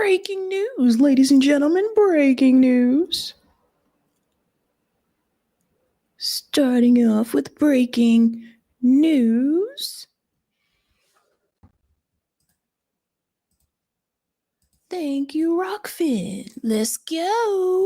Breaking news, ladies and gentlemen, breaking news. Starting off with breaking news. Thank you, Rockfin. Let's go.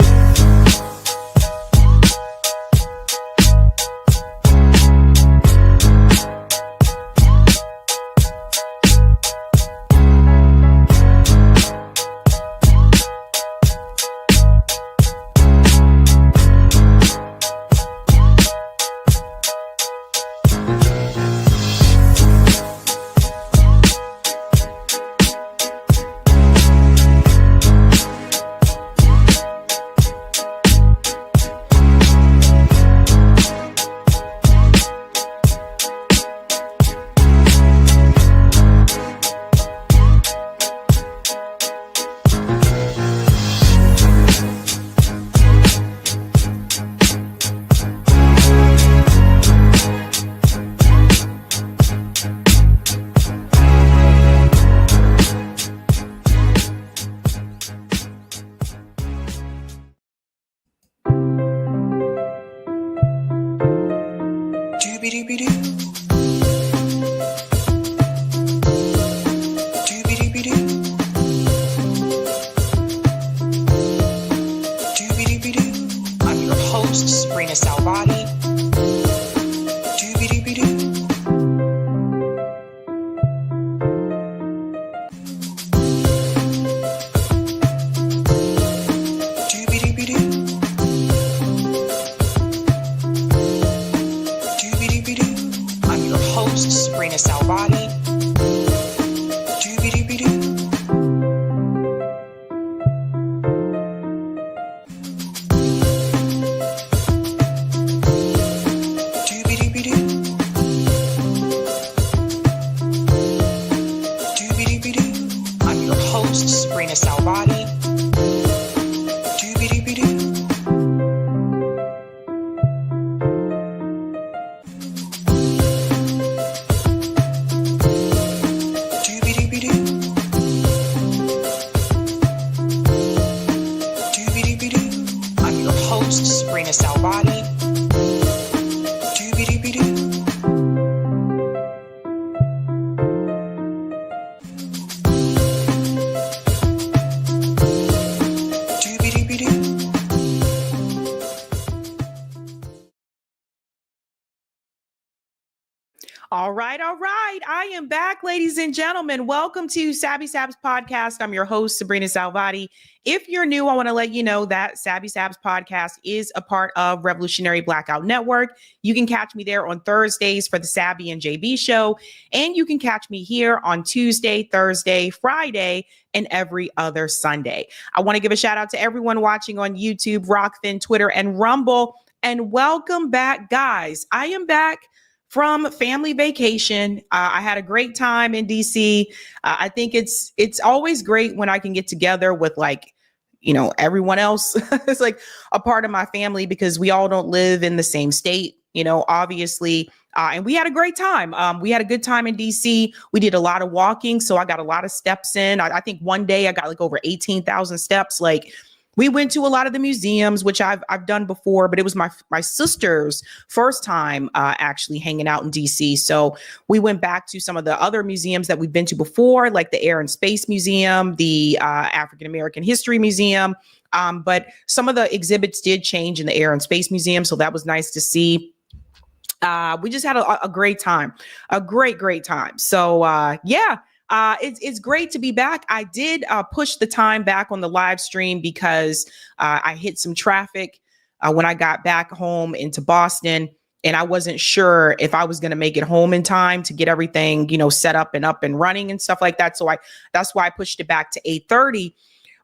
I'm your host, sabrinasalvati. I'm your host, sabrinasalvati. I'm your host, sabrinasalvati. I'm your host, sabrinasalvati. All right. I am back, ladies and gentlemen. Welcome to Sabby Sabs podcast. I'm your host, Sabrina Salvati. If you're new, I want to let you know that Sabby Sabs podcast is a part of Revolutionary Blackout Network. You can catch me there on Thursdays for the Sabby and JB show. And you can catch me here on Tuesday, Thursday, Friday, and every other Sunday. I want to give a shout out to everyone watching on YouTube, Rockfin, Twitter, and Rumble. And welcome back, guys. I am back from family vacation. I had a great time in DC. I think it's always great when I can get together with everyone else. It's like a part of my family because we all don't live in the same state, obviously. And we had a great time. We had a good time in DC. We did a lot of walking. So I got a lot of steps in. I think one day I got like over 18,000 steps. We went to a lot of the museums, which I've done before, but it was my sister's first time actually hanging out in DC. So we went back to some of the other museums that we've been to before, like the Air and Space Museum, the African American History Museum. But some of the exhibits did change in the Air and Space Museum. So that was nice to see. We just had a great time, a great time. So it's great to be back. I did push the time back on the live stream because I hit some traffic when I got back home into Boston, and I wasn't sure if I was going to make it home in time to get everything, set up and running and stuff like that. So that's why I pushed it back to 8:30.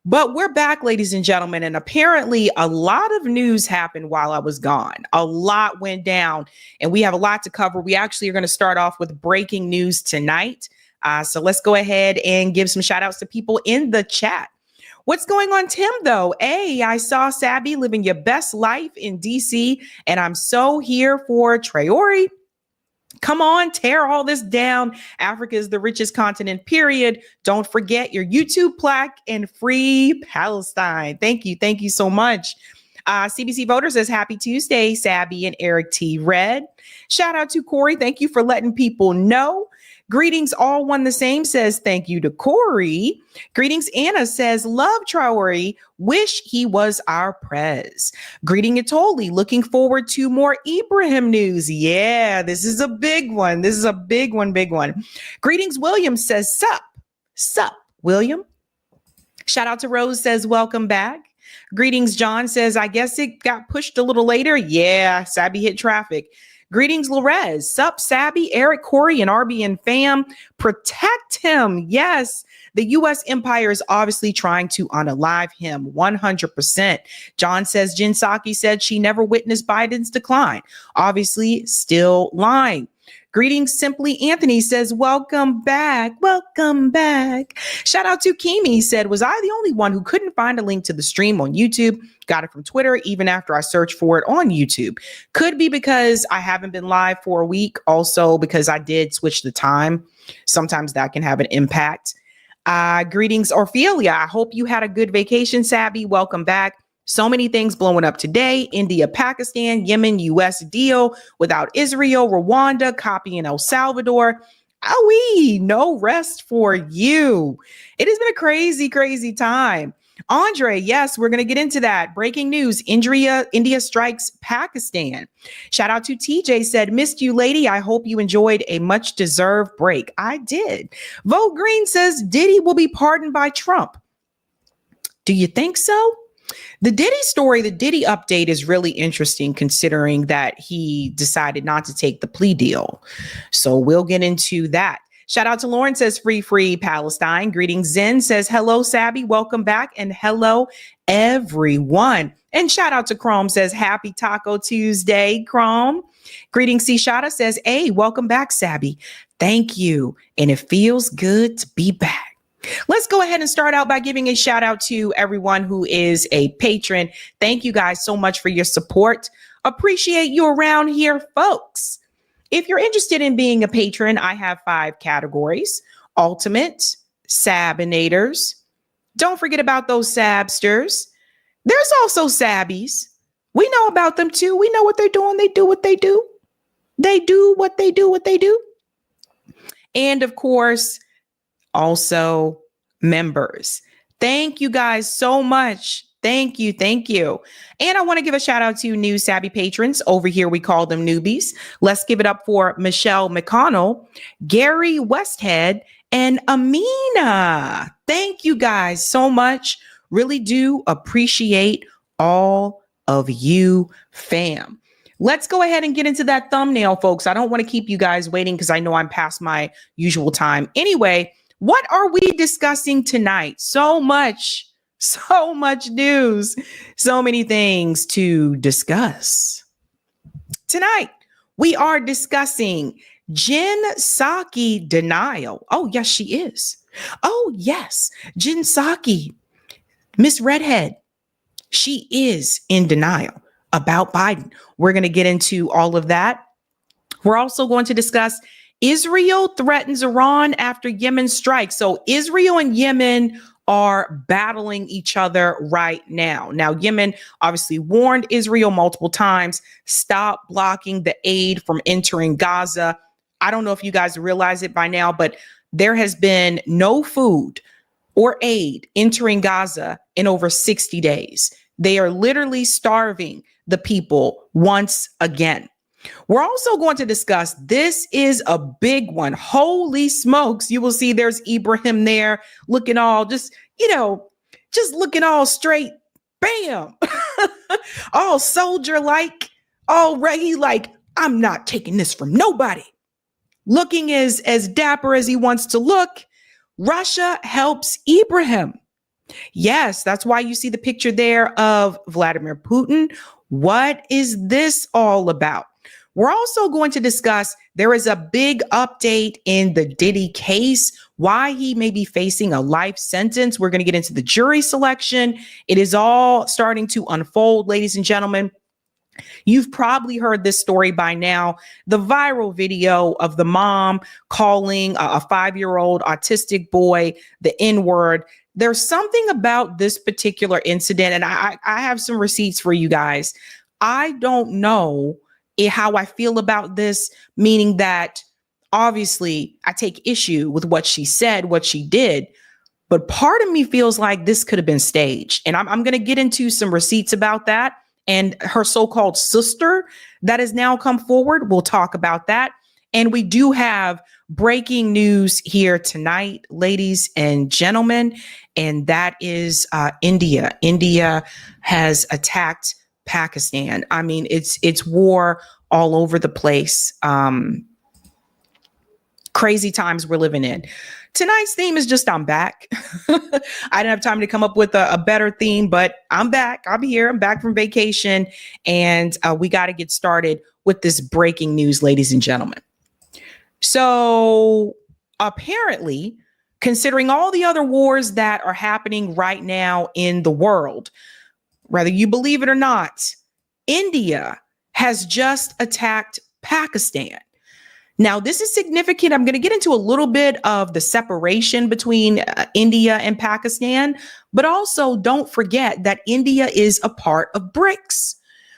But we're back, ladies and gentlemen, and apparently a lot of news happened while I was gone. A lot went down, and we have a lot to cover. We actually are going to start off with breaking news tonight. So let's go ahead and give some shout outs to people in the chat. What's going on, Tim, though? Hey, I saw Sabby living your best life in DC, and I'm so here for Traore. Come on, tear all this down. Africa is the richest continent, period. Don't forget your YouTube plaque and free Palestine. Thank you. Thank you so much. CBC Voter says, happy Tuesday, Sabby and Eric T. Red. Shout out to Corey. Thank you for letting people know. Greetings, all one the same, says thank you to Corey. Greetings, Anna says, love Traore. Wish he was our prez. Greeting Itoli. Looking forward to more Ibrahim news. Yeah, this is a big one. This is a big one, big one. Greetings, William says, sup, William. Shout out to Rose says, welcome back. Greetings, John says, I guess it got pushed a little later. Yeah, Sabby hit traffic. Greetings, Lorez. Sup, Sabby, Eric, Corey, and RBN fam. Protect him. Yes, the U.S. empire is obviously trying to unalive him 100%. John says, Jen Psaki said she never witnessed Biden's decline. Obviously, still lying. Greetings, Simply Anthony says, welcome back. Welcome back. Shout out to Kimi, said, was I the only one who couldn't find a link to the stream on YouTube? Got it from Twitter, even after I searched for it on YouTube. Could be because I haven't been live for a week. Also because I did switch the time. Sometimes that can have an impact. Greetings, Orphelia. I hope you had a good vacation, Sabby. Welcome back. So many things blowing up today. India, Pakistan, Yemen, U.S. deal without Israel, Rwanda, copying El Salvador. No rest for you. It has been a crazy, crazy time. Andre, yes, we're going to get into that. Breaking news, India strikes Pakistan. Shout out to TJ, said, missed you, lady. I hope you enjoyed a much deserved break. I did. Vote Green says Diddy will be pardoned by Trump. Do you think so? The Diddy story, the Diddy update is really interesting considering that he decided not to take the plea deal. So we'll get into that. Shout out to Lauren, says free Palestine. Greetings, Zen says hello, Sabby. Welcome back. And hello, everyone. And shout out to Chrome, says happy Taco Tuesday, Chrome. Greetings, Shada says, hey, welcome back, Sabby. Thank you. And it feels good to be back. Let's go ahead and start out by giving a shout out to everyone who is a patron. Thank you guys so much for your support. Appreciate you around here, folks. If you're interested in being a patron, I have 5 categories: ultimate, sabinators. Don't forget about those sabsters. There's also sabbies. We know about them too. We know what they're doing. They do what they do. They do what they do. And of course, also members. Thank you guys so much. Thank you. And I want to give a shout out to new Sabby patrons. Over here, we call them newbies. Let's give it up for Michelle McConnell, Gary Westhead, and Amina. Thank you guys so much. Really do appreciate all of you, fam. Let's go ahead and get into that thumbnail, folks. I don't want to keep you guys waiting because I know I'm past my usual time. Anyway, what are we discussing tonight? So much news, so many things to discuss. Tonight, we are discussing Jen Psaki denial. Oh, yes, she is. Oh, yes, Jen Psaki, Miss Redhead, she is in denial about Biden. We're going to get into all of that. We're also going to discuss Israel threatens Iran after Yemen strike. So Israel and Yemen are battling each other right now. Now, Yemen obviously warned Israel multiple times, stop blocking the aid from entering Gaza. I don't know if you guys realize it by now, but there has been no food or aid entering Gaza in over 60 days. They are literally starving the people once again. We're also going to discuss, this is a big one. Holy smokes. You will see there's Ibrahim there looking all just looking all straight. Bam. All soldier-like, all ready, like, I'm not taking this from nobody. Looking as dapper as he wants to look. Russia helps Ibrahim. Yes, that's why you see the picture there of Vladimir Putin. What is this all about? We're also going to discuss, there is a big update in the Diddy case, why he may be facing a life sentence. We're going to get into the jury selection. It is all starting to unfold, ladies and gentlemen. You've probably heard this story by now. The viral video of the mom calling a 5-year-old autistic boy the N-word. There's something about this particular incident, and I have some receipts for you guys. I don't know how I feel about this, meaning that obviously I take issue with what she said, what she did, but part of me feels like this could have been staged. And I'm going to get into some receipts about that. And her so-called sister that has now come forward. We'll talk about that. And we do have breaking news here tonight, ladies and gentlemen, and that is India. India has attacked Pakistan. I mean, it's war all over the place. Crazy times we're living in. Tonight's theme is just I'm back. I didn't have time to come up with a better theme, but I'm back. I'm here. I'm back from vacation, and we got to get started with this breaking news, ladies and gentlemen. So apparently, considering all the other wars that are happening right now in the world, whether you believe it or not, India has just attacked Pakistan. Now, this is significant. I'm going to get into a little bit of the separation between India and Pakistan, but also don't forget that India is a part of BRICS.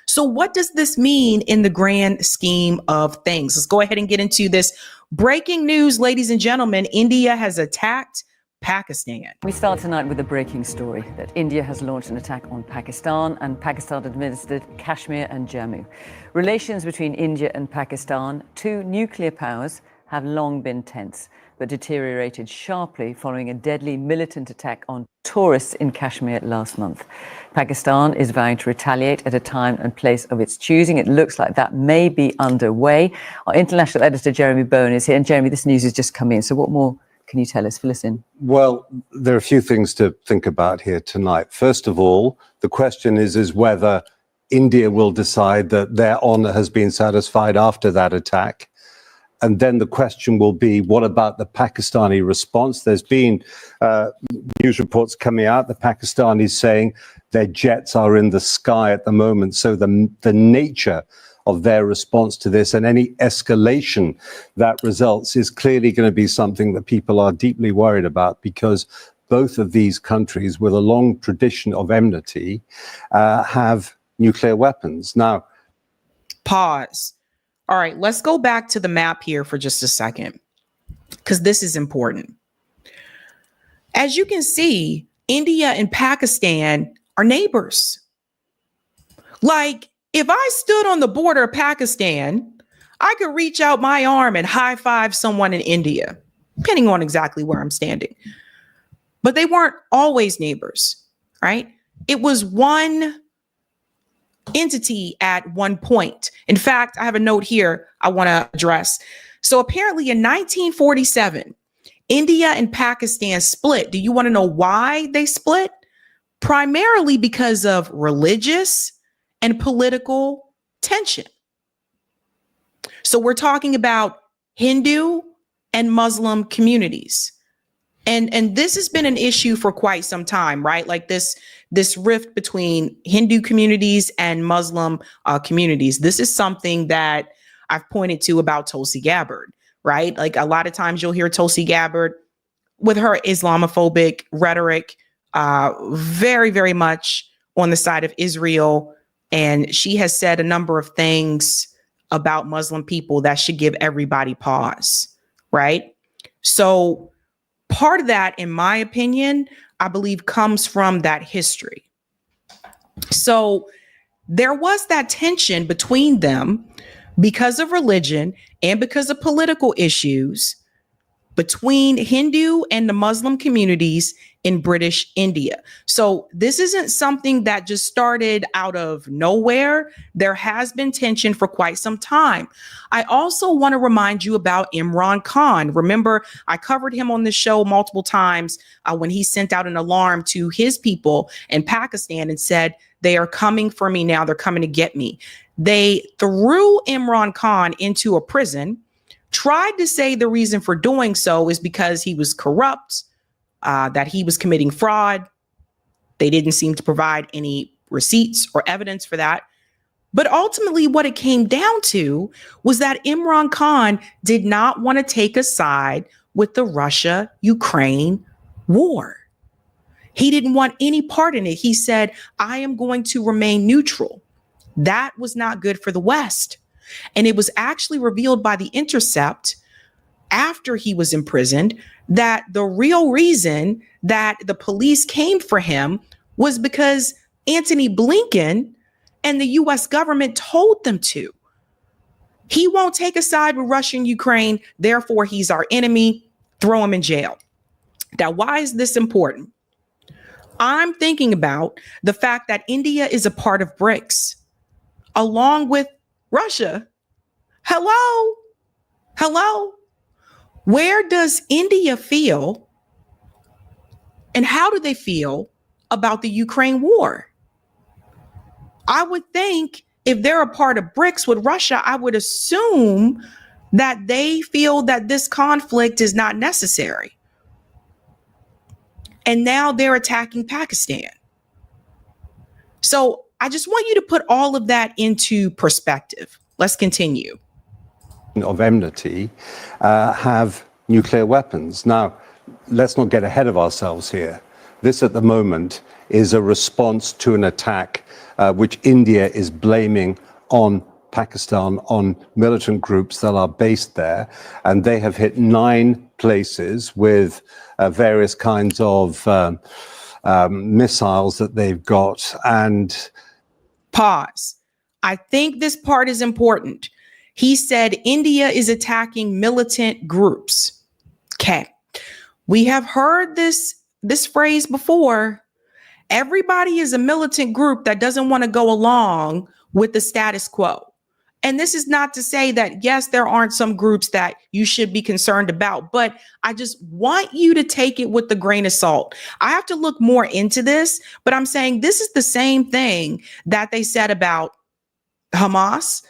So what does this mean in the grand scheme of things? Let's go ahead and get into this breaking news, ladies and gentlemen. India has attacked Pakistan. We start tonight with a breaking story that India has launched an attack on Pakistan and Pakistan-administered Kashmir and Jammu. Relations between India and Pakistan, two nuclear powers, have long been tense, but deteriorated sharply following a deadly militant attack on tourists in Kashmir last month. Pakistan is vowing to retaliate at a time and place of its choosing. It looks like that may be underway. Our international editor, Jeremy Bowen, is here. And Jeremy, this news has just come in. So what more can you tell us? Fill us in. Well, there are a few things to think about here tonight. First of all, the question is whether India will decide that their honor has been satisfied after that attack. And then the question will be, what about the Pakistani response? There's been news reports coming out. The Pakistanis saying their jets are in the sky at the moment. So the nature of their response to this and any escalation that results is clearly going to be something that people are deeply worried about, because both of these countries with a long tradition of enmity have nuclear weapons. Now, pause. All right, let's go back to the map here for just a second, because this is important. As you can see, India and Pakistan are neighbors. Like, if I stood on the border of Pakistan, I could reach out my arm and high five someone in India, depending on exactly where I'm standing. But they weren't always neighbors, right? It was one entity at one point. In fact, I have a note here I want to address. So apparently in 1947, India and Pakistan split. Do you want to know why they split? Primarily because of religious and political tension. So we're talking about Hindu and Muslim communities. And this has been an issue for quite some time, right? Like this rift between Hindu communities and Muslim communities. This is something that I've pointed to about Tulsi Gabbard, right? Like a lot of times you'll hear Tulsi Gabbard with her Islamophobic rhetoric, very, very much on the side of Israel. And she has said a number of things about Muslim people that should give everybody pause, right? So part of that, in my opinion, I believe comes from that history. So there was that tension between them because of religion and because of political issues between Hindu and the Muslim communities in British India. So this isn't something that just started out of nowhere. There has been tension for quite some time. I also want to remind you about Imran Khan. Remember, I covered him on the show multiple times when he sent out an alarm to his people in Pakistan and said, they are coming for me now. They're coming to get me. They threw Imran Khan into a prison, tried to say the reason for doing so is because he was corrupt, that he was committing fraud. They didn't seem to provide any receipts or evidence for that. But ultimately, what it came down to was that Imran Khan did not want to take a side with the Russia-Ukraine war. He didn't want any part in it. He said, I am going to remain neutral. That was not good for the West. And it was actually revealed by The Intercept after he was imprisoned that the real reason that the police came for him was because Antony Blinken and the US government told them to. He won't take a side with Russia and Ukraine, therefore he's our enemy, throw him in jail. Now, why is this important? I'm thinking about the fact that India is a part of BRICS, along with Russia. Hello? Where does India feel and how do they feel about the Ukraine war? I would think if they're a part of BRICS with Russia, I would assume that they feel that this conflict is not necessary. And now they're attacking Pakistan. So I just want you to put all of that into perspective. Let's continue. Of enmity have nuclear weapons. Now, let's not get ahead of ourselves here. This at the moment is a response to an attack which India is blaming on Pakistan, on militant groups that are based there. And they have hit 9 places with various kinds of missiles that they've got. And pause. I think this part is important. He said India is attacking militant groups. Okay. We have heard this phrase before. Everybody is a militant group that doesn't want to go along with the status quo. And this is not to say that, yes, there aren't some groups that you should be concerned about, but I just want you to take it with a grain of salt. I have to look more into this, but I'm saying this is the same thing that they said about Hamas.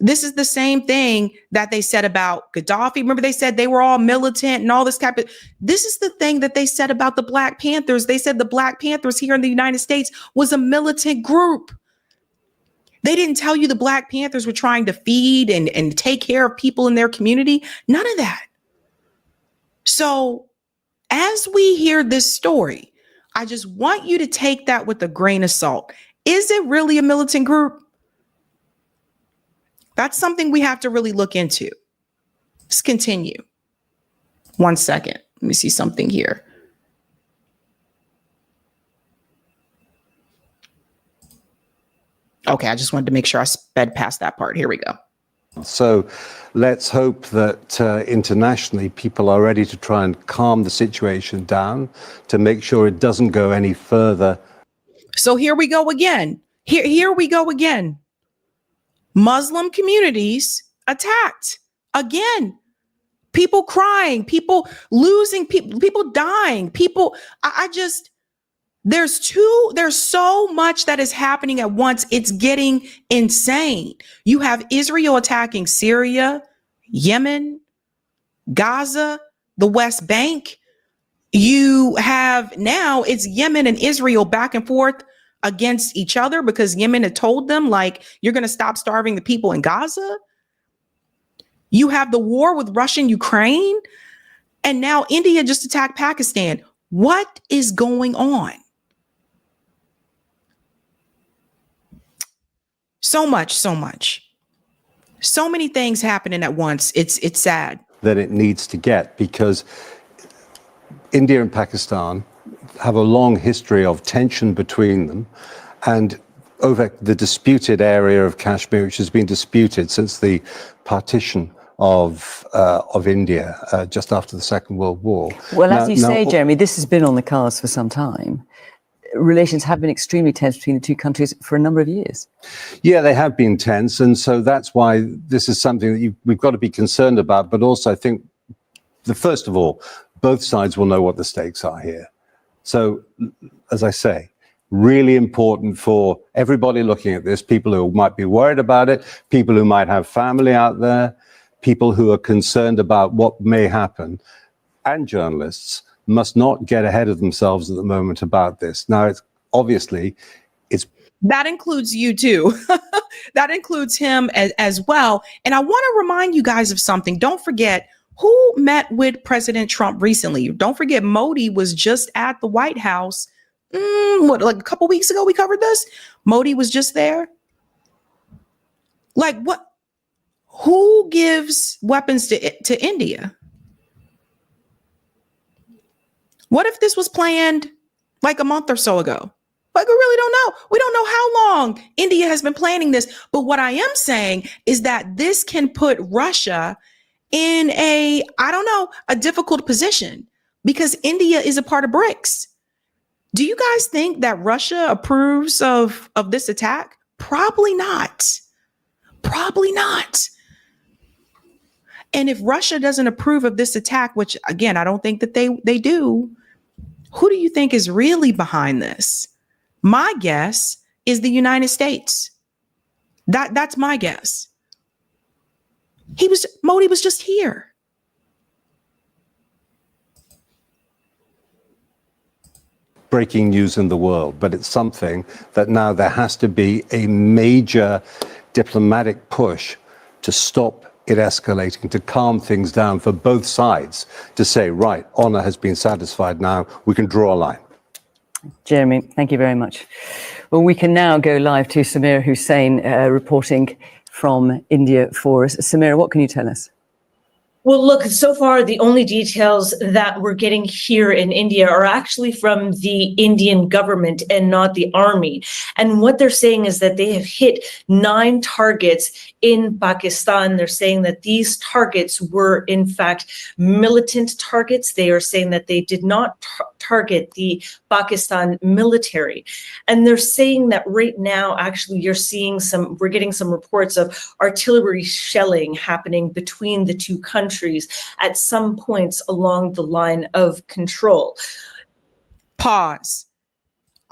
This is the same thing that they said about Gaddafi. Remember, they said they were all militant and all this type of. This is the thing that they said about the Black Panthers. They said the Black Panthers here in the United States was a militant group. They didn't tell you the Black Panthers were trying to feed and take care of people in their community. None of that. So as we hear this story, I just want you to take that with a grain of salt. Is it really a militant group? That's something we have to really look into. Let's continue. 1 second. Let me see something here. Okay, I just wanted to make sure I sped past that part. Here we go. So let's hope that internationally people are ready to try and calm the situation down to make sure it doesn't go any further. So here we go again. Here we go again. Muslim communities attacked again. People crying, people losing, people dying, people. There's so much that is happening at once. It's getting insane. You have Israel attacking Syria, Yemen, Gaza, the West Bank. You have now it's Yemen and Israel back and forth against each other because Yemen had told them, like, you're going to stop starving the people in Gaza. You have the war with Russia and Ukraine. And now India just attacked Pakistan. What is going on? So much. So many things happening at once. It's sad. That it needs to get, because India and Pakistan have a long history of tension between them, and over the disputed area of Kashmir, which has been disputed since the partition of India just after the Second World War. Well, as you say, Jeremy, this has been on the cards for some time. Relations have been extremely tense between the two countries for a number of years. Yeah, they have been tense. And so that's why this is something that we've got to be concerned about. But also, I think, first of all, both sides will know what the stakes are here. So, as I say, really important for everybody looking at this, people who might be worried about it, people who might have family out there, people who are concerned about what may happen, and journalists must not get ahead of themselves at the moment about this. Now, it's That includes you too. That includes him as well. And I want to remind you guys of something. Don't forget who met with President Trump recently. Don't forget Modi was just at the White House. Like a couple weeks ago we covered this? Modi was just there. Like what? Who gives weapons to India? What if this was planned like a month or so ago? Like, we really don't know. We don't know how long India has been planning this. But what I am saying is that this can put Russia in a difficult position because India is a part of BRICS. Do you guys think that Russia approves of this attack? Probably not. Probably not. And if Russia doesn't approve of this attack, which again, I don't think that they do, who do you think is really behind this? My guess is the United States. That's my guess. Modi was just here. Breaking news in the world, but it's something that now there has to be a major diplomatic push to stop it escalating, to calm things down for both sides, to say, right, honor has been satisfied now, we can draw a line. Jeremy, thank you very much. Well, we can now go live to Samira Hussein reporting from India for us. Samira, what can you tell us? Well, look, so far, the only details that we're getting here in India are actually from the Indian government and not the army. And what they're saying is that they have hit 9 targets in Pakistan. They're saying that these targets were, in fact, militant targets. They are saying that they did not target the Pakistan military. And they're saying that right now, actually, we're getting some reports of artillery shelling happening between the two countries at some points along the line of control. Pause.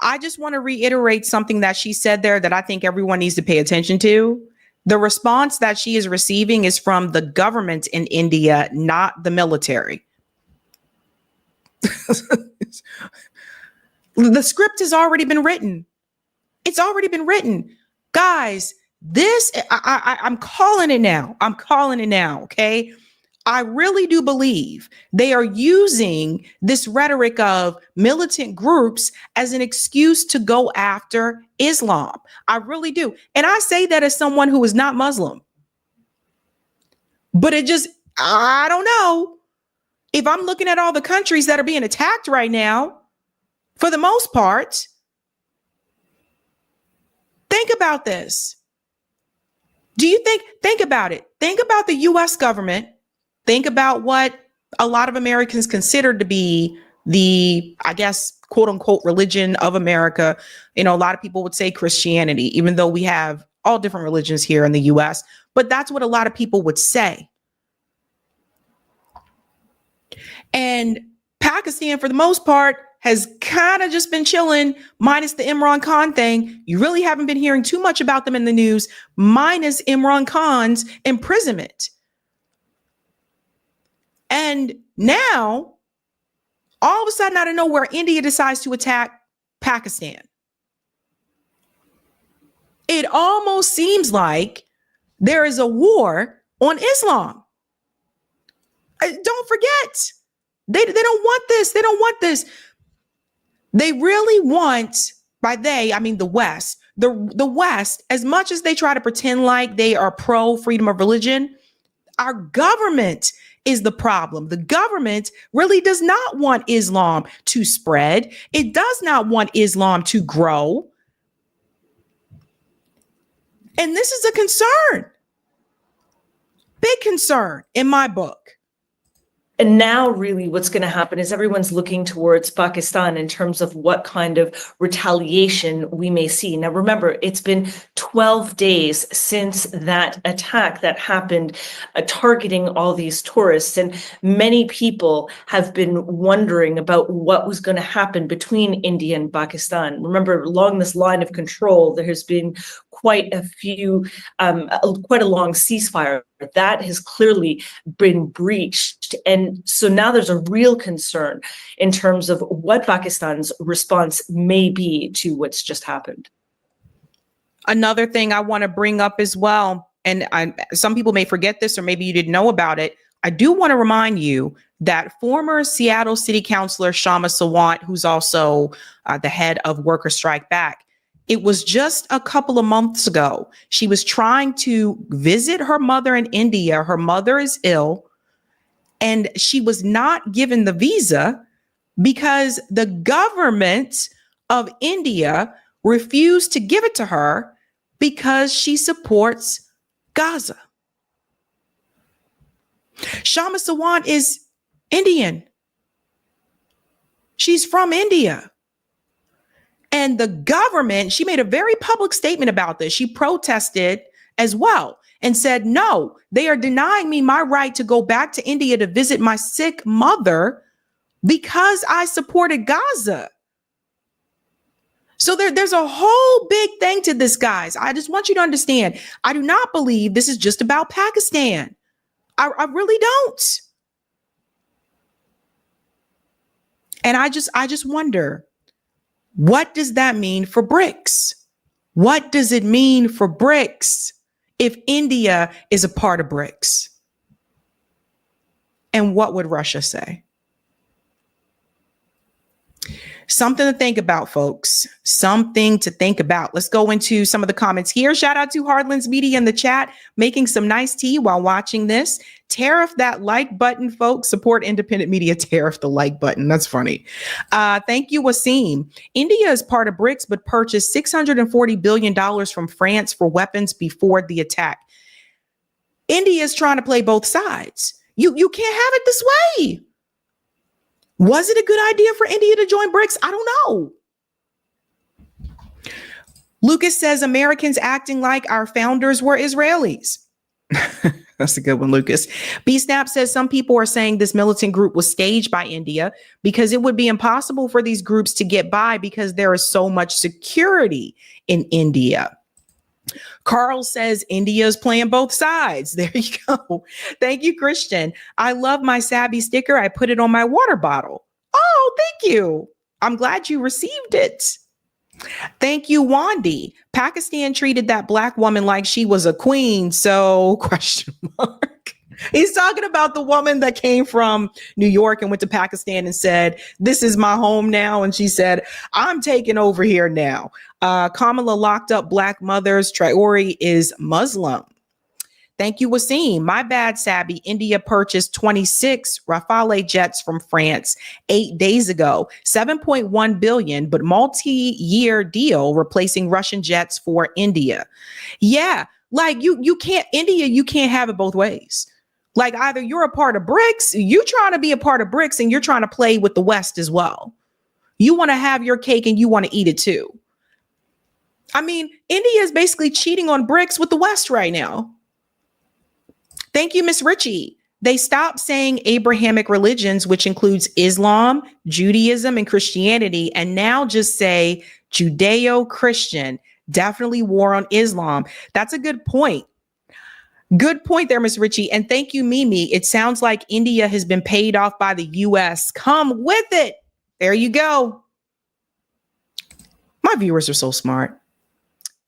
I just want to reiterate something that she said there that I think everyone needs to pay attention to. The response that she is receiving is from the government in India, not the military. The script has already been written. It's already been written. Guys, I'm calling it now. I'm calling it now, okay? I really do believe they are using this rhetoric of militant groups as an excuse to go after Islam. I really do. And I say that as someone who is not Muslim. But I don't know. If I'm looking at all the countries that are being attacked right now, for the most part, think about this. Think about it. Think about the US government. Think about what a lot of Americans consider to be the, I guess, quote unquote, religion of America. You know, a lot of people would say Christianity, even though we have all different religions here in the US, but that's what a lot of people would say. And Pakistan, for the most part, has kind of just been chilling, minus the Imran Khan thing. You really haven't been hearing too much about them in the news, minus Imran Khan's imprisonment. And now, all of a sudden, out of nowhere, India decides to attack Pakistan. It almost seems like there is a war on Islam. Don't forget, they don't want this. They don't want this. They really want, by they, I mean the West, the West, as much as they try to pretend like they are pro freedom of religion, our government is the problem. The government really does not want Islam to spread. It does not want Islam to grow. And this is a concern, big concern in my book. And now really what's going to happen is everyone's looking towards Pakistan in terms of what kind of retaliation we may see. Now, remember, it's been 12 days since that attack that happened targeting all these tourists. And many people have been wondering about what was going to happen between India and Pakistan. Remember, along this line of control, there has been quite a long ceasefire. That has clearly been breached. And so now there's a real concern in terms of what Pakistan's response may be to what's just happened. Another thing I want to bring up as well, and some people may forget this, or maybe you didn't know about it. I do want to remind you that former Seattle City Councilor Shama Sawant, who's also the head of Worker Strike Back, it was just a couple of months ago. She was trying to visit her mother in India. Her mother is ill, and she was not given the visa because the government of India refused to give it to her because she supports Gaza. Shama Sawant is Indian. She's from India. And the government, she made a very public statement about this. She protested as well and said, no, they are denying me my right to go back to India to visit my sick mother because I supported Gaza. So there's a whole big thing to this, guys. I just want you to understand. I do not believe this is just about Pakistan. I really don't. And I just wonder, what does that mean for BRICS? What does it mean for BRICS if India is a part of BRICS? And what would Russia say? Something to think about, folks. Something to think about. Let's go into some of the comments here. Shout out to Hardlands Media in the chat, making some nice tea while watching this. Tariff that like button, folks. Support independent media. Tariff the like button. That's funny. Thank you, Wasim. India is part of BRICS, but purchased $640 billion from France for weapons before the attack. India is trying to play both sides. You can't have it this way. Was it a good idea for India to join BRICS? I don't know. Lucas says Americans acting like our founders were Israelis. That's a good one, Lucas. B-Snap says some people are saying this militant group was staged by India because it would be impossible for these groups to get by because there is so much security in India. Carl says India is playing both sides. There you go. Thank you, Christian. I love my Sabby sticker. I put it on my water bottle. Oh, thank you. I'm glad you received it. Thank you, Wandy. Pakistan treated that black woman like she was a queen. So question mark. He's talking about the woman that came from New York and went to Pakistan and said, this is my home now. And she said, I'm taking over here now. Kamala locked up black mothers. Traore is Muslim. Thank you, Wasim. My bad, Sabby. India purchased 26 Rafale jets from France 8 days ago, 7.1 billion, but multi-year deal replacing Russian jets for India. Yeah, like you can't, India, you can't have it both ways. Like either you're a part of BRICS, you're trying to be a part of BRICS and you're trying to play with the West as well. You want to have your cake and you want to eat it too. I mean, India is basically cheating on BRICS with the West right now. Thank you, Miss Ritchie. They stopped saying Abrahamic religions, which includes Islam, Judaism, and Christianity, and now just say Judeo-Christian. Definitely war on Islam. That's a good point. Good point there, Miss Ritchie. And thank you, Mimi. It sounds like India has been paid off by the U.S. Come with it. There you go. My viewers are so smart.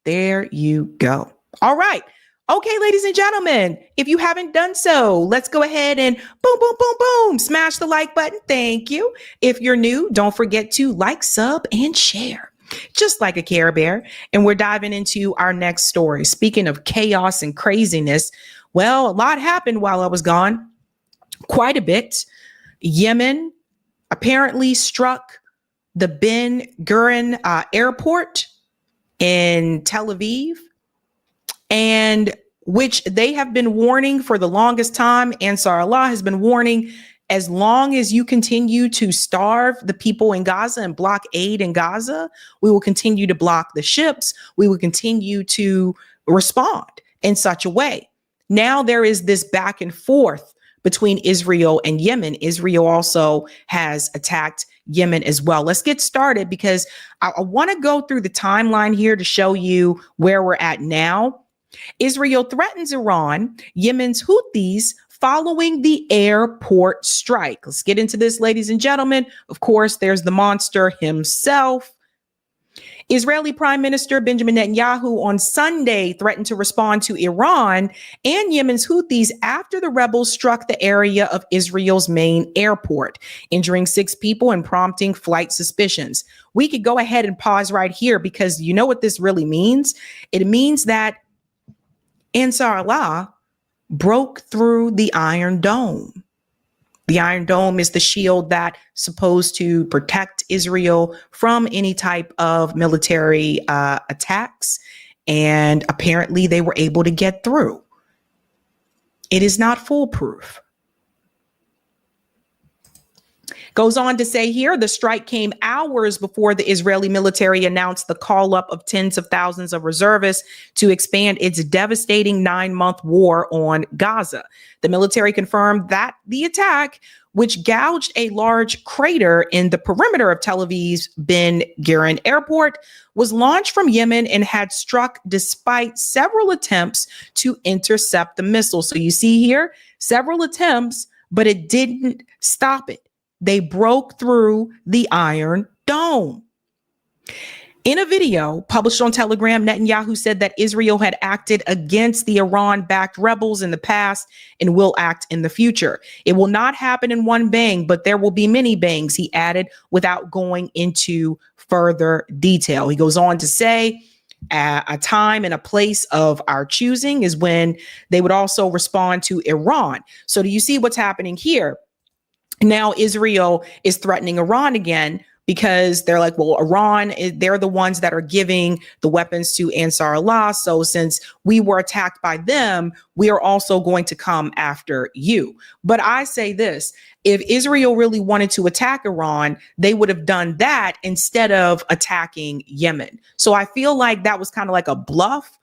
There you go. All right. Okay, ladies and gentlemen, if you haven't done so, let's go ahead and boom, boom, boom, boom, smash the like button. Thank you. If you're new, don't forget to like, sub, and share, just like a Care Bear. And we're diving into our next story. Speaking of chaos and craziness, well, a lot happened while I was gone. Quite a bit. Yemen apparently struck the Ben Gurion airport in Tel Aviv, and which they have been warning for the longest time. Ansar Allah has been warning, as long as you continue to starve the people in Gaza and block aid in Gaza, we will continue to block the ships. We will continue to respond in such a way. Now there is this back and forth between Israel and Yemen. Israel also has attacked Yemen as well. Let's get started because I want to go through the timeline here to show you where we're at now. Israel threatens Iran, Yemen's Houthis following the airport strike. Let's get into this, ladies and gentlemen. Of course, there's the monster himself. Israeli Prime Minister Benjamin Netanyahu on Sunday threatened to respond to Iran and Yemen's Houthis after the rebels struck the area of Israel's main airport, injuring 6 people and prompting flight suspicions. We could go ahead and pause right here because you know what this really means? It means that Ansar Allah broke through the Iron Dome. The Iron Dome is the shield that's supposed to protect Israel from any type of military attacks. And apparently they were able to get through. It is not foolproof. Goes on to say here, the strike came hours before the Israeli military announced the call up of tens of thousands of reservists to expand its devastating 9-month war on Gaza. The military confirmed that the attack, which gouged a large crater in the perimeter of Tel Aviv's Ben Gurion airport, was launched from Yemen and had struck despite several attempts to intercept the missile. So you see here, several attempts, but it didn't stop it. They broke through the Iron Dome. In a video published on Telegram, Netanyahu said that Israel had acted against the Iran-backed rebels in the past and will act in the future. It will not happen in one bang, but there will be many bangs, he added, without going into further detail. He goes on to say, a time and a place of our choosing is when they would also respond to Iran. So do you see what's happening here? Now Israel is threatening Iran again because they're like, well, Iran, they're the ones that are giving the weapons to Ansar Allah. So since we were attacked by them, we are also going to come after you. But I say this, if Israel really wanted to attack Iran, they would have done that instead of attacking Yemen. So I feel like that was kind of like a bluff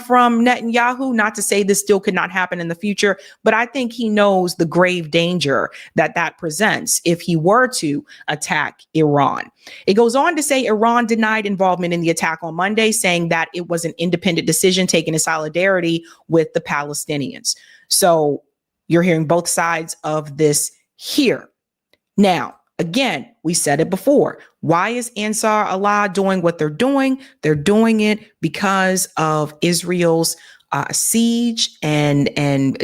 from Netanyahu, not to say this still could not happen in the future, but I think he knows the grave danger that that presents if he were to attack Iran. It goes on to say Iran denied involvement in the attack on Monday, saying that it was an independent decision taken in solidarity with the Palestinians. So you're hearing both sides of this here. Now, again, we said it before. Why is Ansar Allah doing what they're doing? They're doing it because of Israel's siege and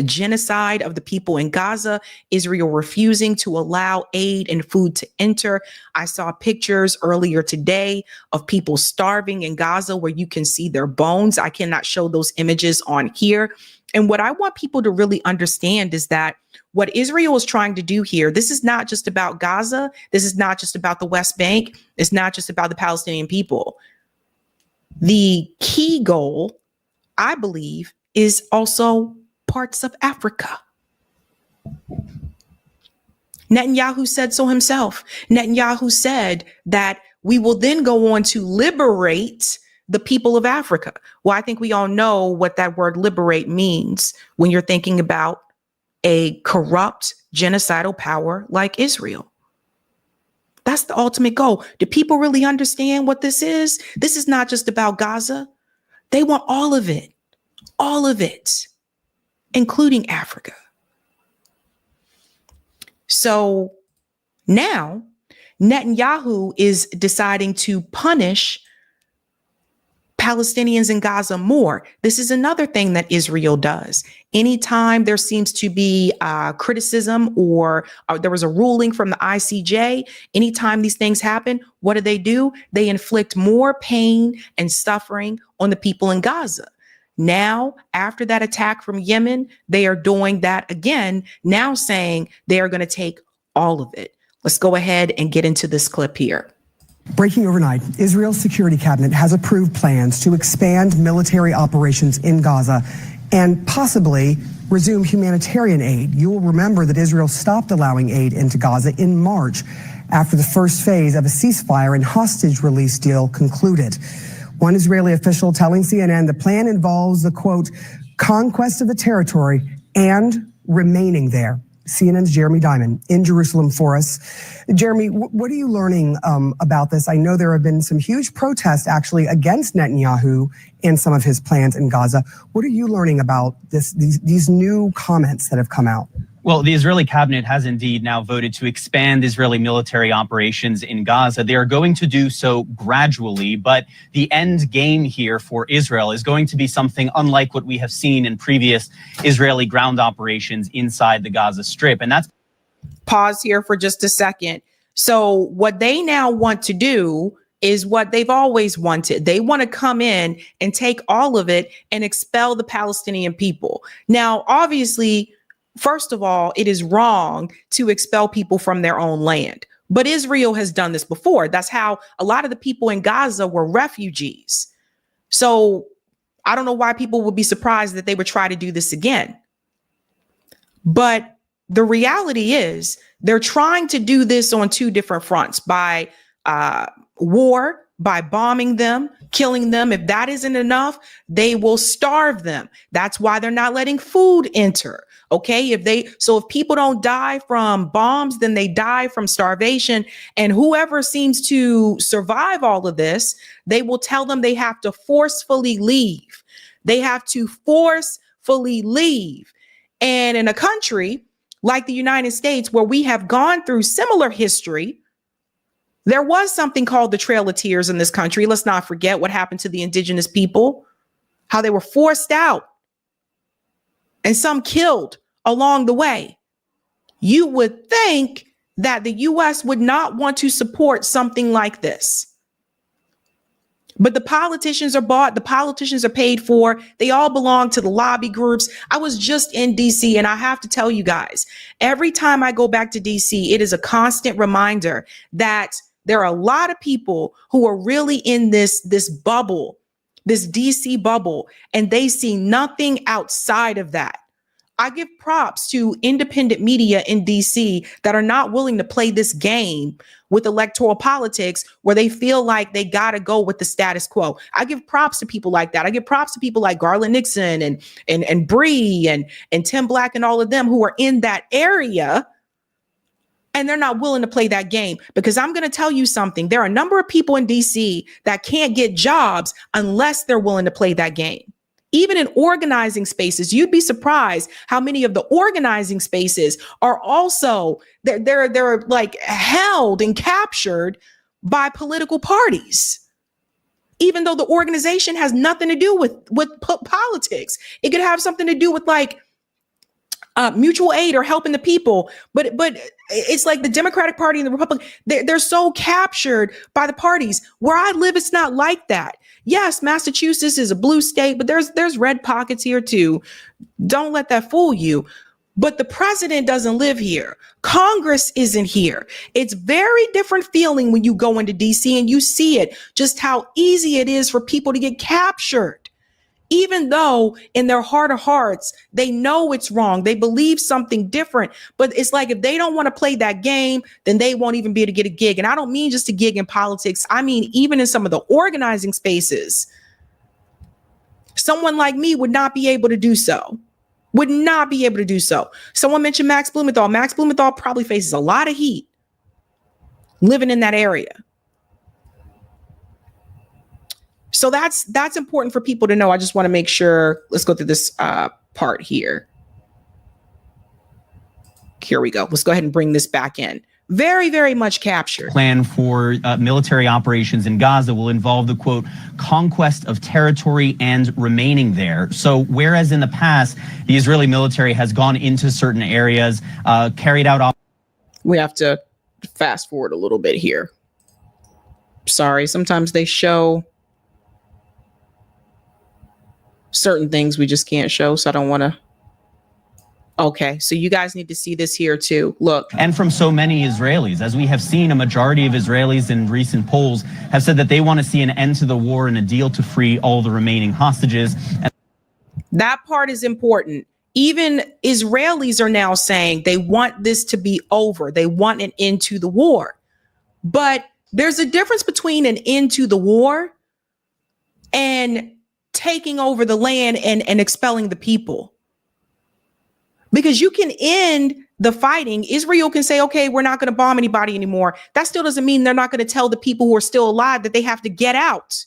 genocide of the people in Gaza, Israel refusing to allow aid and food to enter. I saw pictures earlier today of people starving in Gaza where you can see their bones. I cannot show those images on here. And what I want people to really understand is that what Israel is trying to do here, this is not just about Gaza. This is not just about the West Bank. It's not just about the Palestinian people. The key goal, I believe, is also parts of Africa. Netanyahu said so himself. Netanyahu said that we will then go on to liberate the people of Africa. Well, I think we all know what that word liberate means when you're thinking about a corrupt genocidal power like Israel. That's the ultimate goal. Do people really understand what this is? This is not just about Gaza. They want all of it, including Africa. So now Netanyahu is deciding to punish Palestinians in Gaza more. This is another thing that Israel does. Anytime there seems to be criticism or there was a ruling from the ICJ, anytime these things happen, what do? They inflict more pain and suffering on the people in Gaza. Now, after that attack from Yemen, they are doing that again, now saying they are going to take all of it. Let's go ahead and get into this clip here. Breaking overnight, Israel's security cabinet has approved plans to expand military operations in Gaza and possibly resume humanitarian aid. You will remember that Israel stopped allowing aid into Gaza in March after the first phase of a ceasefire and hostage release deal concluded. One Israeli official telling CNN the plan involves the, quote, conquest of the territory and remaining there. CNN's Jeremy Diamond in Jerusalem for us. Jeremy, what are you learning about this? I know there have been some huge protests actually against Netanyahu and some of his plans in Gaza. What are you learning about these new comments that have come out? Well, the Israeli cabinet has indeed now voted to expand Israeli military operations in Gaza. They are going to do so gradually, but the end game here for Israel is going to be something unlike what we have seen in previous Israeli ground operations inside the Gaza Strip. And that's... Pause here for just a second. So what they now want to do is what they've always wanted. They want to come in and take all of it and expel the Palestinian people. Now, obviously, first of all, it is wrong to expel people from their own land. But Israel has done this before. That's how a lot of the people in Gaza were refugees. So I don't know why people would be surprised that they would try to do this again. But the reality is they're trying to do this on two different fronts, by war, by bombing them, killing them. If that isn't enough, they will starve them. That's why they're not letting food enter. Okay, if people don't die from bombs, then they die from starvation. And whoever seems to survive all of this, they will tell them they have to forcefully leave. They have to forcefully leave. And in a country like the United States, where we have gone through similar history, there was something called the Trail of Tears in this country. Let's not forget what happened to the indigenous people, how they were forced out and some killed along the way. You would think that the U.S. would not want to support something like this. But the politicians are bought, the politicians are paid for, they all belong to the lobby groups. I was just in DC, and I have to tell you guys, every time I go back to DC, it is a constant reminder that there are a lot of people who are really in this bubble, this DC bubble, and they see nothing outside of that. I give props to independent media in DC that are not willing to play this game with electoral politics where they feel like they got to go with the status quo. I give props to people like that. I give props to people like Garland Nixon and Bree and Tim Black and all of them who are in that area. And they're not willing to play that game, because I'm going to tell you something. There are a number of people in DC that can't get jobs unless they're willing to play that game. Even in organizing spaces, you'd be surprised how many of the organizing spaces are also, they're like held and captured by political parties. Even though the organization has nothing to do with politics. It could have something to do with like mutual aid or helping the people. But it's like the Democratic Party and the Republican, they're so captured by the parties. Where I live, it's not like that. Yes, Massachusetts is a blue state, but there's red pockets here too. Don't let that fool you. But the president doesn't live here. Congress isn't here. It's very different feeling when you go into DC and you see it, just how easy it is for people to get captured. Even though in their heart of hearts, they know it's wrong. They believe something different. But it's like if they don't want to play that game, then they won't even be able to get a gig. And I don't mean just a gig in politics. I mean, even in some of the organizing spaces, someone like me would not be able to do so. Would not be able to do so. Someone mentioned Max Blumenthal. Max Blumenthal probably faces a lot of heat living in that area. So that's important for people to know. I just want to make sure. Let's go through this part here. Here we go. Let's go ahead and bring this back in. Very, very much captured. Plan for military operations in Gaza will involve the, quote, conquest of territory and remaining there. So whereas in the past, the Israeli military has gone into certain areas, carried out... We have to fast forward a little bit here. Sorry, sometimes they show certain things we just can't show, so I don't want to. Okay, so you guys need to see this here too. Look. And from so many Israelis, as we have seen, a majority of Israelis in recent polls have said that they want to see an end to the war and a deal to free all the remaining hostages. That part is important. Even Israelis are now saying they want this to be over. They want an end to the war. But there's a difference between an end to the war and taking over the land and expelling the people. Because you can end the fighting. Israel can say, okay, we're not going to bomb anybody anymore. That still doesn't mean they're not going to tell the people who are still alive that they have to get out.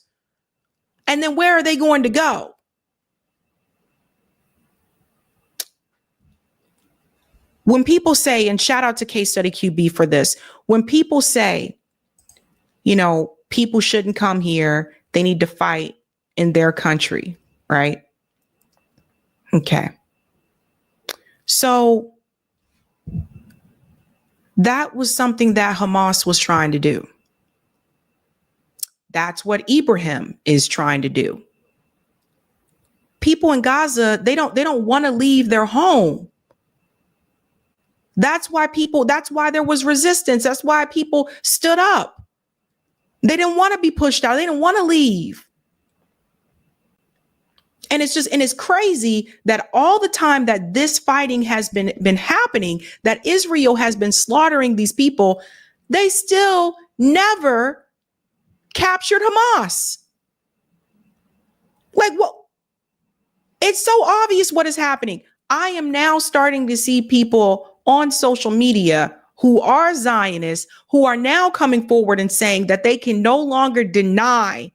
And then where are they going to go? when people say, and shout out to Case Study QB for this, when people say, you know, people shouldn't come here, they need to fight in their country, right? Okay. So that was something that Hamas was trying to do. That's what IBRAHIM is trying to do. People in Gaza, they don't want to leave their home. That's why there was resistance. That's why people stood up. They didn't want to be pushed out. They didn't want to leave. And it's crazy that all the time that this fighting has been happening, that Israel has been slaughtering these people, they still never captured Hamas. Like, what? It's so obvious what is happening. I am now starting to see people on social media who are Zionists, who are now coming forward and saying that they can no longer deny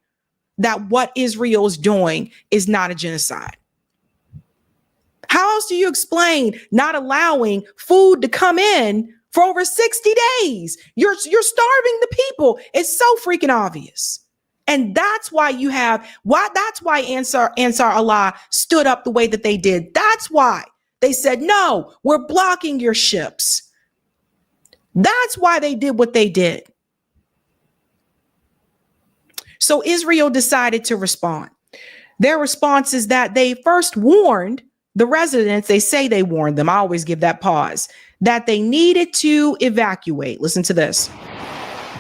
that what Israel is doing is not a genocide. How else do you explain not allowing food to come in for over 60 days? You're starving the people. It's so freaking obvious. And that's why that's why Ansar Allah stood up the way that they did. That's why they said, no, we're blocking your ships. That's why they did what they did. So Israel decided to respond. Their response is that they first warned the residents. They say they warned them. I always give that pause, that they needed to evacuate. Listen to this.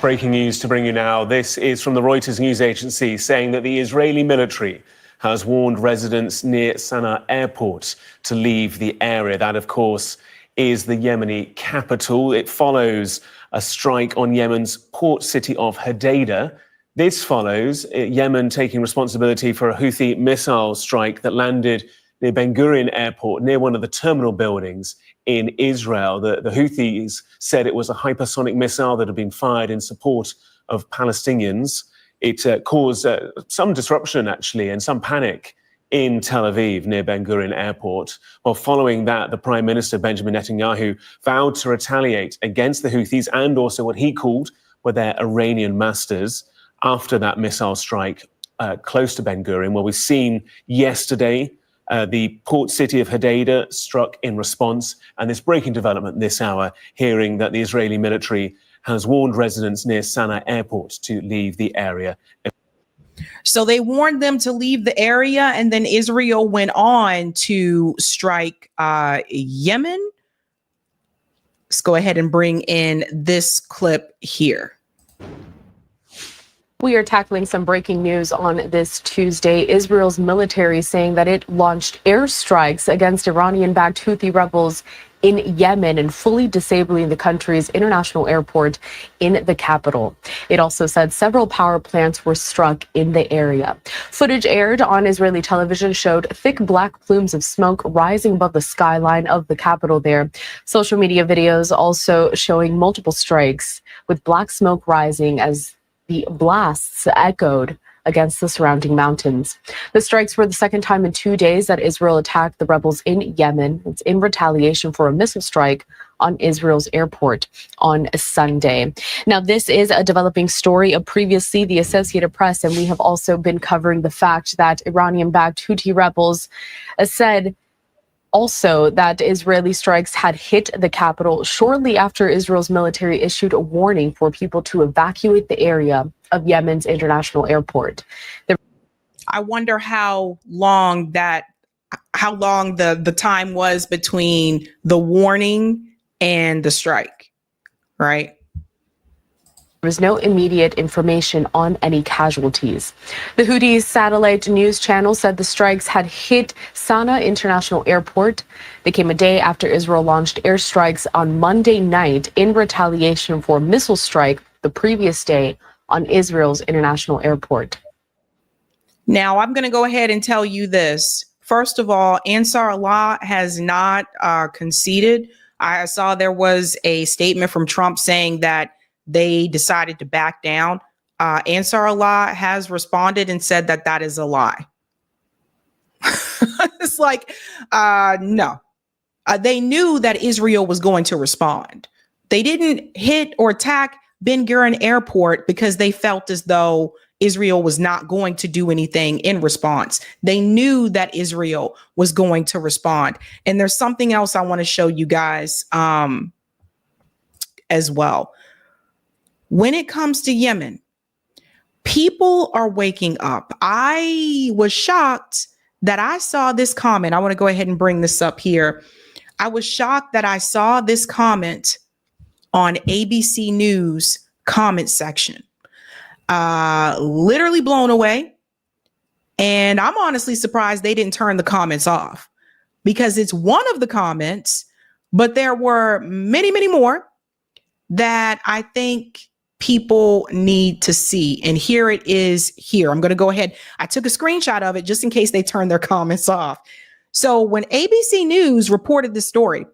Breaking news to bring you now. This is from the Reuters news agency saying that the Israeli military has warned residents near Sana'a airport to leave the area. That, of course, is the Yemeni capital. It follows a strike on Yemen's port city of Hodeidah. This follows Yemen taking responsibility for a Houthi missile strike that landed near Ben Gurion airport, near one of the terminal buildings in Israel. The Houthis said it was a hypersonic missile that had been fired in support of Palestinians. It caused some disruption, actually, and some panic in Tel Aviv, near Ben Gurion airport. Well, following that, the Prime Minister, Benjamin Netanyahu, vowed to retaliate against the Houthis and also what he called were their Iranian masters after that missile strike close to Ben Gurion. Well, we've seen yesterday the port city of Hodeidah struck in response, and this breaking development this hour, hearing that the Israeli military has warned residents near Sana'a airport to leave the area. So they warned them to leave the area, and then Israel went on to strike Yemen. Let's go ahead and bring in this clip here. We are tackling some breaking news on this Tuesday. Israel's military saying that it launched airstrikes against Iranian-backed Houthi rebels in Yemen and fully disabling the country's international airport in the capital. It also said several power plants were struck in the area. Footage aired on Israeli television showed thick black plumes of smoke rising above the skyline of the capital there. Social media videos also showing multiple strikes with black smoke rising as the blasts echoed against the surrounding mountains. The strikes were the second time in 2 days that Israel attacked the rebels in Yemen. It's in retaliation for a missile strike on Israel's airport on Sunday. Now, this is a developing story of previously the Associated Press, and we have also been covering the fact that Iranian-backed Houthi rebels said also that Israeli strikes had hit the capital shortly after Israel's military issued a warning for people to evacuate the area of Yemen's international airport. I wonder how long the time was between the warning and the strike, right? There was no immediate information on any casualties. The Houthis satellite news channel said the strikes had hit Sana'a International Airport. They came a day after Israel launched airstrikes on Monday night in retaliation for a missile strike the previous day on Israel's international airport. Now, I'm going to go ahead and tell you this. First of all, Ansar Allah has not conceded. I saw there was a statement from Trump saying that they decided to back down. Ansar Allah has responded and said that that is a lie. It's like, no. They knew that Israel was going to respond. They didn't hit or attack Ben Gurion Airport because they felt as though Israel was not going to do anything in response. They knew that Israel was going to respond. And there's something else I want to show you guys as well. When it comes to Yemen, people are waking up. I was shocked that I saw this comment. I want to go ahead and bring this up here. I was shocked that I saw this comment on ABC News comment section. Literally blown away. And I'm honestly surprised they didn't turn the comments off, because it's one of the comments, but there were many, many more that I think people need to see. And here it is here. I'm going to go ahead. I took a screenshot of it just in case they turn their comments off. So when ABC News reported this story,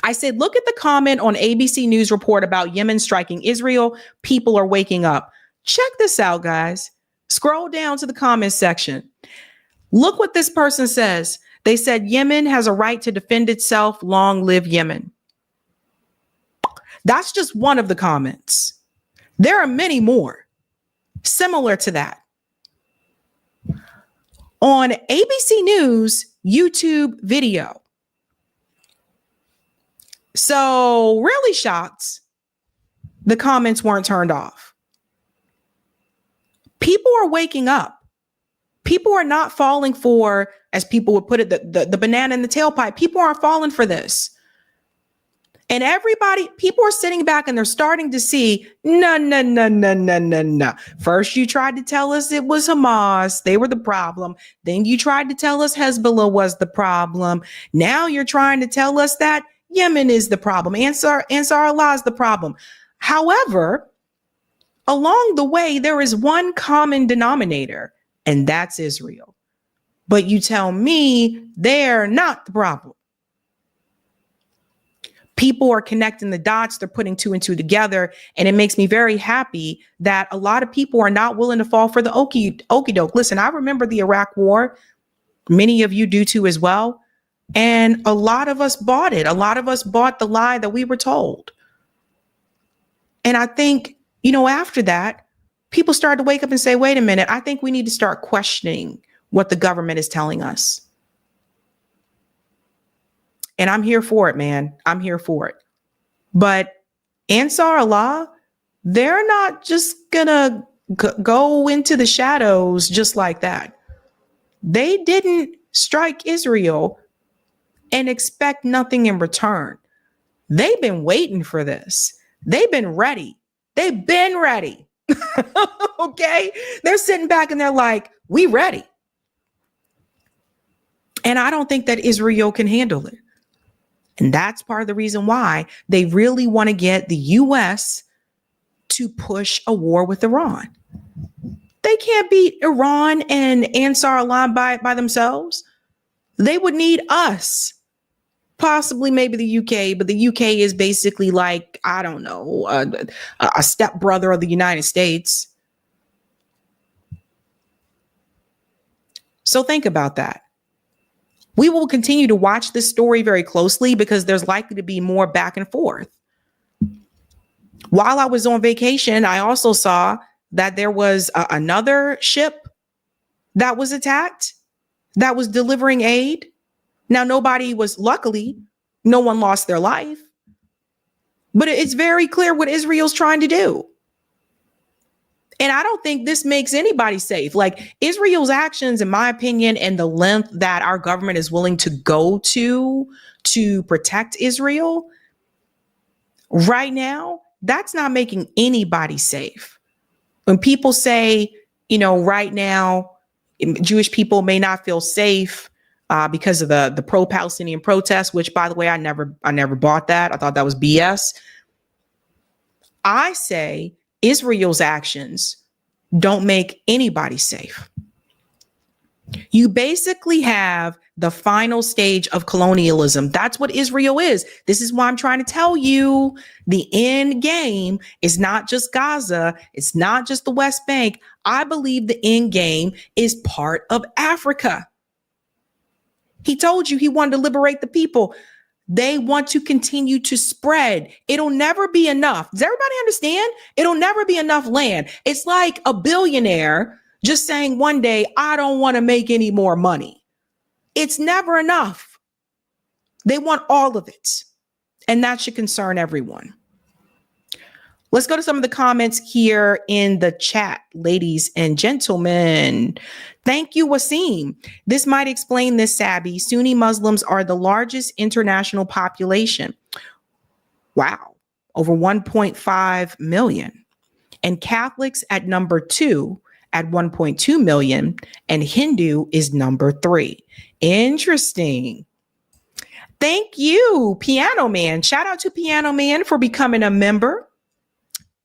I said, look at the comment on ABC News report about Yemen striking Israel. People are waking up. Check this out, guys. Scroll down to the comment section. Look what this person says. They said, Yemen has a right to defend itself. Long live Yemen. That's just one of the comments. There are many more similar to that. On ABC News YouTube video. So really shocked the comments weren't turned off. People are waking up. People are not falling for, as people would put it, the banana in the tailpipe. People aren't falling for this. And people are sitting back and they're starting to see, no. First, you tried to tell us it was Hamas. They were the problem. Then you tried to tell us Hezbollah was the problem. Now you're trying to tell us that Yemen is the problem. Ansar Allah is the problem. However, along the way, there is one common denominator, and that's Israel. But you tell me they're not the problem. People are connecting the dots. They're putting two and two together. And it makes me very happy that a lot of people are not willing to fall for the okie doke. Listen, I remember the Iraq War. Many of you do too as well. And a lot of us bought it. A lot of us bought the lie that we were told. And I think, after that, people started to wake up and say, wait a minute, I think we need to start questioning what the government is telling us. And I'm here for it, man. I'm here for it. But Ansar Allah, they're not just gonna go into the shadows just like that. They didn't strike Israel and expect nothing in return. They've been waiting for this. They've been ready. They've been ready. Okay? They're sitting back and they're like, we ready. And I don't think that Israel can handle it. And that's part of the reason why they really want to get the U.S. to push a war with Iran. They can't beat Iran and Ansar Allah by themselves. They would need us, possibly maybe the UK, but the UK is basically like, I don't know, a stepbrother of the United States. So think about that. We will continue to watch this story very closely because there's likely to be more back and forth. While I was on vacation, I also saw that there was another ship that was attacked that was delivering aid. Now, luckily, no one lost their life. But it's very clear what Israel's trying to do. And I don't think this makes anybody safe. Like Israel's actions, in my opinion, and the length that our government is willing to go to protect Israel right now, that's not making anybody safe. When people say, right now, Jewish people may not feel safe because of the pro-Palestinian protests, which, by the way, I never bought that. I thought that was BS. I say Israel's actions don't make anybody safe. You basically have the final stage of colonialism. That's what Israel is. This is why I'm trying to tell you the end game is not just Gaza. It's not just the West Bank. I believe the end game is part of Africa. He told you he wanted to liberate the people. They want to continue to spread. It'll never be enough. Does everybody understand? It'll never be enough land. It's like a billionaire just saying one day, I don't want to make any more money. It's never enough. They want all of it. And that should concern everyone. Let's go to some of the comments here in the chat, ladies and gentlemen. Thank you, Wasim. This might explain this, Sabby. Sunni Muslims are the largest international population. Wow, over 1.5 million. And Catholics at number 2 at 1.2 million, and Hindu is number 3. Interesting. Thank you, Piano Man. Shout out to Piano Man for becoming a member.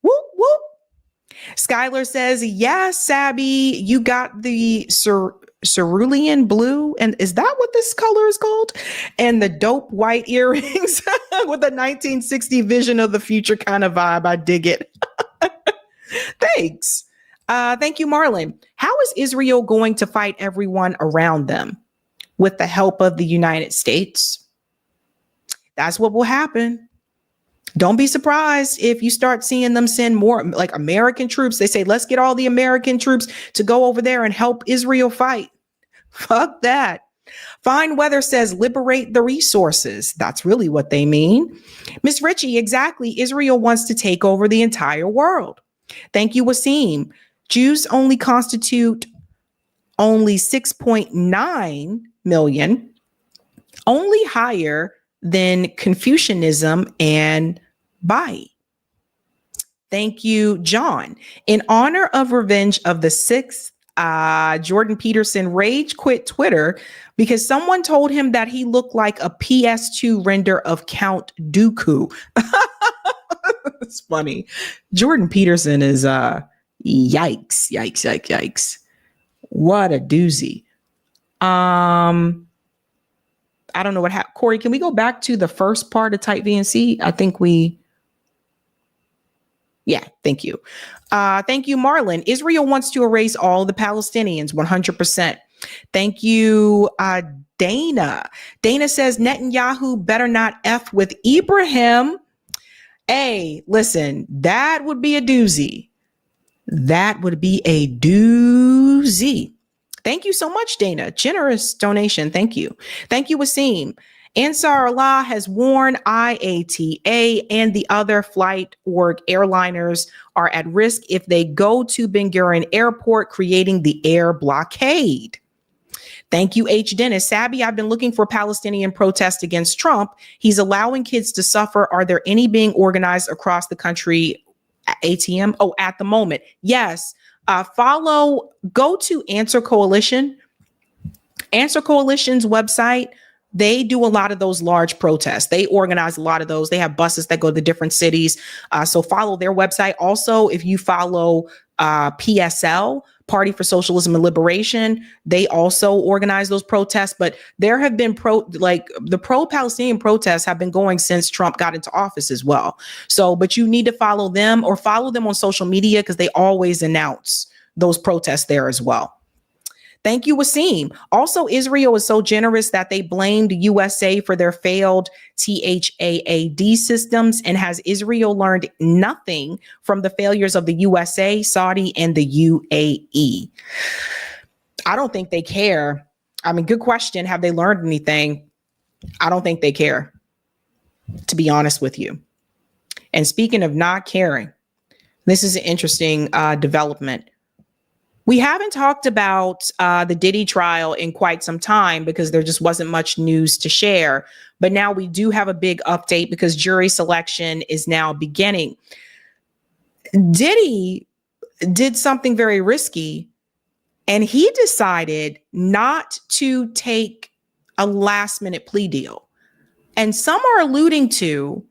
Whoop, whoop. Skylar says, yes, Sabby, you got the cerulean blue. And is that what this color is called? And the dope white earrings with a 1960 vision of the future kind of vibe. I dig it. Thanks. Thank you, Marlon. How is Israel going to fight everyone around them? With the help of the United States? That's what will happen. Don't be surprised if you start seeing them send more like American troops. They say, let's get all the American troops to go over there and help Israel fight. Fuck that. Fine Weather says, liberate the resources. That's really what they mean. Miss Ritchie, exactly. Israel wants to take over the entire world. Thank you, Wasim. Jews only constitute only 6.9 million, only higher than Confucianism and Bai. Thank you, John. In honor of Revenge of the Sixth, Jordan Peterson rage quit Twitter because someone told him that he looked like a PS2 render of Count Dooku. It's funny. Jordan Peterson is yikes. What a doozy. I don't know what happened. Corey, can we go back to the first part of Type VNC? I think yeah, thank you. Thank you, Marlon. Israel wants to erase all the Palestinians, 100%. Thank you, Dana. Dana says Netanyahu better not F with Ibrahim. Hey, listen, that would be a doozy. That would be a doozy. Thank you so much, Dana. Generous donation. Thank you. Thank you, Wasim. Ansar Allah has warned IATA and the other flight org airliners are at risk if they go to Ben Gurion Airport, creating the air blockade. Thank you, H. Dennis. Sabby, I've been looking for Palestinian protest against Trump. He's allowing kids to suffer. Are there any being organized across the country? ATM? Oh, at the moment. Yes. Go to Answer Coalition. Answer Coalition's website. They do a lot of those large protests. They organize a lot of those. They have buses that go to different cities. So follow their website. Also, if you follow PSL, Party for Socialism and Liberation, they also organize those protests. But there have been the pro-Palestinian protests have been going since Trump got into office as well. So, but you need to follow them or follow them on social media because they always announce those protests there as well. Thank you, Wasim. Also, Israel is so generous that they blamed USA for their failed THAAD systems. And has Israel learned nothing from the failures of the USA, Saudi, and the UAE? I don't think they care. I mean, good question. Have they learned anything? I don't think they care, to be honest with you. And speaking of not caring, this is an interesting development. We haven't talked about the Diddy trial in quite some time because there just wasn't much news to share. But now we do have a big update because jury selection is now beginning. Diddy did something very risky, and he decided not to take a last-minute plea deal. And some are alluding to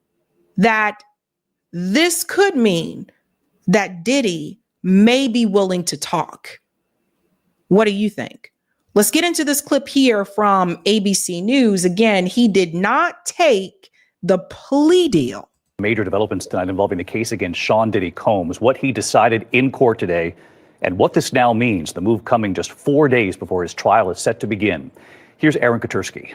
that this could mean that Diddy may be willing to talk. What do you think? Let's get into this clip here from ABC News. Again, he did not take the plea deal. Major developments tonight involving the case against Sean Diddy Combs, what he decided in court today, and what this now means, the move coming just 4 days before his trial is set to begin. Here's Aaron Katursky.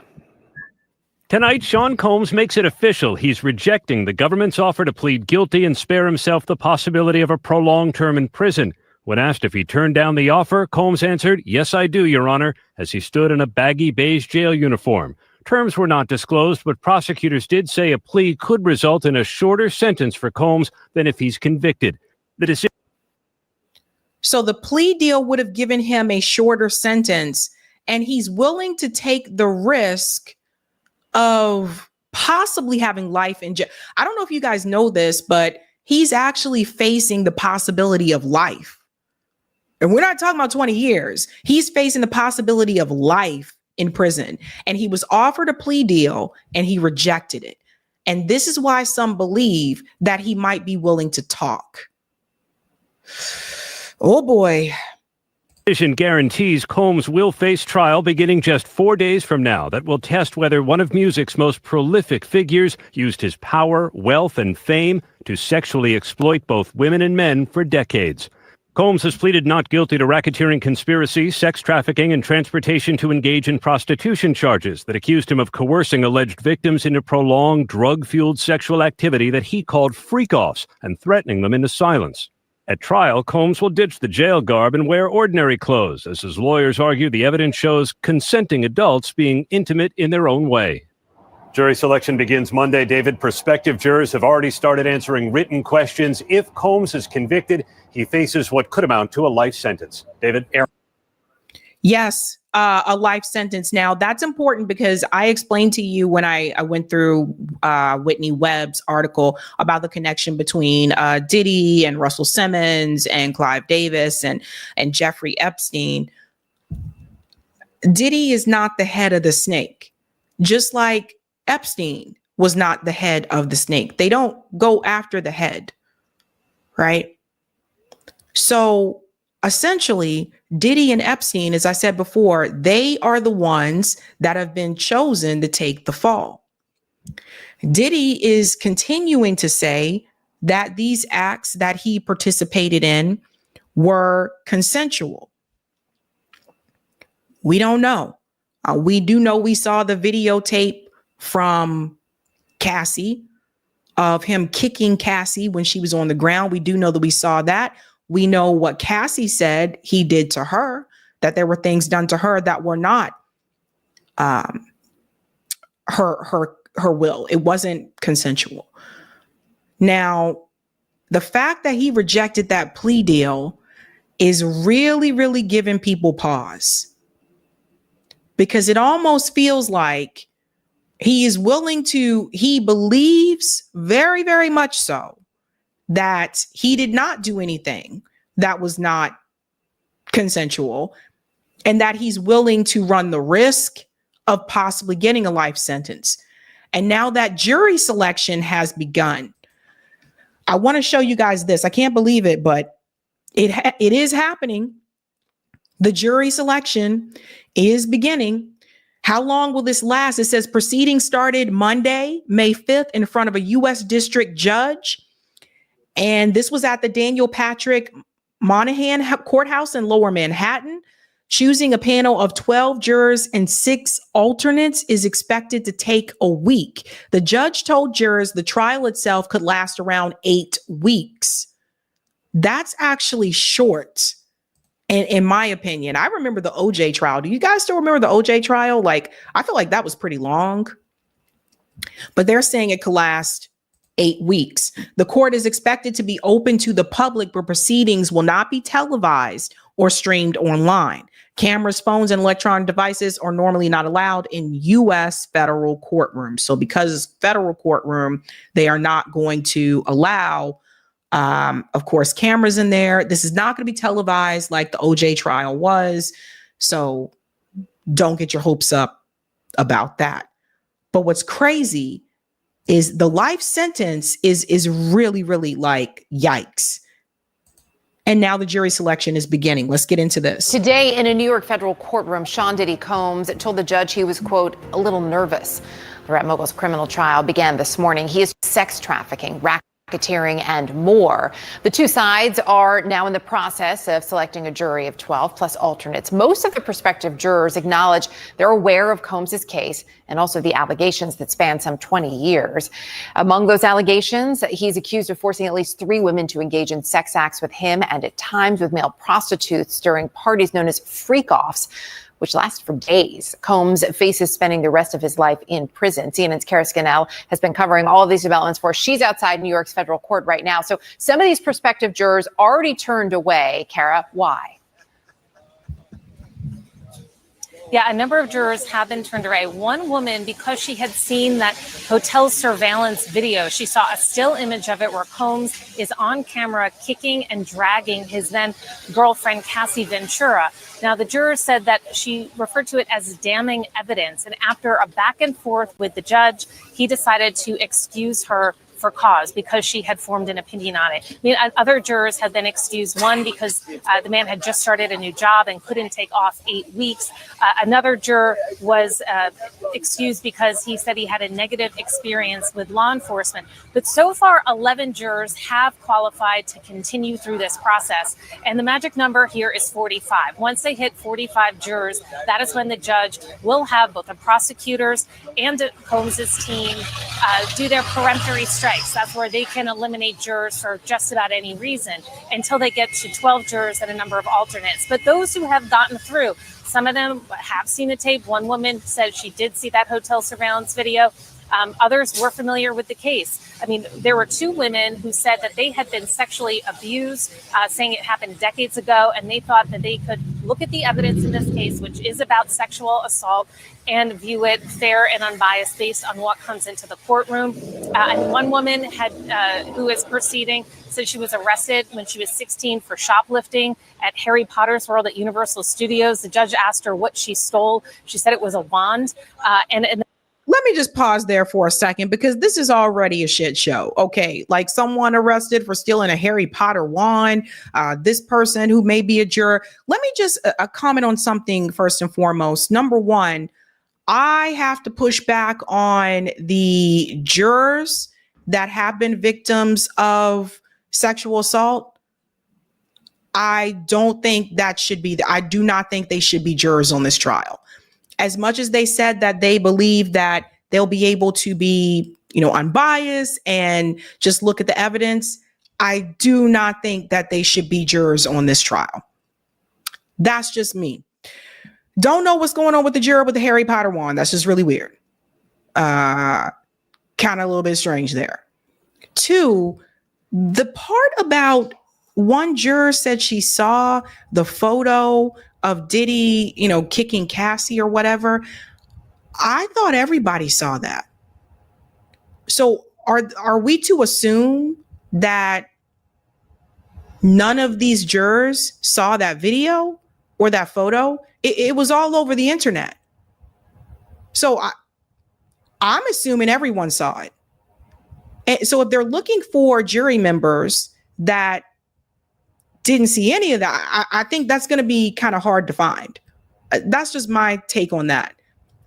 Tonight, Sean Combs makes it official. He's rejecting the government's offer to plead guilty and spare himself the possibility of a prolonged term in prison. When asked if he turned down the offer, Combs answered, "Yes, I do, Your Honor," as he stood in a baggy beige jail uniform. Terms were not disclosed, but prosecutors did say a plea could result in a shorter sentence for Combs than if he's convicted. So the plea deal would have given him a shorter sentence, and he's willing to take the risk of possibly having life in jail. I don't know if you guys know this, but he's actually facing the possibility of life. And we're not talking about 20 years. He's facing the possibility of life in prison. And he was offered a plea deal and he rejected it. And this is why some believe that he might be willing to talk. Oh boy. Decision guarantees Combs will face trial beginning just 4 days from now that will test whether one of music's most prolific figures used his power, wealth, and fame to sexually exploit both women and men for decades. Combs has pleaded not guilty to racketeering conspiracy, sex trafficking, and transportation to engage in prostitution charges that accused him of coercing alleged victims into prolonged drug-fueled sexual activity that he called freak-offs and threatening them into silence. At trial, Combs will ditch the jail garb and wear ordinary clothes, as his lawyers argue the evidence shows consenting adults being intimate in their own way. Jury selection begins Monday. David, prospective jurors have already started answering written questions. If Combs is convicted, he faces what could amount to a life sentence. David, Aaron. Yes, a life sentence. Now, that's important because I explained to you when I went through Whitney Webb's article about the connection between Diddy and Russell Simmons and Clive Davis and Jeffrey Epstein. Diddy is not the head of the snake, just like Epstein was not the head of the snake. They don't go after the head, right? So essentially, Diddy and Epstein, as I said before, they are the ones that have been chosen to take the fall. Diddy is continuing to say that these acts that he participated in were consensual. We don't know. We do know we saw the videotape from Cassie of him kicking Cassie when she was on the ground. We do know that we saw that. We know what Cassie said he did to her, that there were things done to her that were not her will. It wasn't consensual. Now, the fact that he rejected that plea deal is really, really giving people pause, because it almost feels like he is willing to, he believes very, very much so that he did not do anything that was not consensual, and that he's willing to run the risk of possibly getting a life sentence. And now that jury selection has begun, I want to show you guys this. I can't believe it, but it is happening. The jury selection is beginning. How long will this last? It says proceedings started Monday, May 5th, in front of a U.S. district judge. And this was at the Daniel Patrick Monahan Courthouse in Lower Manhattan. Choosing a panel of 12 jurors and 6 alternates is expected to take a week. The judge told jurors the trial itself could last around 8 weeks. That's actually short, in my opinion. I remember the OJ trial. Do you guys still remember the OJ trial? Like, I feel like that was pretty long. But they're saying it could last 8 weeks. The court is expected to be open to the public, but proceedings will not be televised or streamed online. Cameras, phones, and electronic devices are normally not allowed in U.S. federal courtrooms. So because federal courtroom, they are not going to allow, of course, cameras in there. This is not going to be televised like the OJ trial was. So don't get your hopes up about that. But what's crazy is the life sentence is really, really like, yikes. And now the jury selection is beginning. Let's get into this. Today in a New York federal courtroom, Sean Diddy Combs told the judge he was, quote, a little nervous. The rap mogul's criminal trial began this morning. He is sex trafficking, racketeering, and more. The two sides are now in the process of selecting a jury of 12 plus alternates. Most of the prospective jurors acknowledge they're aware of Combs's case and also the allegations that span some 20 years. Among those allegations, he's accused of forcing at least 3 women to engage in sex acts with him and at times with male prostitutes during parties known as freak-offs, which lasted for days. Combs faces spending the rest of his life in prison. CNN's Kara Scannell has been covering all of these developments for us. She's outside New York's federal court right now. So some of these prospective jurors already turned away. Kara, why? Yeah, a number of jurors have been turned away. One woman, because she had seen that hotel surveillance video, she saw a still image of it where Combs is on camera kicking and dragging his then girlfriend, Cassie Ventura. Now, the juror said that she referred to it as damning evidence. And after a back and forth with the judge, he decided to excuse her for cause because she had formed an opinion on it. I mean, other jurors have been excused, one because the man had just started a new job and couldn't take off 8 weeks. Another juror was excused because he said he had a negative experience with law enforcement. But so far, 11 jurors have qualified to continue through this process. And the magic number here is 45. Once they hit 45 jurors, that is when the judge will have both the prosecutors and Combs's team do their peremptory strikes. That's where they can eliminate jurors for just about any reason until they get to 12 jurors and a number of alternates. But those who have gotten through, some of them have seen the tape. One woman said she did see that hotel surveillance video. Others were familiar with the case. I mean, there were 2 women who said that they had been sexually abused, saying it happened decades ago, and they thought that they could look at the evidence in this case, which is about sexual assault, and view it fair and unbiased based on what comes into the courtroom. And one woman had, who is proceeding, said she was arrested when she was 16 for shoplifting at Harry Potter's World at Universal Studios. The judge asked her what she stole. She said it was a wand. Let me just pause there for a second because this is already a shit show. Okay, like someone arrested for stealing a Harry Potter wand, this person who may be a juror. Let me just comment on something first and foremost. Number one, I have to push back on the jurors that have been victims of sexual assault. I don't think that should be, I do not think they should be jurors on this trial. As much as they said that they believe that they'll be able to be, unbiased and just look at the evidence, I do not think that they should be jurors on this trial. That's just me. Don't know what's going on with the juror with the Harry Potter wand. That's just really weird. Kind of a little bit strange there. 2, the part about one juror said she saw the photo of Diddy, kicking Cassie or whatever. I thought everybody saw that. So are we to assume that none of these jurors saw that video or that photo? It was all over the internet. So I'm assuming everyone saw it. And so if they're looking for jury members that didn't see any of that, I think that's going to be kind of hard to find. That's just my take on that.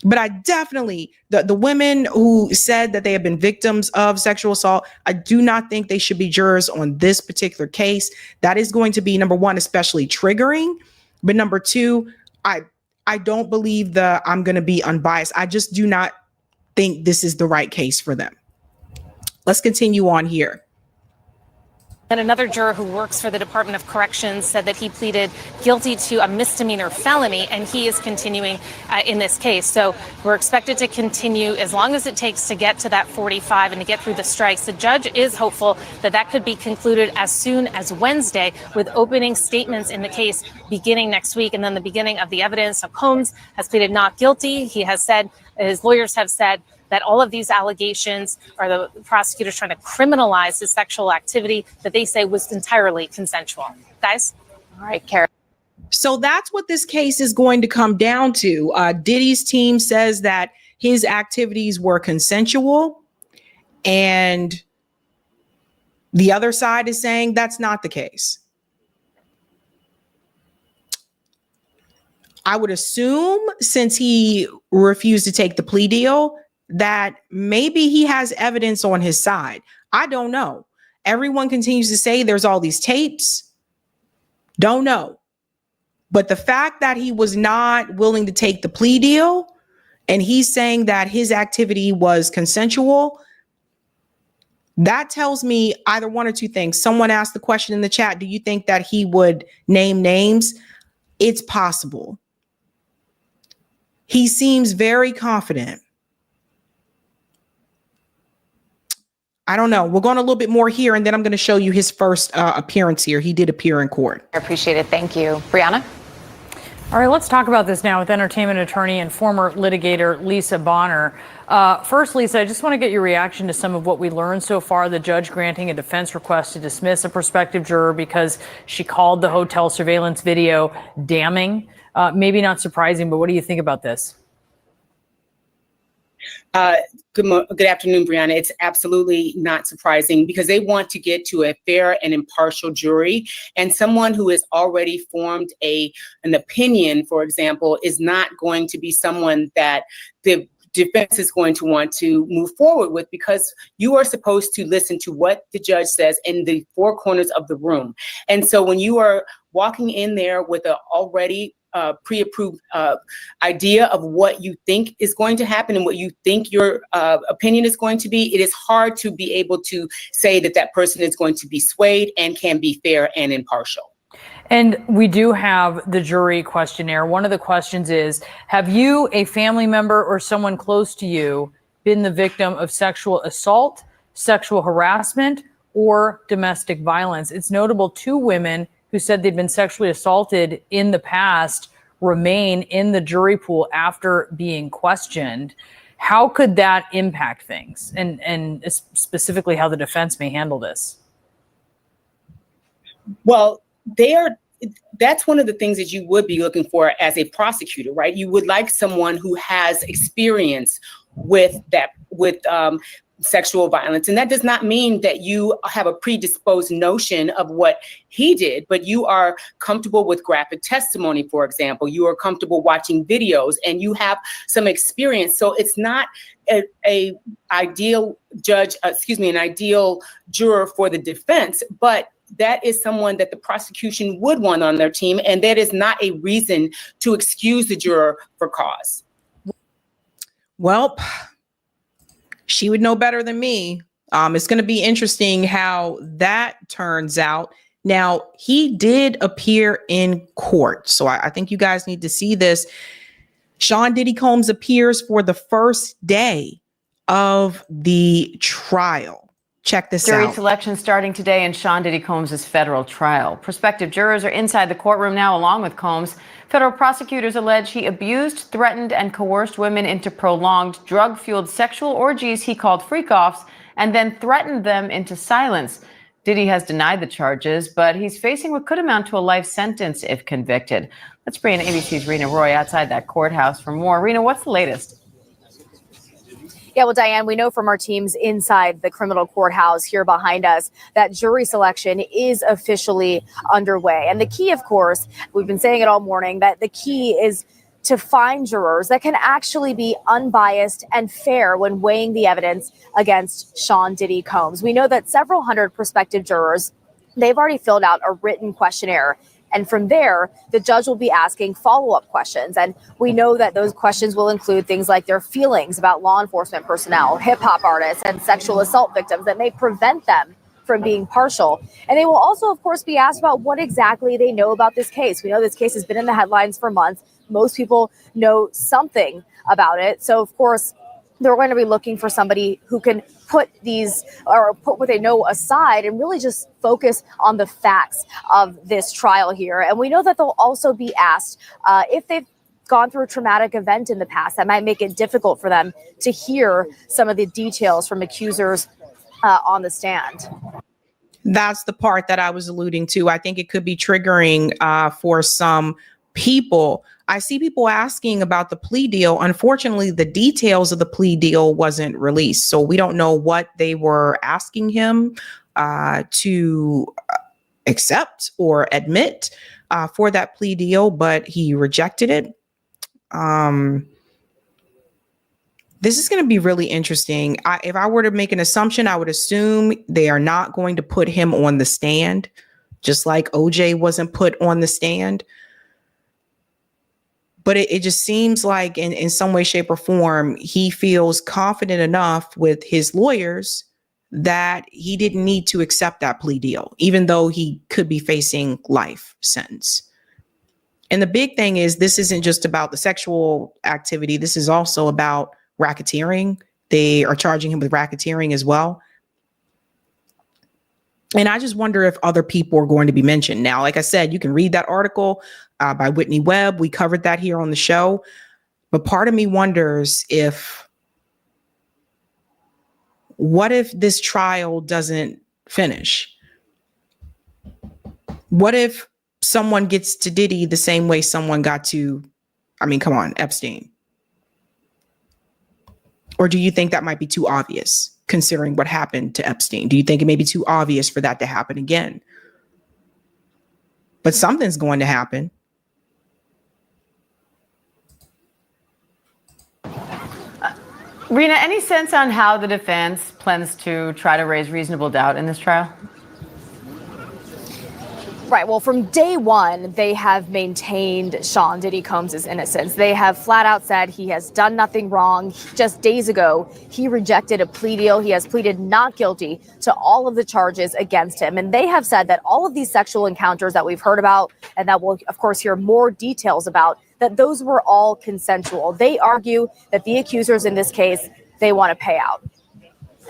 But I definitely, the women who said that they have been victims of sexual assault, I do not think they should be jurors on this particular case. That is going to be, number one, especially triggering. But number 2, I don't believe I'm going to be unbiased. I just do not think this is the right case for them. Let's continue on here. And another juror who works for the Department of Corrections said that he pleaded guilty to a misdemeanor felony, and he is continuing in this case. So we're expected to continue as long as it takes to get to that 45 and to get through the strikes. The judge is hopeful that that could be concluded as soon as Wednesday, with opening statements in the case beginning next week and then the beginning of the evidence. So Combs has pleaded not guilty. He has said, his lawyers have said, that all of these allegations are the prosecutors trying to criminalize his sexual activity that they say was entirely consensual. Guys? All right, Kara. So that's what this case is going to come down to. Diddy's team says that his activities were consensual, and the other side is saying that's not the case. I would assume, since he refused to take the plea deal, that maybe he has evidence on his side. I don't know. Everyone continues to say there's all these tapes. Don't know. But the fact that he was not willing to take the plea deal and he's saying that his activity was consensual, that tells me either one or two things. Someone asked the question in the chat, do you think that he would name names? It's possible. He seems very confident. I don't know. We're going a little bit more here, and then I'm going to show you his first appearance here. He did appear in court. I appreciate it. Thank you. Brianna? All right, let's talk about this now with entertainment attorney and former litigator Lisa Bonner. First, Lisa, I just want to get your reaction to some of what we learned so far. The judge granting a defense request to dismiss a prospective juror because she called the hotel surveillance video damning. Maybe not surprising, but what do you think about this? Good afternoon, Brianna. It's absolutely not surprising because they want to get to a fair and impartial jury, and someone who has already formed an opinion, for example, is not going to be someone that the defense is going to want to move forward with, because you are supposed to listen to what the judge says in the four corners of the room. And so when you are walking in there with an already pre-approved idea of what you think is going to happen and what you think your opinion is going to be, it is hard to be able to say that that person is going to be swayed and can be fair and impartial. And we do have the jury questionnaire. One of the questions is, have you, a family member, or someone close to you been the victim of sexual assault, sexual harassment, or domestic violence? It's notable 2 women who said they'd been sexually assaulted in the past remain in the jury pool after being questioned. How could that impact things? And specifically how the defense may handle this? Well, that's one of the things that you would be looking for as a prosecutor, right? You would like someone who has experience with sexual violence. And that does not mean that you have a predisposed notion of what he did, but you are comfortable with graphic testimony, for example. You are comfortable watching videos and you have some experience. So it's not an ideal juror for the defense, but that is someone that the prosecution would want on their team. And that is not a reason to excuse the juror for cause. Well, she would know better than me. It's going to be interesting how that turns out. Now, he did appear in court, so I think you guys need to see this. Sean Diddy Combs appears for the first day of the trial. Check this out. Jury selection starting today in Sean Diddy Combs' federal trial. Prospective jurors are inside the courtroom now, along with Combs. Federal prosecutors allege he abused, threatened, and coerced women into prolonged, drug-fueled sexual orgies he called freak-offs, and then threatened them into silence. Diddy has denied the charges, but he's facing what could amount to a life sentence if convicted. Let's bring in ABC's Rena Roy outside that courthouse for more. Rena, what's the latest? Yeah, well, Diane, we know from our teams inside the criminal courthouse here behind us that jury selection is officially underway. And the key, of course, we've been saying it all morning, that the key is to find jurors that can actually be unbiased and fair when weighing the evidence against Sean Diddy Combs. We know that several hundred prospective jurors, they've already filled out a written questionnaire. And from there, the judge will be asking follow-up questions. And we know that those questions will include things like their feelings about law enforcement personnel, hip-hop artists, and sexual assault victims that may prevent them from being partial. And they will also, of course, be asked about what exactly they know about this case. We know this case has been in the headlines for months. Most people know something about it. So, of course, they're going to be looking for somebody who can put what they know aside and really just focus on the facts of this trial here. And we know that they'll also be asked if they've gone through a traumatic event in the past that might make it difficult for them to hear some of the details from accusers on the stand. That's the part that I was alluding to. I think it could be triggering for some people. I see people asking about the plea deal. Unfortunately, the details of the plea deal wasn't released. So we don't know what they were asking him to accept or admit for that plea deal, but he rejected it. This is going to be really interesting. If I were to make an assumption, I would assume they are not going to put him on the stand, just like OJ wasn't put on the stand. But it just seems like in some way, shape, or form, he feels confident enough with his lawyers that he didn't need to accept that plea deal, even though he could be facing life sentence. And the big thing is, this isn't just about the sexual activity. This is also about racketeering. They are charging him with racketeering as well. And I just wonder if other people are going to be mentioned. Now, like I said, you can read that article by Whitney Webb. We covered that here on the show. But part of me wonders what if this trial doesn't finish? What if someone gets to Diddy the same way someone got to, come on, Epstein? Or do you think that might be too obvious, considering what happened to Epstein? Do you think it may be too obvious for that to happen again? But something's going to happen. Rena, any sense on how the defense plans to try to raise reasonable doubt in this trial? Right. Well, from day one, they have maintained Sean Diddy Combs' innocence. They have flat out said he has done nothing wrong. Just days ago, he rejected a plea deal. He has pleaded not guilty to all of the charges against him. And they have said that all of these sexual encounters that we've heard about, and that we'll, of course, hear more details about, that those were all consensual. They argue that the accusers in this case, they want to pay out.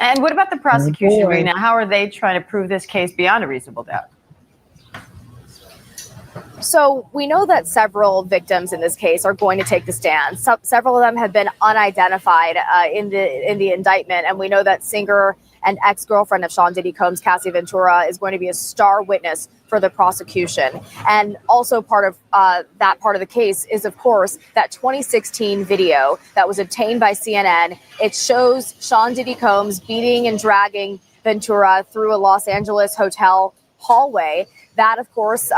And what about the prosecution, Rena? How are they trying to prove this case beyond a reasonable doubt? So we know that several victims in this case are going to take the stand. Several of them have been unidentified in the indictment. And we know that singer and ex-girlfriend of Sean Diddy Combs, Cassie Ventura, is going to be a star witness for the prosecution. And also part of that part of the case is, of course, that 2016 video that was obtained by CNN. It shows Sean Diddy Combs beating and dragging Ventura through a Los Angeles hotel hallway. That, of course,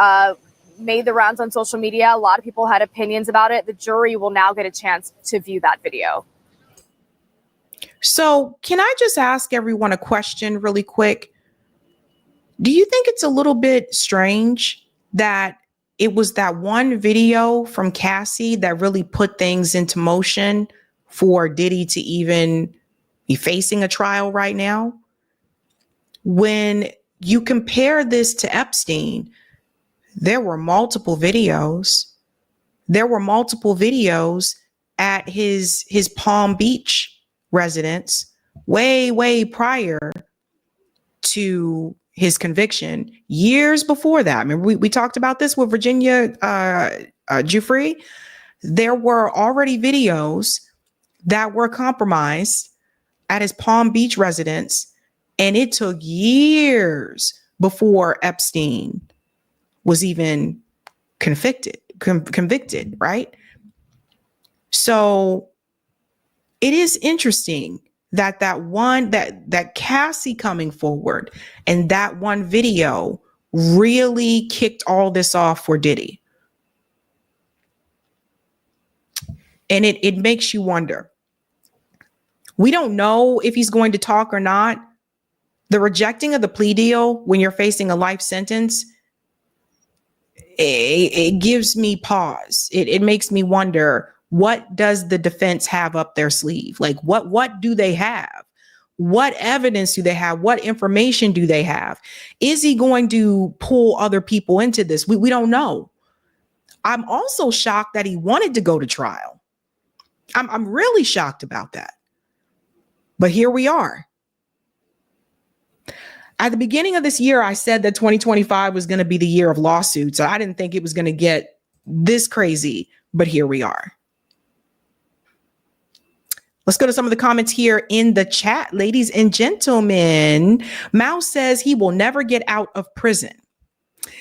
made the rounds on social media. A lot of people had opinions about it. The jury will now get a chance to view that video. So can I just ask everyone a question really quick? Do you think it's a little bit strange that it was that one video from Cassie that really put things into motion for Diddy to even be facing a trial right now? When you compare this to Epstein, there were multiple videos. There were multiple videos at his Palm Beach residence way prior to his conviction, years before that. Remember, we talked about this with Virginia Giuffre. There were already videos that were compromised at his Palm Beach residence, and it took years before Epstein was even convicted, right? So it is interesting that that Cassie coming forward and that one video really kicked all this off for Diddy. And it makes you wonder. We don't know if he's going to talk or not. The rejecting of the plea deal when you're facing a life sentence, it gives me pause. It makes me wonder, what does the defense have up their sleeve? Like, what do they have? What evidence do they have? What information do they have? Is he going to pull other people into this? We don't know. I'm also shocked that he wanted to go to trial. I'm really shocked about that. But here we are. At the beginning of this year, I said that 2025 was going to be the year of lawsuits. I didn't think it was going to get this crazy, but here we are. Let's go to some of the comments here in the chat, ladies and gentlemen. Mouse says he will never get out of prison.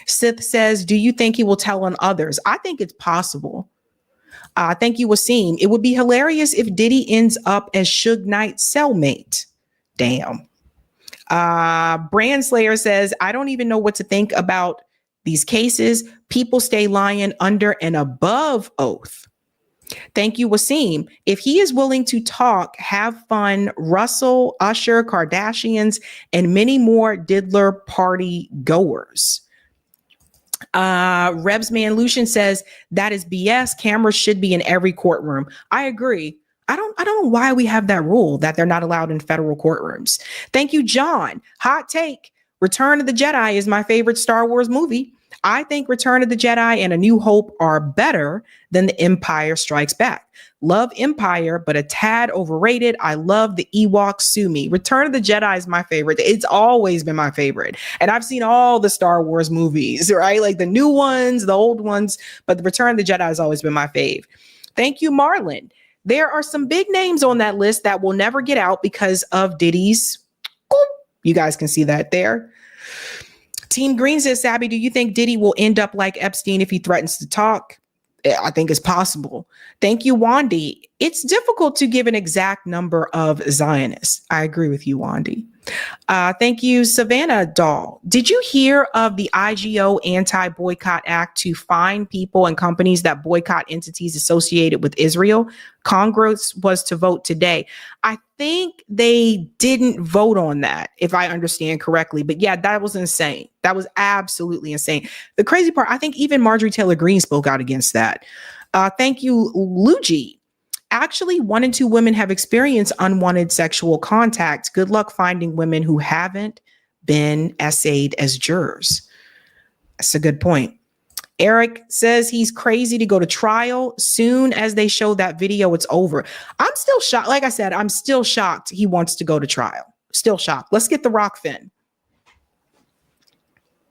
Sith says, do you think he will tell on others? I think it's possible. Thank you, Wasim. It would be hilarious if Diddy ends up as Suge Knight's cellmate. Damn. Brand Slayer says, I don't even know what to think about these cases. People stay lying under and above oath. Thank you, Wasim. If he is willing to talk, have fun, Russell, Usher, Kardashians, and many more diddler party goers. Rebsman Lucian says that is BS. Cameras should be in every courtroom. I agree. I don't know why we have that rule that they're not allowed in federal courtrooms. Thank you, John. Hot take. Return of the Jedi is my favorite Star Wars movie. I think Return of the Jedi and A New Hope are better than The Empire Strikes Back. Love Empire, but a tad overrated. I love the Ewoks Sue Me. Return of the Jedi is my favorite. It's always been my favorite. And I've seen all the Star Wars movies, right? Like the new ones, the old ones, but the Return of the Jedi has always been my fave. Thank you, Marlon. There are some big names on that list that will never get out because of Diddy's. You guys can see that there. Team Green says, Sabby, do you think Diddy will end up like Epstein if he threatens to talk? I think it's possible. Thank you, Wandy. It's difficult to give an exact number of Zionists. I agree with you, Wandy. Thank you, Savannah Doll. Did you hear of the IGO Anti-Boycott Act to fine people and companies that boycott entities associated with Israel? Congress was to vote today. I think they didn't vote on that, if I understand correctly. But yeah, that was insane. That was absolutely insane. The crazy part, I think even Marjorie Taylor Greene spoke out against that. Thank you, Luigi. Actually, 1 in 2 women have experienced unwanted sexual contact. Good luck finding women who haven't been essayed as jurors. That's a good point. Eric says he's crazy to go to trial. Soon as they show that video, it's over. I'm still shocked. Like I said, I'm still shocked he wants to go to trial. Still shocked. Let's get the Rockfin.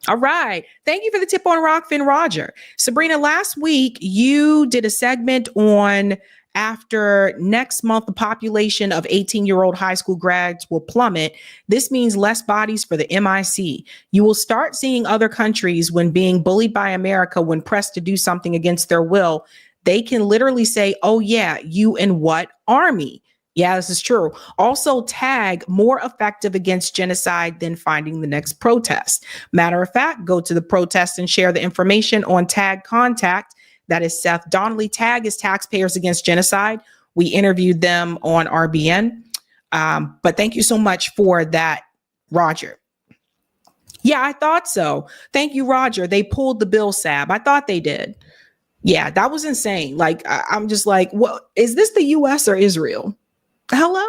All right. Thank you for the tip on Rockfin, Roger. Sabrina, last week you did a segment on after next month, the population of 18-year-old high school grads will plummet. This means less bodies for the MIC. You will start seeing other countries when being bullied by America, when pressed to do something against their will, they can literally say, oh yeah, you in what army? Yeah, this is true. Also tag more effective against genocide than finding the next protest. Matter of fact, go to the protest and share the information on tag contact. That is Seth Donnelly. Tag is Taxpayers Against Genocide. We interviewed them on RBN. But thank you so much for that, Roger. Yeah, I thought so. Thank you, Roger. They pulled the bill, Sab. I thought they did. Yeah, that was insane. Like, I'm just like, well, is this the US or Israel? Hello?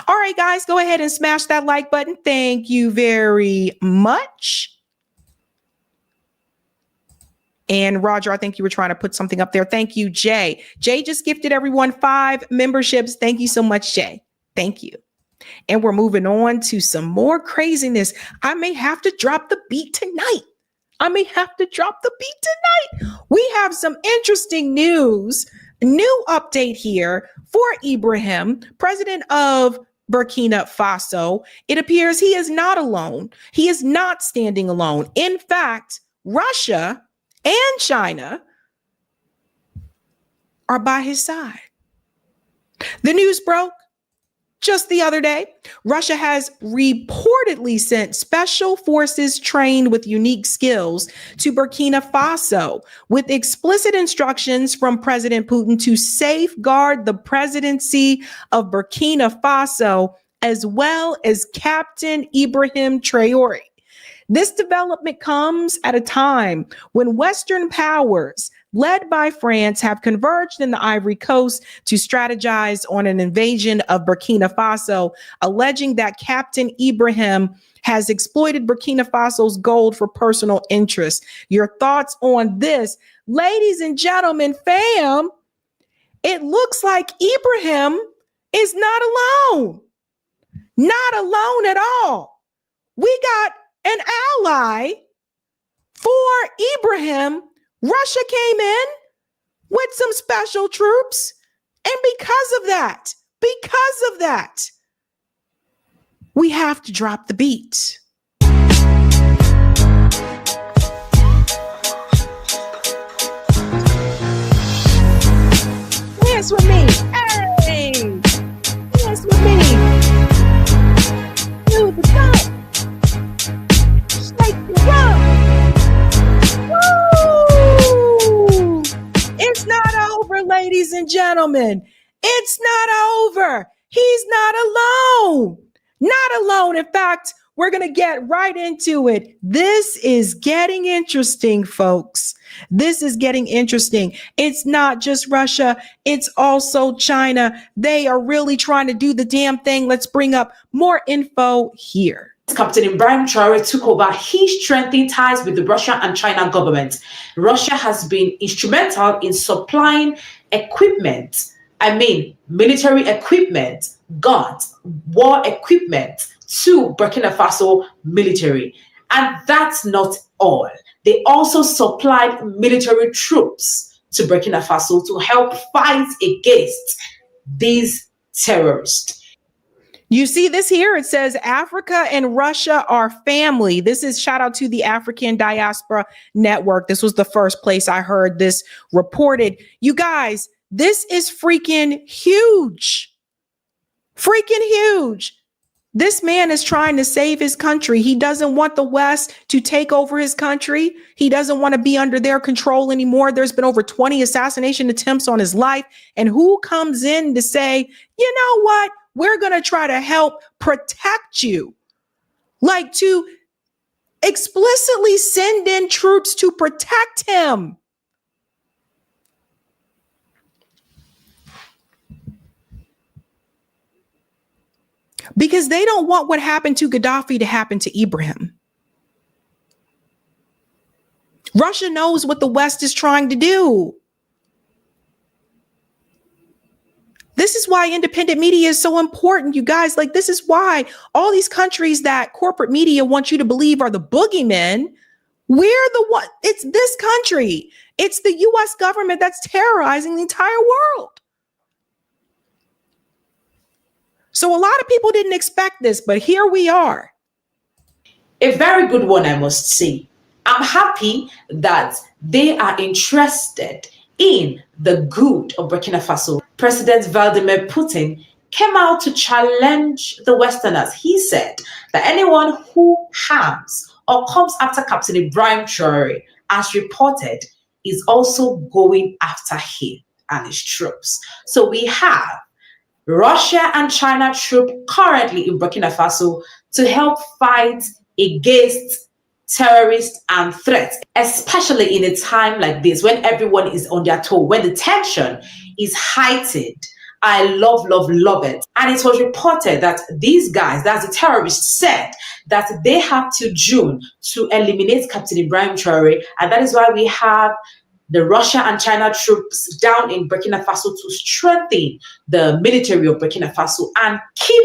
All right, guys, go ahead and smash that like button. Thank you very much. And Roger, I think you were trying to put something up there. Thank you, Jay. Jay just gifted everyone 5 memberships. Thank you so much, Jay. Thank you. And we're moving on to some more craziness. I may have to drop the beat tonight. We have some interesting news. New update here for Ibrahim, president of Burkina Faso. It appears he is not alone. He is not standing alone. In fact, Russia and China are by his side. The news broke just the other day. Russia has reportedly sent special forces trained with unique skills to Burkina Faso with explicit instructions from President Putin to safeguard the presidency of Burkina Faso, as well as Captain Ibrahim Traoré. This development comes at a time when Western powers, led by France, have converged in the Ivory Coast to strategize on an invasion of Burkina Faso, alleging that Captain Ibrahim has exploited Burkina Faso's gold for personal interest. Your thoughts on this? Ladies and gentlemen, fam, it looks like Ibrahim is not alone. Not alone at all. We got an ally for Ibrahim. Russia came in with some special troops. And because of that, we have to drop the beat. Dance with me. Hey, dance with me. Do the jump. Shake the rump. Woo! It's not over, ladies ladies and gentlemen. It's not over. He's not alone. Not alone. In fact, we're going to get right into it. This is getting interesting, folks. This is getting interesting. It's not just Russia. It's also China. They are really trying to do the damn thing. Let's bring up more info here. Captain IBRAHIM Traoore took over. He strengthened ties with the Russia and China government. Russia has been instrumental in supplying equipment. Military equipment, guns, war equipment to Burkina Faso military. And that's not all. They also supplied military troops to Burkina Faso to help fight against these terrorists. You see this here? It says Africa and Russia are family. This is shout out to the African Diaspora Network. This was the first place I heard this reported. You guys, this is freaking huge. Freaking huge. This man is trying to save his country. He doesn't want the West to take over his country. He doesn't want to be under their control anymore. There's been over 20 assassination attempts on his life. And who comes in to say, you know what? We're going to try to help protect you. Like to explicitly send in troops to protect him. Because they don't want what happened to Gaddafi to happen to Ibrahim. Russia knows what the West is trying to do. This is why independent media is so important, you guys. Like, this is why all these countries that corporate media want you to believe are the boogeymen, we're the one. It's this country. It's the U.S. government that's terrorizing the entire world. So a lot of people didn't expect this, but here we are. A very good one, I must say. I'm happy that they are interested in the good of Burkina Faso. President Vladimir Putin came out to challenge the Westerners. He said that anyone who harms or comes after Captain IBRAHIM Traoore, as reported, is also going after him and his troops. So we have Russia and China troops currently in Burkina Faso to help fight against terrorists and threats, especially in a time like this when everyone is on their toe, when the tension is heightened. I love it. And it was reported that these guys, that's the terrorists, said that they have till June to eliminate Captain IBRAHIM Traoore. And that is why we have the Russia and China troops down in Burkina Faso to strengthen the military of Burkina Faso and keep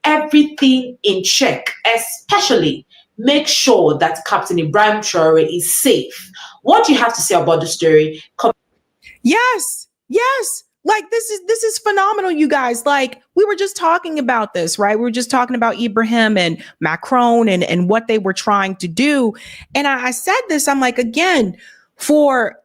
everything in check, especially make sure that Captain IBRAHIM Traoore is safe. What do you have to say about the story? Yes. Like this is phenomenal, you guys. Like we were just talking about this, right? We were just talking about Ibrahim and Macron and what they were trying to do. And I said this, I'm like, again, for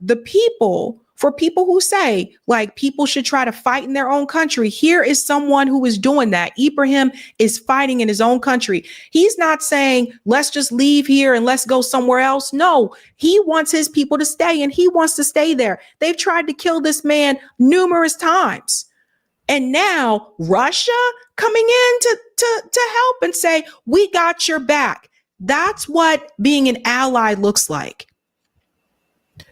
people who say like people should try to fight in their own country. Here is someone who is doing that. Ibrahim is fighting in his own country. He's not saying, let's just leave here and let's go somewhere else. No, he wants his people to stay and he wants to stay there. They've tried to kill this man numerous times. And now Russia coming in to help and say, we got your back. That's what being an ally looks like.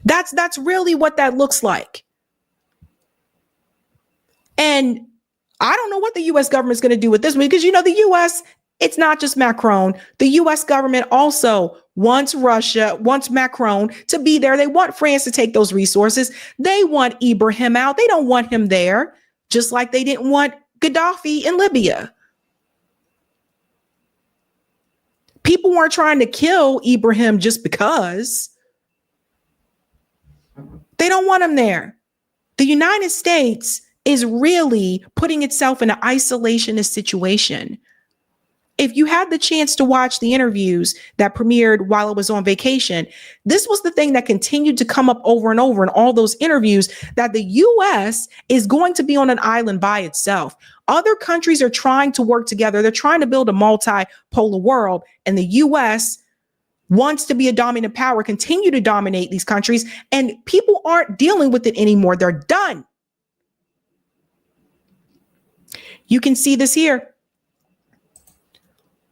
That's really what that looks like. And I don't know what the U.S. government is going to do with this one, because, you know, the U.S., it's not just Macron. The U.S. government also wants Macron to be there. They want France to take those resources. They want Ibrahim out. They don't want him there, just like they didn't want Gaddafi in Libya. People weren't trying to kill Ibrahim just because. They don't want him there. The United States is really putting itself in an isolationist situation. If you had the chance to watch the interviews that premiered while I was on vacation, this was the thing that continued to come up over and over in all those interviews, that the U.S. is going to be on an island by itself. Other countries are trying to work together. They're trying to build a multipolar world, and the U.S. wants to be a dominant power, continue to dominate these countries, and people aren't dealing with it anymore. They're done. You can see this here.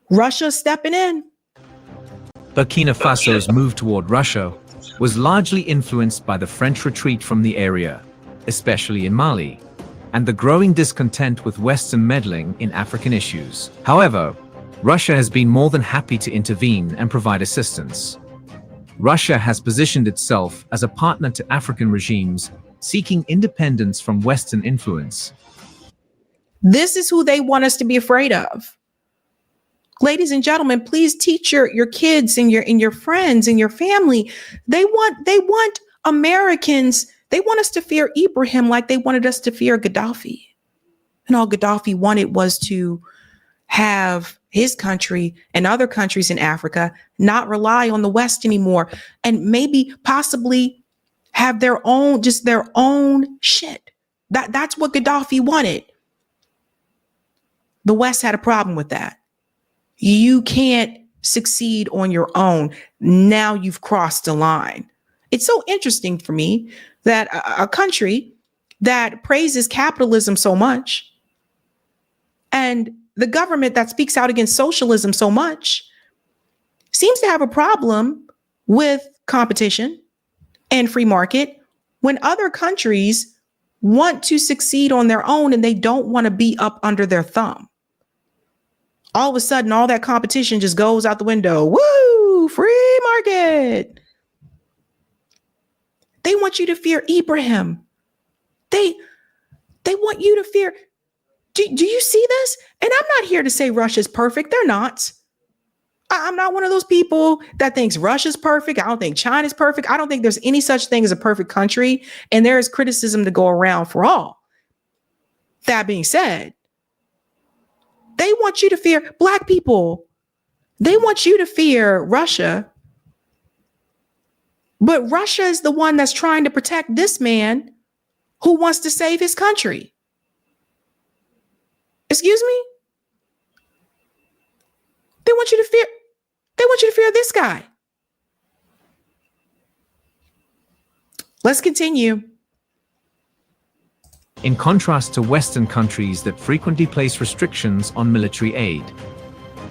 Russia stepping in. Burkina Faso's move toward Russia was largely influenced by the French retreat from the area, especially in Mali, and the growing discontent with Western meddling in African issues. However, Russia has been more than happy to intervene and provide assistance. Russia has positioned itself as a partner to African regimes seeking independence from Western influence. This is who they want us to be afraid of. Ladies and gentlemen, please teach your kids and your friends and your family. They want Americans. They want us to fear Ibrahim like they wanted us to fear Gaddafi. And all Gaddafi wanted was to have his country and other countries in Africa not rely on the West anymore, and maybe possibly have their own shit. That's what Gaddafi wanted. The West had a problem with that. You can't succeed on your own. Now you've crossed the line. It's so interesting for me that a country that praises capitalism so much and the government that speaks out against socialism so much seems to have a problem with competition and free market when other countries want to succeed on their own and they don't want to be up under their thumb. All of a sudden, all that competition just goes out the window. Woo! Free market. They want you to fear Ibrahim. They want you to fear. Do you see this? And I'm not here to say Russia's perfect. They're not. I'm not one of those people that thinks Russia's perfect. I don't think China's perfect. I don't think there's any such thing as a perfect country. And there is criticism to go around for all. That being said, they want you to fear Black people. They want you to fear Russia. But Russia is the one that's trying to protect this man who wants to save his country. Excuse me? They want you to fear this guy. Let's continue. In contrast to Western countries that frequently place restrictions on military aid,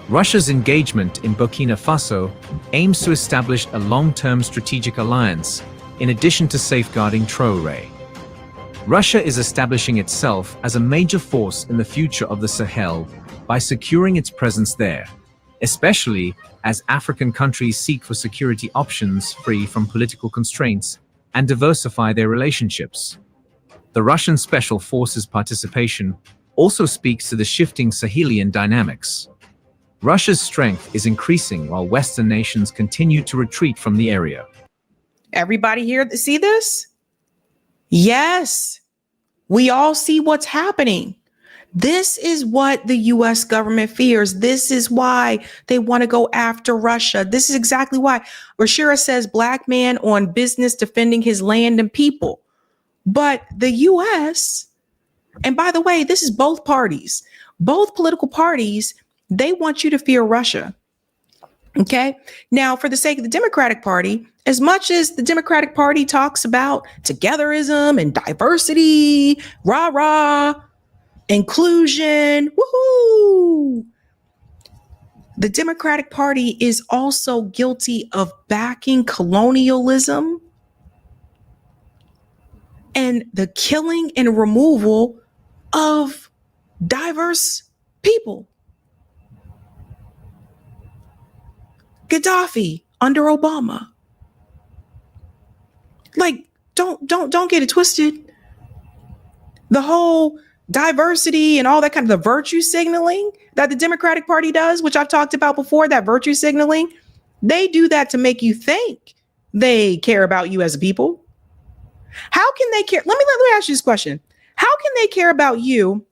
Russia's engagement in Burkina Faso aims to establish a long-term strategic alliance in addition to safeguarding Traoré. Russia is establishing itself as a major force in the future of the Sahel by securing its presence there, especially as African countries seek for security options free from political constraints and diversify their relationships. The Russian Special Forces participation also speaks to the shifting Sahelian dynamics. Russia's strength is increasing while Western nations continue to retreat from the area. Everybody here see this? Yes, we all see what's happening. This is what the US government fears. This is why they want to go after Russia. This is exactly why. Rashira says Black man on business defending his land and people. But the US, and by the way, this is both parties, both political parties, they want you to fear Russia. Okay. Now, for the sake of the Democratic Party, as much as the Democratic Party talks about togetherism and diversity, rah, rah, inclusion, woohoo, the Democratic Party is also guilty of backing colonialism and the killing and removal of diverse people. Gaddafi under Obama. Like, don't get it twisted. The whole diversity and all that kind of the virtue signaling that the Democratic Party does, which I've talked about before, that virtue signaling, they do that to make you think they care about you as a people. How can they care? Let me ask you this question. How can they care about you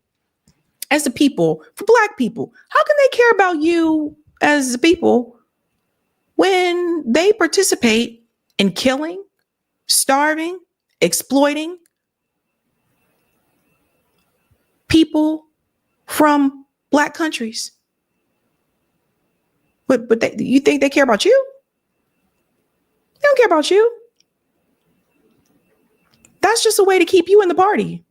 as a people, for Black people? How can they care about you as a people when they participate in killing, starving, exploiting people from Black countries? But you think they care about you? They don't care about you. That's just a way to keep you in the party.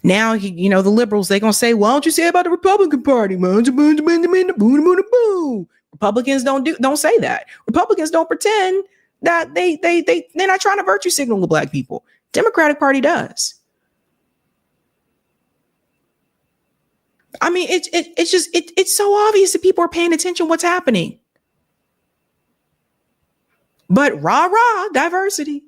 Now, the liberals, they're going to say, well, don't you say about the Republican Party? Republicans don't say that. Republicans don't pretend that they're not trying to virtue signal to black people. Democratic Party does. I mean, it's so obvious that people are paying attention to what's happening. But rah, diversity.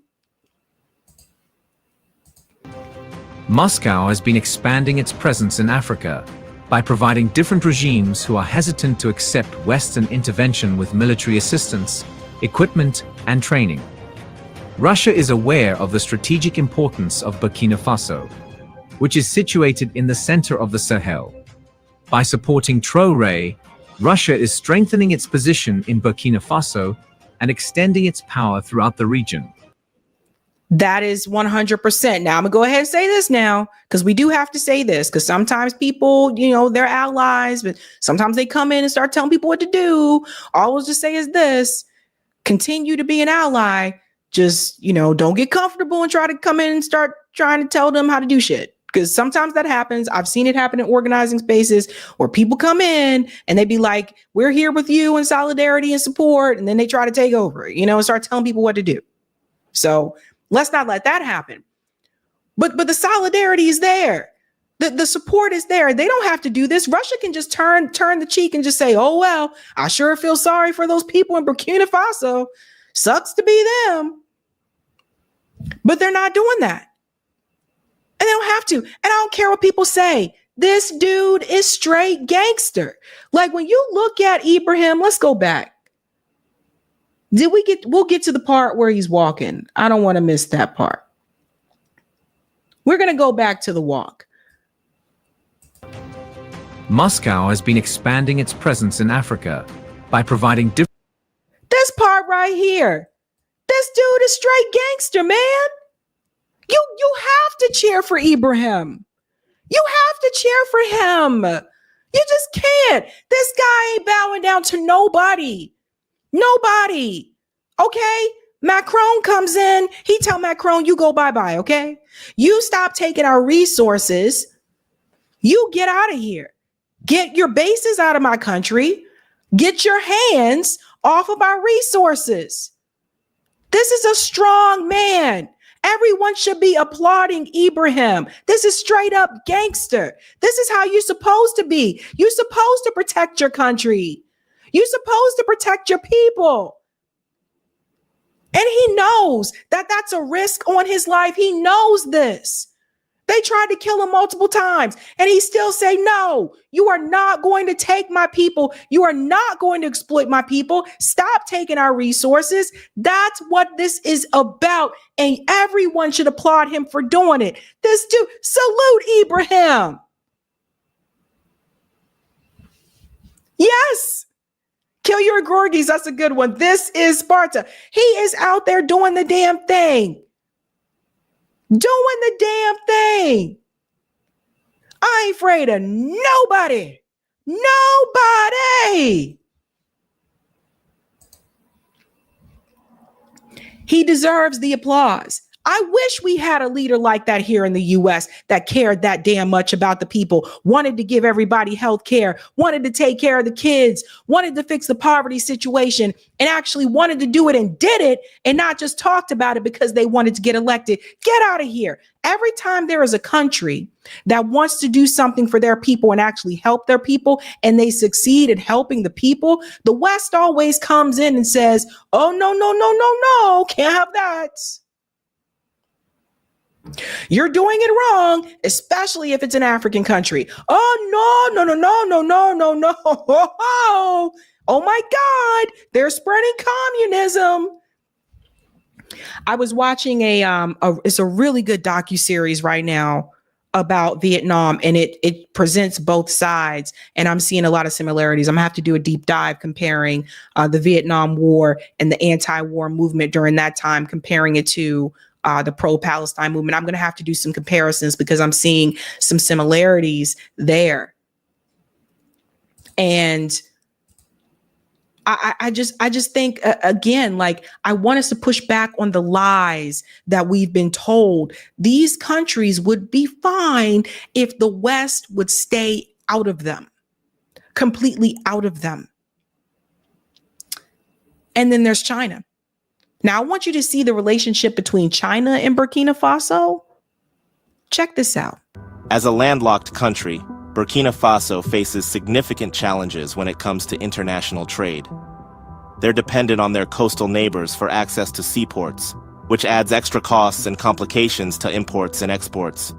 Moscow has been expanding its presence in Africa by providing different regimes who are hesitant to accept Western intervention with military assistance, equipment, and training. Russia is aware of the strategic importance of Burkina Faso, which is situated in the center of the Sahel. By supporting Traoré, Russia is strengthening its position in Burkina Faso and extending its power throughout the region. That is 100%. Now, I'm going to go ahead and say this now, because we do have to say this, because sometimes people, they're allies, but sometimes they come in and start telling people what to do. All we'll just say is this: continue to be an ally. Just, don't get comfortable and try to come in and start trying to tell them how to do shit. Because sometimes that happens. I've seen it happen in organizing spaces where people come in and they be like, we're here with you in solidarity and support. And then they try to take over, and start telling people what to do. So let's not let that happen. But the solidarity is there. The support is there. They don't have to do this. Russia can just turn the cheek and just say, oh, well, I sure feel sorry for those people in Burkina Faso. Sucks to be them. But they're not doing that. And they don't have to. And I don't care what people say. This dude is straight gangster. Like when you look at Ibrahim, let's go back. We'll get to the part where he's walking. I don't want to miss that part. We're going to go back to the walk. Moscow has been expanding its presence in Africa by providing this part right here. This dude is straight gangster, man. You have to cheer for Ibrahim. You have to cheer for him. You just can't. This guy ain't bowing down to nobody. Nobody. Okay? Macron comes in. He tell Macron, you go bye-bye, okay? You stop taking our resources. You get out of here. Get your bases out of my country. Get your hands off of our resources. This is a strong man. Everyone should be applauding Ibrahim. This is straight up gangster. This is how you're supposed to be. You're supposed to protect your country. You're supposed to protect your people. And he knows that that's a risk on his life. He knows this. They tried to kill him multiple times, and he still say, no, you are not going to take my people. You are not going to exploit my people. Stop taking our resources. That's what this is about. And everyone should applaud him for doing it. This dude, salute Ibrahim. Yes. Kill your Gorgies. That's a good one. This is Sparta. He is out there doing the damn thing. Doing the damn thing. I ain't afraid of nobody. Nobody. He deserves the applause. I wish we had a leader like that here in the U.S. that cared that damn much about the people, wanted to give everybody health care, wanted to take care of the kids, wanted to fix the poverty situation, and actually wanted to do it and did it and not just talked about it because they wanted to get elected. Get out of here. Every time there is a country that wants to do something for their people and actually help their people, and they succeed at helping the people, the West always comes in and says, oh, no, can't have that. You're doing it wrong, especially if it's an African country. Oh, no. Oh my God, they're spreading communism. I was watching it's a really good docuseries right now about Vietnam, and it presents both sides, and I'm seeing a lot of similarities. I'm gonna have to do a deep dive comparing the Vietnam War and the anti-war movement during that time, comparing it to the pro-Palestine movement. I'm going to have to do some comparisons because I'm seeing some similarities there. And I just think again, like, I want us to push back on the lies that we've been told. These countries would be fine if the West would stay out of them, completely out of them. And then there's China. Now, I want you to see the relationship between China and Burkina Faso. Check this out. As a landlocked country, Burkina Faso faces significant challenges when it comes to international trade. They're dependent on their coastal neighbors for access to seaports, which adds extra costs and complications to imports and exports.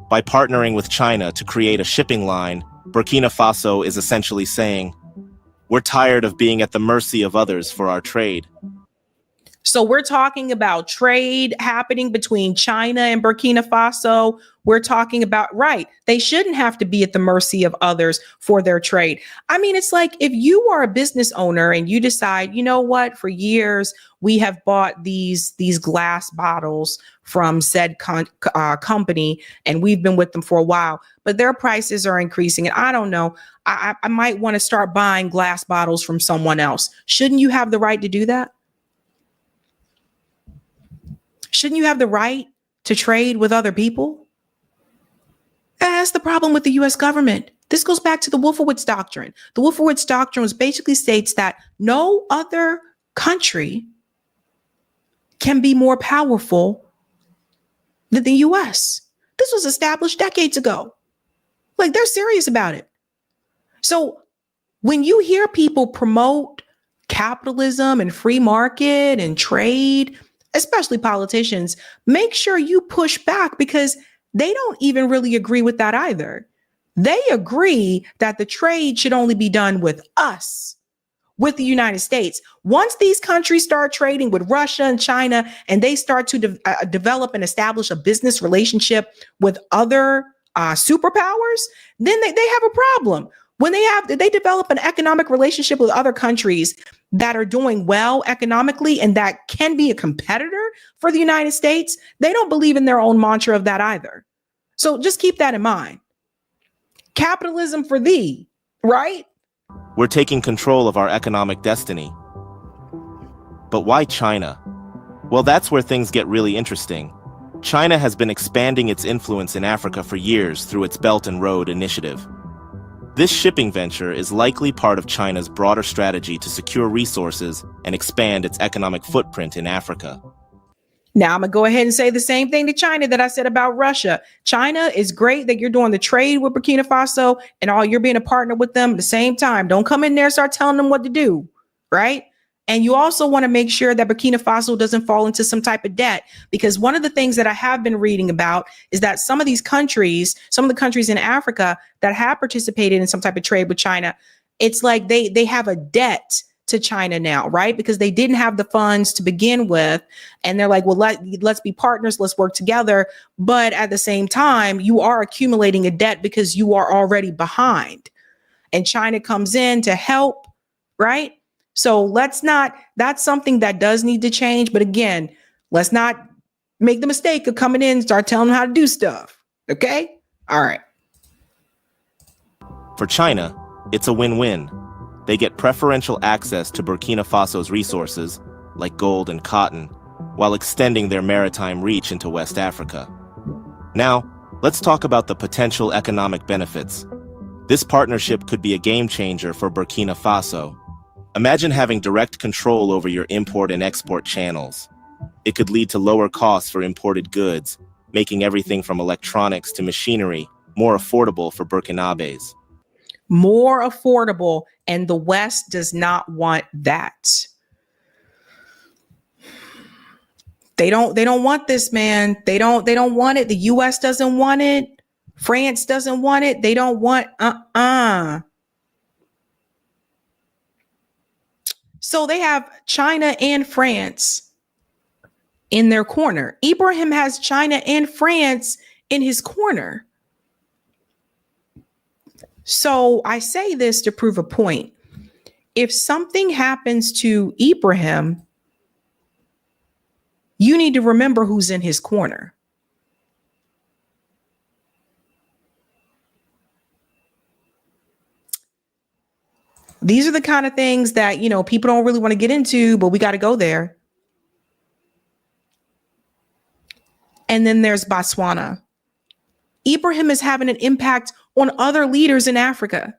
By partnering with China to create a shipping line, Burkina Faso is essentially saying, "We're tired of being at the mercy of others for our trade." So we're talking about trade happening between China and Burkina Faso. We're talking about, right, they shouldn't have to be at the mercy of others for their trade. I mean, it's like if you are a business owner and you decide, you know what, for years, we have bought these glass bottles from said company, and we've been with them for a while, but their prices are increasing. And I don't know, I might want to start buying glass bottles from someone else. Shouldn't you have the right to do that? Shouldn't you have the right to trade with other people? That's the problem with the US government. This goes back to the Wolfowitz Doctrine. The Wolfowitz Doctrine basically states that no other country can be more powerful than the US. This was established decades ago. Like, they're serious about it. So when you hear people promote capitalism and free market and trade, especially politicians, make sure you push back, because they don't even really agree with that either. They agree that the trade should only be done with us, with the United States. Once these countries start trading with Russia and China, and they start to develop and establish a business relationship with other superpowers, then they have a problem. When they develop an economic relationship with other countries that are doing well economically and that can be a competitor for the United States, they don't believe in their own mantra of that either. So just keep that in mind. Capitalism for thee, right? We're taking control of our economic destiny. But why China? Well, that's where things get really interesting. China has been expanding its influence in Africa for years through its Belt and Road Initiative. This shipping venture is likely part of China's broader strategy to secure resources and expand its economic footprint in Africa. Now, I'm going to go ahead and say the same thing to China that I said about Russia. China, is great that you're doing the trade with Burkina Faso and you're being a partner with them at the same time. Don't come in there and start telling them what to do, right? And you also want to make sure that Burkina Faso doesn't fall into some type of debt, because one of the things that I have been reading about is that some of the countries in Africa that have participated in some type of trade with China, it's like they have a debt to China now, right? Because they didn't have the funds to begin with. And they're like, well, let's be partners. Let's work together. But at the same time, you are accumulating a debt because you are already behind. And China comes in to help, right? So that's something that does need to change. But again, let's not make the mistake of coming in and start telling them how to do stuff. Okay? All right. For China, it's a win-win. They get preferential access to Burkina Faso's resources, like gold and cotton, while extending their maritime reach into West Africa. Now, let's talk about the potential economic benefits. This partnership could be a game changer for Burkina Faso. Imagine having direct control over your import and export channels. It could lead to lower costs for imported goods, making everything from electronics to machinery more affordable for Burkinabés. More affordable, and the West does not want that. They don't want this, man. They don't want it. The US doesn't want it. France doesn't want it. They don't want So they have China and France in their corner. Ibrahim has China and France in his corner. So I say this to prove a point. If something happens to Ibrahim, you need to remember who's in his corner. These are the kind of things that, you know, people don't really want to get into, but we got to go there. And then there's Botswana. Ibrahim is having an impact on other leaders in Africa.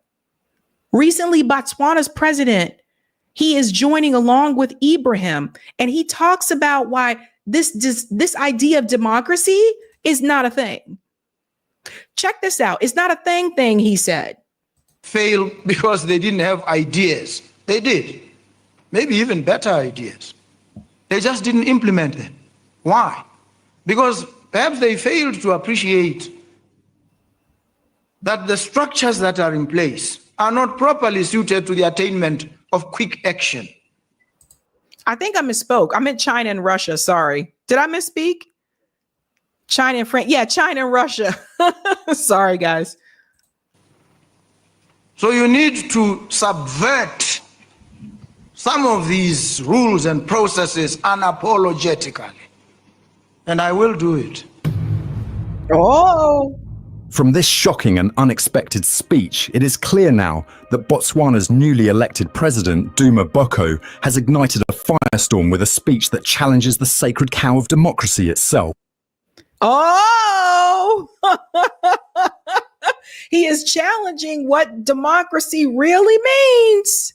Recently, Botswana's president, he is joining along with Ibrahim, and he talks about why this idea of democracy is not a thing. Check this out. It's not a thing, he said. Failed because they didn't have ideas. They did. Maybe even better ideas. They just didn't implement them. Why? Because perhaps they failed to appreciate that the structures that are in place are not properly suited to the attainment of quick action. I think I misspoke. I meant China and Russia. Sorry. Did I misspeak? China and France. Yeah, China and Russia. Sorry, guys. So you need to subvert some of these rules and processes unapologetically. And I will do it. Oh. From this shocking and unexpected speech, it is clear now that Botswana's newly elected president, Duma Boko, has ignited a firestorm with a speech that challenges the sacred cow of democracy itself. Oh! He is challenging what democracy really means.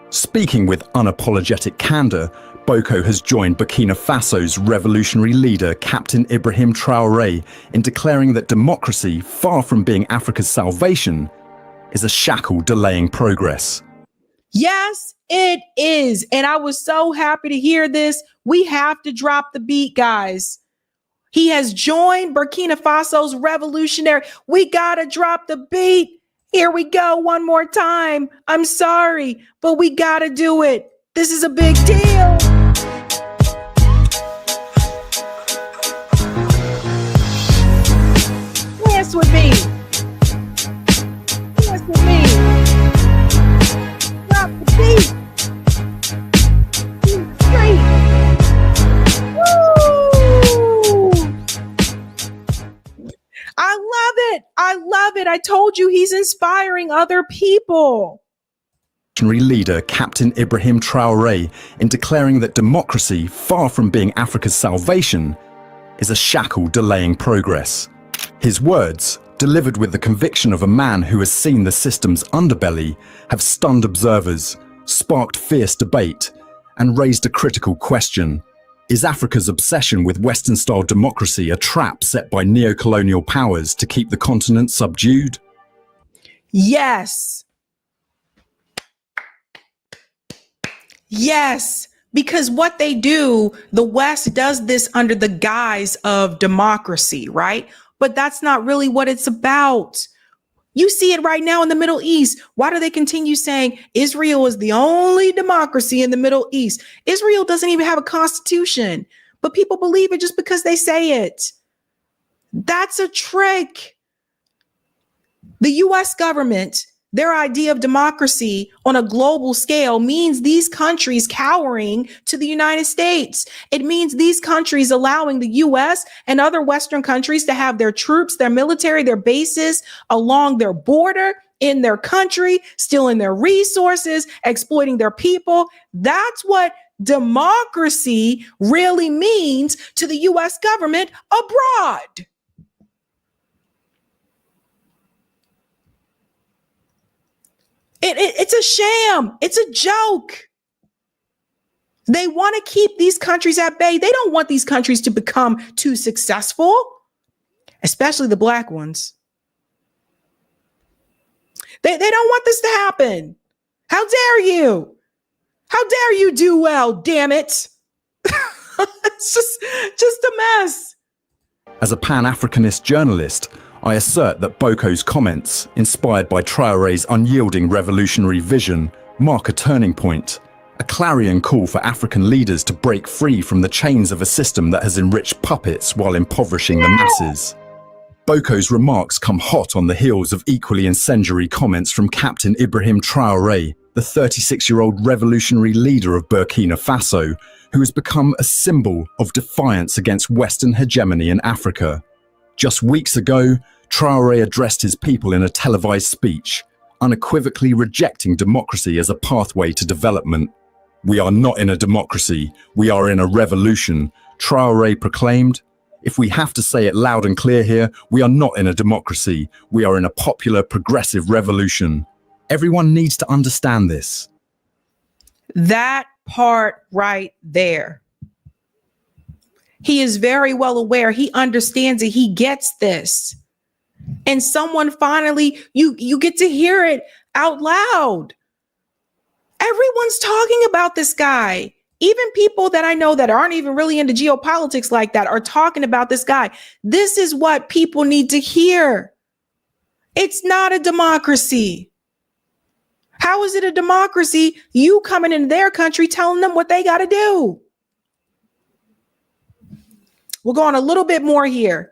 Speaking with unapologetic candor, Boko has joined Burkina Faso's revolutionary leader, Captain Ibrahim Traoré, in declaring that democracy, far from being Africa's salvation, is a shackle delaying progress. Yes, it is. And I was so happy to hear this. We have to drop the beat, guys. He has joined Burkina Faso's revolutionary. We got to drop the beat. Here we go one more time. I'm sorry, but we got to do it. This is a big deal. Dance with me. Dance with me. Drop the beat. Straight. Woo! I love it. I love it. I told you he's inspiring other people. Leader Captain Ibrahim Traoré in declaring that democracy, far from being Africa's salvation, is a shackle delaying progress. His words, delivered with the conviction of a man who has seen the system's underbelly, have stunned observers, sparked fierce debate, and raised a critical question. Is Africa's obsession with Western-style democracy a trap set by neo-colonial powers to keep the continent subdued? Yes. Yes, because what they do, the West does this under the guise of democracy, right? But that's not really what it's about. You see it right now in the Middle East. Why do they continue saying Israel is the only democracy in the Middle East? Israel doesn't even have a constitution, but people believe it just because they say it. That's a trick. The US government, their idea of democracy on a global scale means these countries cowering to the United States. It means these countries allowing the US and other Western countries to have their troops, their military, their bases along their border, in their country, stealing their resources, exploiting their people. That's what democracy really means to the US government abroad. It's a sham. It's a joke. They want to keep these countries at bay. They don't want these countries to become too successful, especially the black ones. They don't want this to happen. How dare you? How dare you do well, damn it. It's just a mess. As a Pan-Africanist journalist, I assert that Boko's comments, inspired by Traoré's unyielding revolutionary vision, mark a turning point, a clarion call for African leaders to break free from the chains of a system that has enriched puppets while impoverishing the masses. Boko's remarks come hot on the heels of equally incendiary comments from Captain Ibrahim Traoré, the 36-year-old revolutionary leader of Burkina Faso, who has become a symbol of defiance against Western hegemony in Africa. Just weeks ago, Traoré addressed his people in a televised speech, unequivocally rejecting democracy as a pathway to development. We are not in a democracy, we are in a revolution, Traoré proclaimed. If we have to say it loud and clear here, we are not in a democracy, we are in a popular, progressive revolution. Everyone needs to understand this. That part right there. He is very well aware. He understands it. He gets this. And someone finally, you get to hear it out loud. Everyone's talking about this guy. Even people that I know that aren't even really into geopolitics like that are talking about this guy. This is what people need to hear. It's not a democracy. How is it a democracy? You coming into their country telling them what they got to do. We'll go on a little bit more here.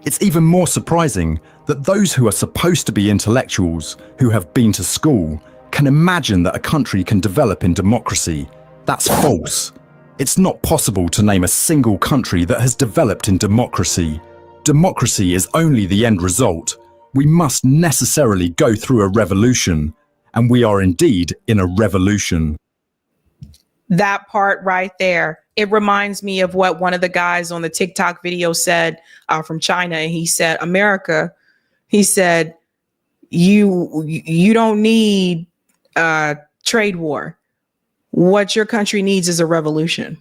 It's even more surprising that those who are supposed to be intellectuals, who have been to school, can imagine that a country can develop in democracy. That's false. It's not possible to name a single country that has developed in democracy. Democracy is only the end result. We must necessarily go through a revolution, and we are indeed in a revolution. That part right there. It reminds me of what one of the guys on the TikTok video said from China. And he said, America, he said, you don't need a trade war. What your country needs is a revolution.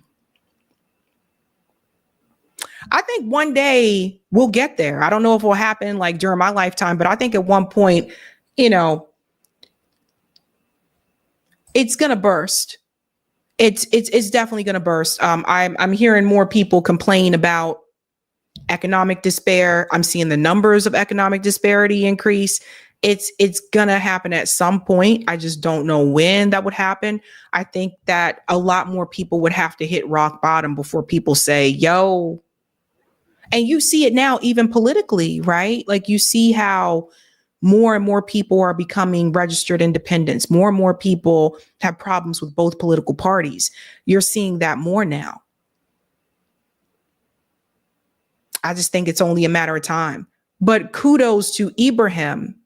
I think one day we'll get there. I don't know if it will happen like during my lifetime, but I think at one point, you know, it's going to burst. It's definitely going to burst. I'm hearing more people complain about economic despair. I'm seeing the numbers of economic disparity increase. It's going to happen at some point. I just don't know when that would happen. I think that a lot more people would have to hit rock bottom before people say, yo. And you see it now, even politically, right? Like you see how more and more people are becoming registered independents. More and more people have problems with both political parties. You're seeing that more now. I just think it's only a matter of time. But kudos to Ibrahim,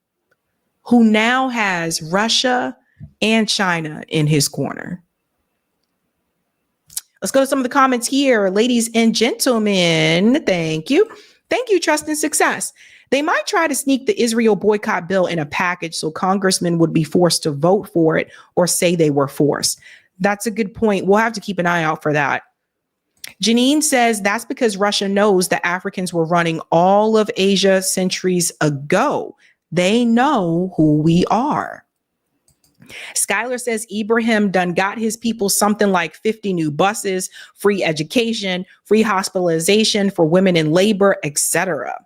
who now has Russia and China in his corner. Let's go to some of the comments here. Ladies and gentlemen, thank you. Thank you, Trust and Success. They might try to sneak the Israel boycott bill in a package so congressmen would be forced to vote for it or say they were forced. That's a good point. We'll have to keep an eye out for that. Janine says that's because Russia knows that Africans were running all of Asia centuries ago. They know who we are. Skylar says Ibrahim done got his people something like 50 new buses, free education, free hospitalization for women in labor, etc.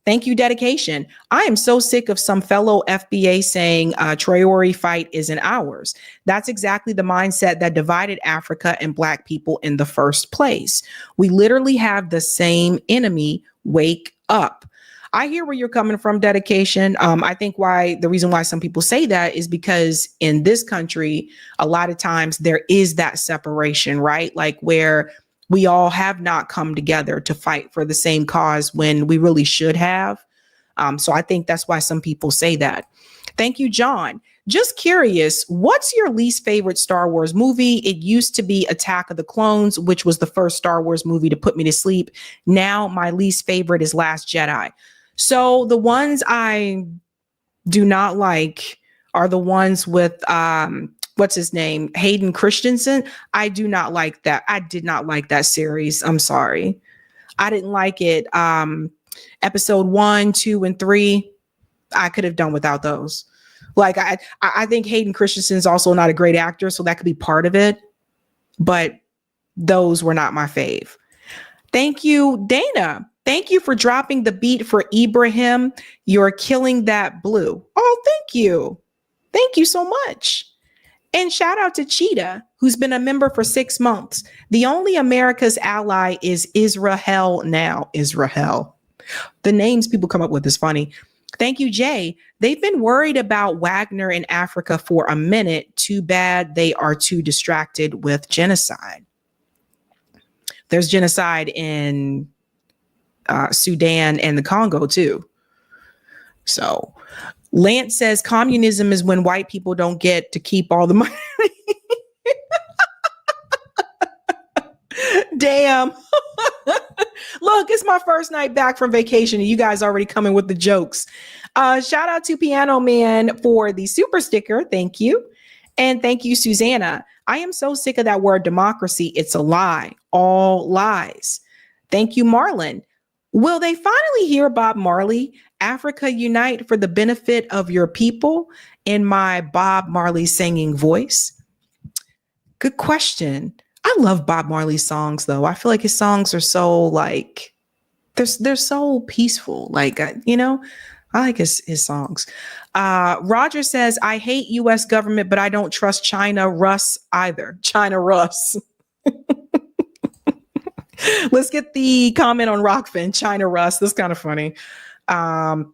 Thank you, Dedication. I am so sick of some fellow FBA saying Traoré fight isn't ours. That's exactly the mindset that divided Africa and Black people in the first place. We literally have the same enemy. Wake up. I hear where you're coming from, Dedication. I think the reason why some people say that is because in this country, a lot of times there is that separation, right? Like where we all have not come together to fight for the same cause when we really should have. So I think that's why some people say that. Thank you, John. Just curious, what's your least favorite Star Wars movie? It used to be Attack of the Clones, which was the first Star Wars movie to put me to sleep. Now my least favorite is Last Jedi. So the ones I do not like are the ones with what's his name? Hayden Christensen. I do not like that. I did not like that series. I'm sorry. I didn't like it. Episode 1, 2, and 3. I could have done without those. Like I think Hayden Christensen is also not a great actor, so that could be part of it. But those were not my fave. Thank you, Dana. Thank you for dropping the beat for Ibrahim. You're killing that blue. Oh, thank you. Thank you so much. And shout out to Cheetah, who's been a member for 6 months. The only America's ally is Israel now. Israel. The names people come up with is funny. Thank you, Jay. They've been worried about Wagner in Africa for a minute. Too bad they are too distracted with genocide. There's genocide in Sudan and the Congo too. So Lance says communism is when white people don't get to keep all the money. Damn. Look, it's my first night back from vacation and you guys already coming with the jokes. Shout out to Piano Man for the super sticker. Thank you. And thank you, Susanna. I am so sick of that word democracy. It's a lie. All lies. Thank you, Marlon. Will they finally hear Bob Marley? Africa Unite for the benefit of your people in my Bob Marley singing voice? Good question. I love Bob Marley's songs, though. I feel like his songs are so like, they're so peaceful. Like, you know, I like his songs. Roger says, I hate U.S. government, but I don't trust China Russ either. China Russ. Let's get the comment on Rockfin, China Russ. That's kind of funny.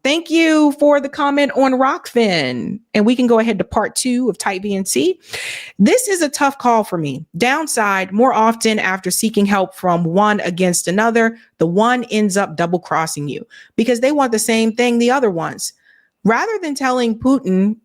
Thank you for the comment on Rockfin. And we can go ahead to part 2 of Type B and C. This is a tough call for me. Downside, more often after seeking help from one against another, the one ends up double crossing you because they want the same thing the other ones. Rather than telling Putin,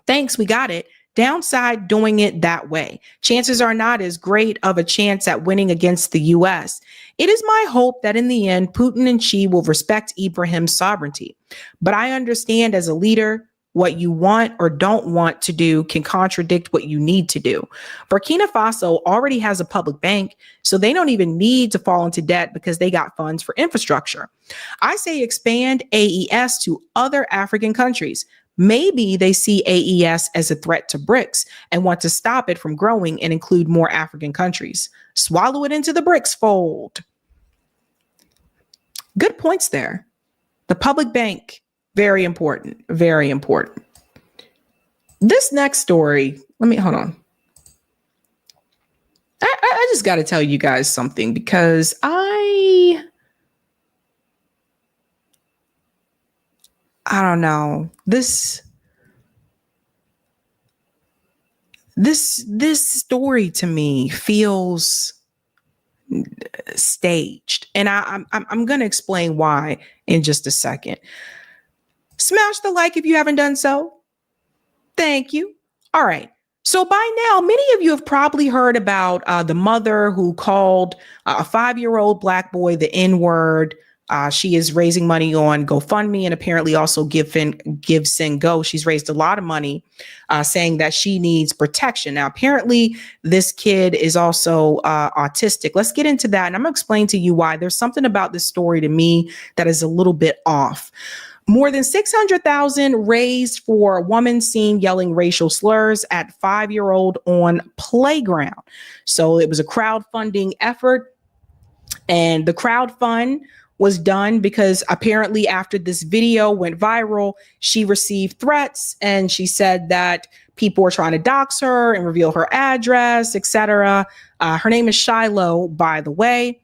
thanks, we got it. Downside, doing it that way. Chances are not as great of a chance at winning against the U.S. It is my hope that in the end, Putin and Xi will respect Ibrahim's sovereignty. But I understand as a leader, what you want or don't want to do can contradict what you need to do. Burkina Faso already has a public bank, so they don't even need to fall into debt because they got funds for infrastructure. I say expand AES to other African countries. Maybe they see AES as a threat to BRICS and want to stop it from growing and include more African countries. Swallow it into the BRICS fold. Good points there. The public bank, very important, very important. This next story, hold on. I just got to tell you guys something because I don't know. This story to me feels staged, and I'm going to explain why in just a second. Smash the like if you haven't done so. Thank you. All right. So by now, many of you have probably heard about the mother who called a 5-year-old black boy the N-word. She is raising money on GoFundMe and apparently also Give Send Go. She's raised a lot of money saying that she needs protection. Now, apparently this kid is also autistic. Let's get into that. And I'm going to explain to you why. There's something about this story to me that is a little bit off. More than $600,000 raised for a woman seen yelling racial slurs at 5-year-old on playground. So it was a crowdfunding effort, and the crowdfund was done because apparently after this video went viral, she received threats and she said that people were trying to dox her and reveal her address, etc. Her name is Shiloh, by the way.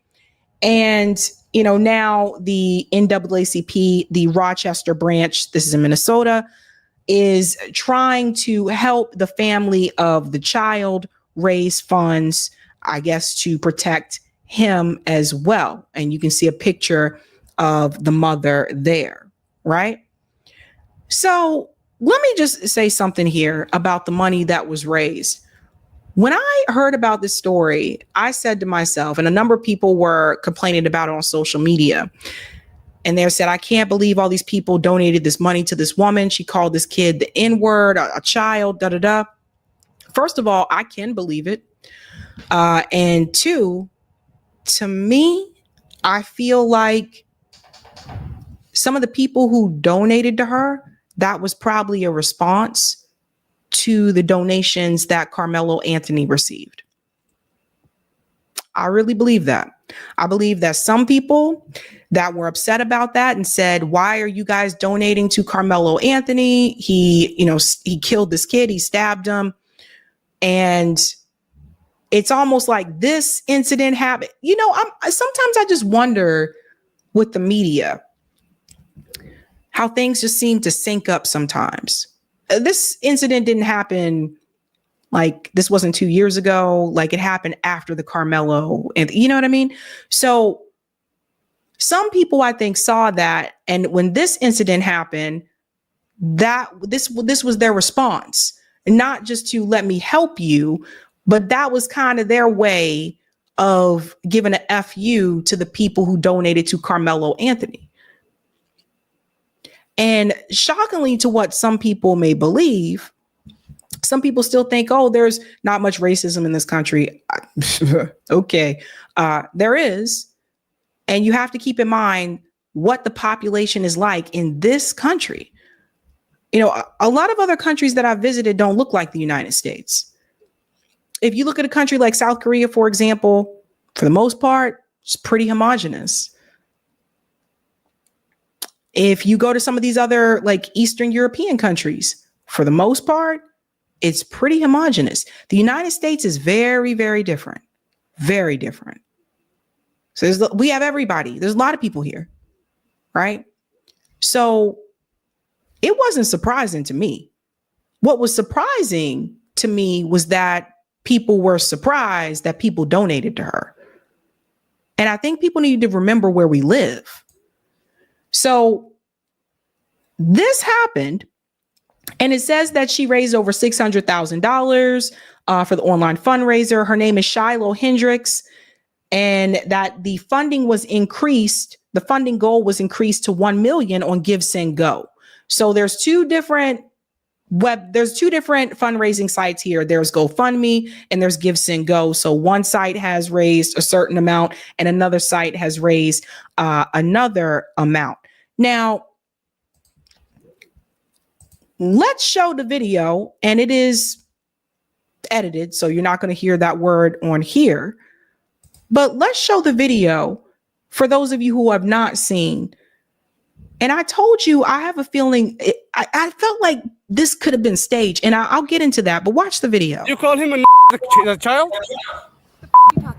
And, you know, now the NAACP, the Rochester branch, this is in Minnesota, is trying to help the family of the child raise funds, I guess, to protect him as well. And you can see a picture of the mother there, right? So let me just say something here about the money that was raised. When I heard about this story, I said to myself, and a number of people were complaining about it on social media, and they said, I can't believe all these people donated this money to this woman. She called this kid the N-word, a child, da-da-da. First of all, I can believe it. And two, to me, I feel like some of the people who donated to her, that was probably a response to the donations that Carmelo Anthony received. I really believe that. I believe that some people that were upset about that and said, why are you guys donating to Carmelo Anthony? He killed this kid, he stabbed him. And it's almost like this incident happened. You know, sometimes I just wonder with the media how things just seem to sync up sometimes. This incident didn't happen, like this wasn't 2 years ago, like it happened after the Carmelo, and you know what I mean? So Some people, I think, saw that, and when this incident happened, that this was their response, not just to let me help you, but that was kind of their way of giving a FU to the people who donated to Carmelo Anthony. And shockingly to what some people may believe, some people still think, oh, there's not much racism in this country. Okay, there is. And you have to keep in mind what the population is like in this country. You know, a lot of other countries that I've visited don't look like the United States. If you look at a country like South Korea, for example, for the most part, it's pretty homogenous. If you go to some of these other like Eastern European countries, for the most part, it's pretty homogenous. The United States is very, very different. Very different. So we have everybody. There's a lot of people here, right? So it wasn't surprising to me. What was surprising to me was that people were surprised that people donated to her. And I think people need to remember where we live. So this happened, and it says that she raised over $600,000 for the online fundraiser. Her name is Shiloh Hendricks, and that the funding was increased. The funding goal was increased to 1 million on Give, Send, Go. So there's two different fundraising sites here. There's GoFundMe and there's Give, Send, Go. So one site has raised a certain amount and another site has raised another amount. Now, let's show the video, and it is edited, so you're not going to hear that word on here. But let's show the video for those of you who have not seen. And I told you, I have a feeling, I felt like this could have been staged, and I'll get into that, but watch the video. You call him a child?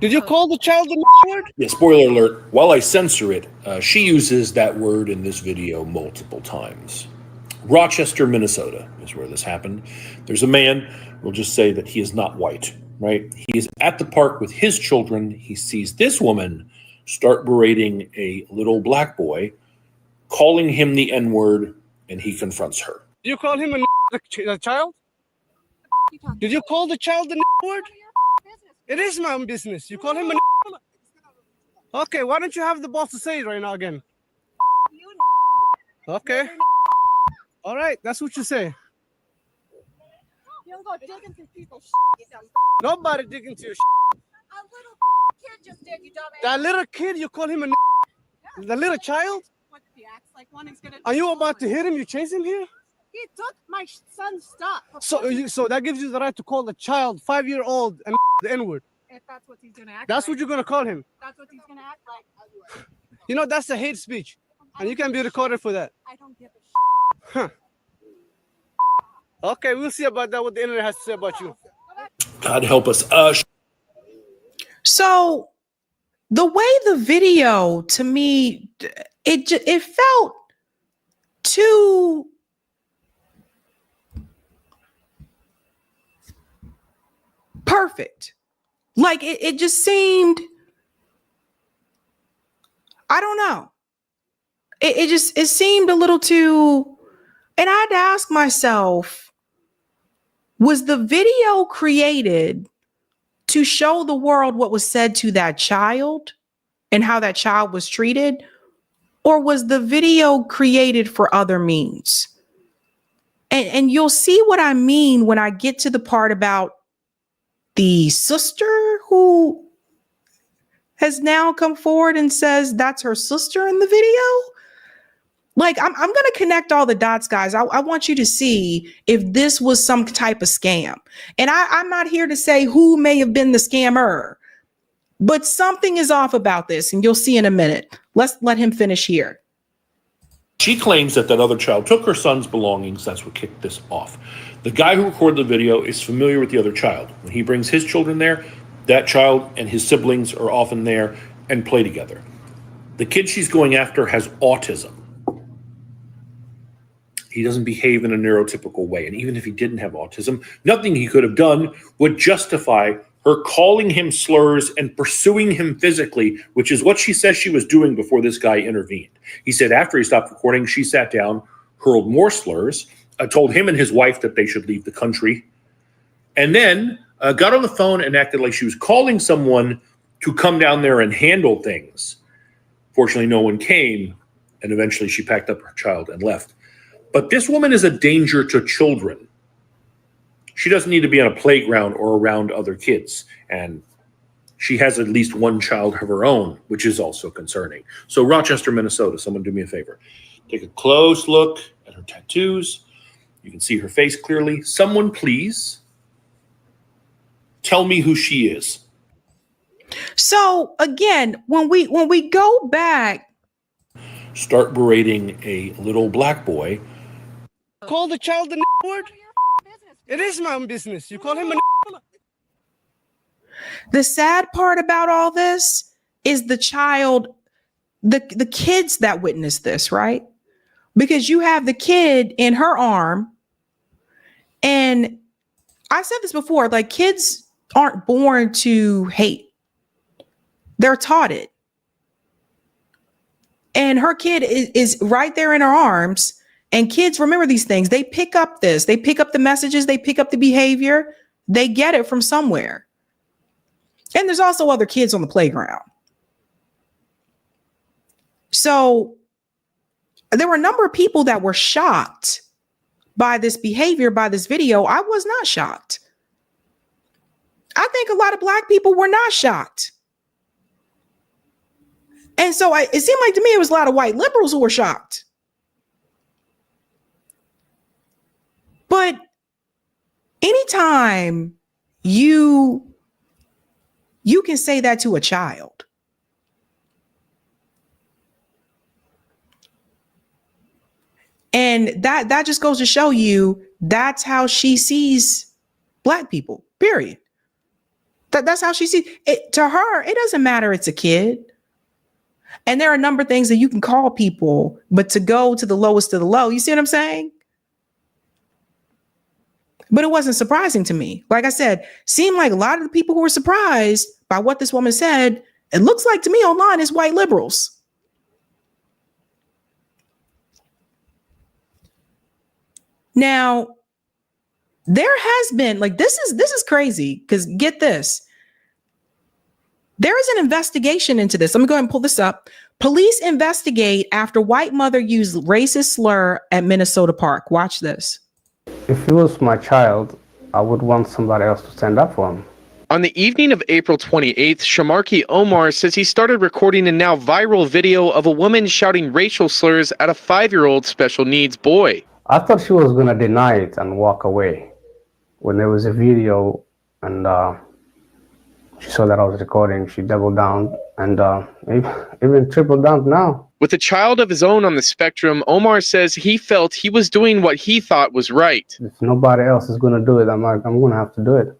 Did you call the child a word? Yeah, spoiler alert, while I censor it, she uses that word in this video multiple times. Rochester, Minnesota is where this happened. There's a man, we'll just say that he is not white, right? He is at the park with his children. He sees this woman start berating a little black boy, calling him the N-word, and he confronts her. Did you call him a child? Did you call the child the word? It is my own business. You call him a Okay, why don't you have the boss to say it right now again? Okay. All right, that's what you say. You don't go digging through people's shit, you dumb. Nobody digging through your A little kid just did, you dumbass. That little kid, you call him a the little child? What, he acts like one is gonna Are you about to hit him? You chase him here? He took my son's stuff. So that gives you the right to call the child 5-year-old and the N-word. If that's what he's gonna act That's like. what you're gonna call him. That's what he's gonna act like. You know, that's a hate speech. And you can be recorded for that. I don't give a shit. Huh. Okay, we'll see about that, what the internet has to say about you. God help us. So the way the video, to me, it felt too perfect. Like it just seemed, I don't know. It seemed a little too, and I had to ask myself, was the video created to show the world what was said to that child and how that child was treated? Or was the video created for other means? And you'll see what I mean when I get to the part about the sister who has now come forward and says that's her sister in the video. Like, I'm going to connect all the dots, guys. I want you to see if this was some type of scam. And I'm not here to say who may have been the scammer, but something is off about this, and you'll see in a minute. Let's let him finish here. She claims that other child took her son's belongings. That's what kicked this off. The guy who recorded the video is familiar with the other child. When he brings his children there, that child and his siblings are often there and play together. The kid she's going after has autism. He doesn't behave in a neurotypical way. And even if he didn't have autism, nothing he could have done would justify her calling him slurs and pursuing him physically, which is what she says she was doing before this guy intervened. He said after he stopped recording, she sat down, hurled more slurs, told him and his wife that they should leave the country, and then got on the phone and acted like she was calling someone to come down there and handle things. Fortunately, no one came, and eventually she packed up her child and left. But this woman is a danger to children. She doesn't need to be on a playground or around other kids. And she has at least one child of her own, which is also concerning. So Rochester, Minnesota, someone do me a favor. Take a close look at her tattoos. You can see her face clearly. Someone please tell me who she is. So again, when we go back, start berating a little black boy. Call the child the word. It is my own business. You call him a. The sad part about all this is the child, the kids that witnessed this, right? Because you have the kid in her arm, and I said this before, like kids aren't born to hate. They're taught it. And her kid is right there in her arms. And kids remember these things. They pick up this. They pick up the messages. They pick up the behavior. They get it from somewhere. And there's also other kids on the playground. So there were a number of people that were shocked by this behavior, by this video. I was not shocked. I think a lot of Black people were not shocked. And so it seemed like to me it was a lot of white liberals who were shocked. But anytime you can say that to a child, and that just goes to show you that's how she sees Black people, period. That's how she sees it. To her, it doesn't matter it's a kid. And there are a number of things that you can call people, but to go to the lowest of the low, you see what I'm saying? But it wasn't surprising to me. Like I said, seemed like a lot of the people who were surprised by what this woman said, it looks like to me online is white liberals. Now, there has been, like, this is crazy, because get this. There is an investigation into this. Let me go ahead and pull this up. Police investigate after white mother used racist slur at Minnesota park. Watch this. If he was my child, I would want somebody else to stand up for him. On the evening of April 28th, Shamarki Omar says he started recording a now viral video of a woman shouting racial slurs at a 5-year-old special needs boy. I thought she was going to deny it and walk away. When there was a video and she saw that I was recording, she doubled down and even tripled down now. With a child of his own on the spectrum, Omar says he felt he was doing what he thought was right. If nobody else is going to do it, I'm going to have to do it.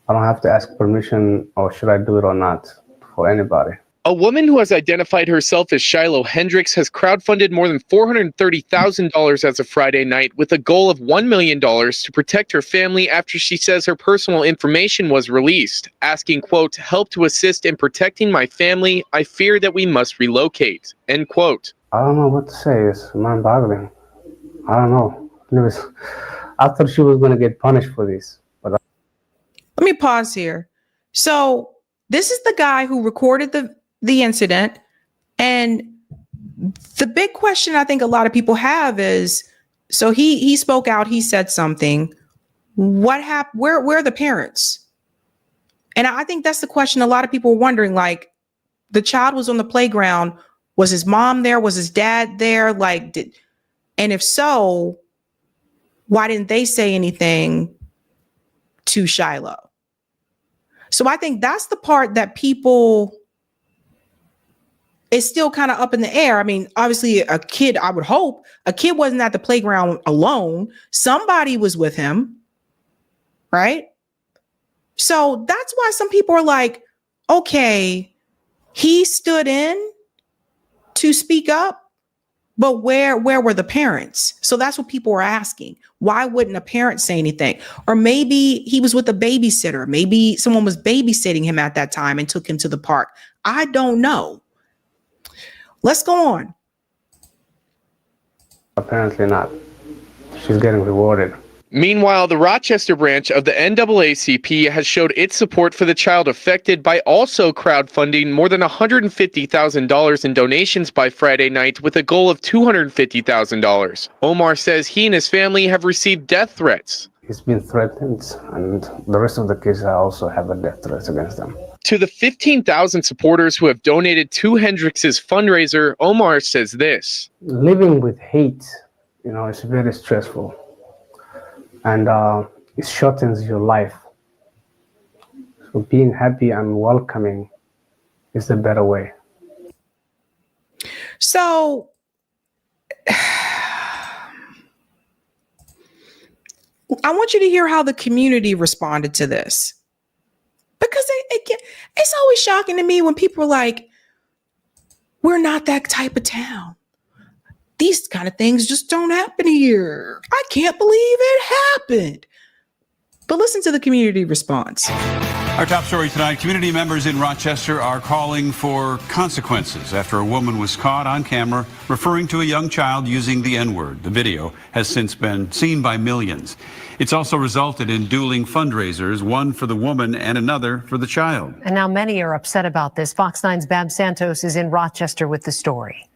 I don't have to ask permission, or should I do it or not, for anybody. A woman who has identified herself as Shiloh Hendricks has crowdfunded more than $430,000 as of Friday night with a goal of $1 million to protect her family after she says her personal information was released, asking, quote, help to assist in protecting my family. I fear that we must relocate, end quote. I don't know what to say. It's mind-boggling. I don't know. I thought she was going to get punished for this. But let me pause here. So this is the guy who recorded the incident. And the big question I think a lot of people have is, so he spoke out, he said something. What happened? Where are the parents? And I think that's the question a lot of people are wondering, like, the child was on the playground. Was his mom there? Was his dad there? And if so, why didn't they say anything to Shiloh? So I think that's the part that people, it's still kind of up in the air. I mean, obviously a kid, I would hope a kid wasn't at the playground alone. Somebody was with him, right? So that's why some people are like, okay, he stood in to speak up, But where were the parents? So that's what people were asking. Why wouldn't a parent say anything? Or maybe he was with a babysitter. Maybe someone was babysitting him at that time and took him to the park. I don't know. Let's go on. Apparently not. She's getting rewarded. Meanwhile, the Rochester branch of the NAACP has showed its support for the child affected by also crowdfunding more than $150,000 in donations by Friday night with a goal of $250,000. Omar says he and his family have received death threats. He's been threatened, and the rest of the kids also have a death threat against them. To the 15,000 supporters who have donated to Hendrix's fundraiser, Omar says this. Living with hate, it's very stressful. And it shortens your life. So being happy and welcoming is the better way. So I want you to hear how the community responded to this. Because it's always shocking to me when people are like, we're not that type of town. These kind of things just don't happen here. I can't believe it happened. But listen to the community response. Our top story tonight, community members in Rochester are calling for consequences after a woman was caught on camera referring to a young child using the N-word. The video has since been seen by millions. It's also resulted in dueling fundraisers, one for the woman and another for the child. And now many are upset about this. Fox 9's Babs Santos is in Rochester with the story.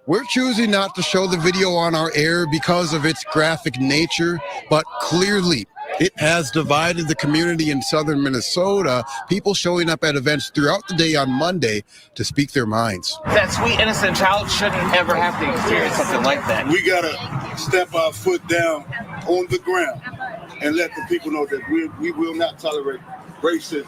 We're choosing not to show the video on our air because of its graphic nature, but clearly it has divided the community in southern Minnesota, people showing up at events throughout the day on Monday to speak their minds. That sweet, innocent child shouldn't ever have to experience something like that. We got to step our foot down on the ground and let the people know that we will not tolerate racism.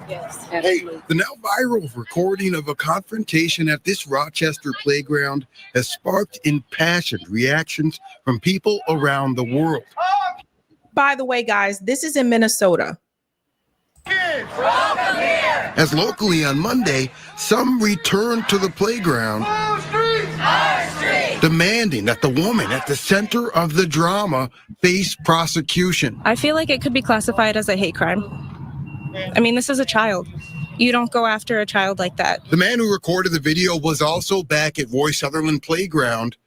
Yes, absolutely. The now viral recording of a confrontation at this Rochester playground has sparked impassioned reactions from people around the world. By the way, guys, this is in Minnesota. As locally on Monday, some returned to the playground, demanding that the woman at the center of the drama face prosecution. I feel like it could be classified as a hate crime. I mean, this is a child. You don't go after a child like that. The man who recorded the video was also back at Roy Sutherland Playground,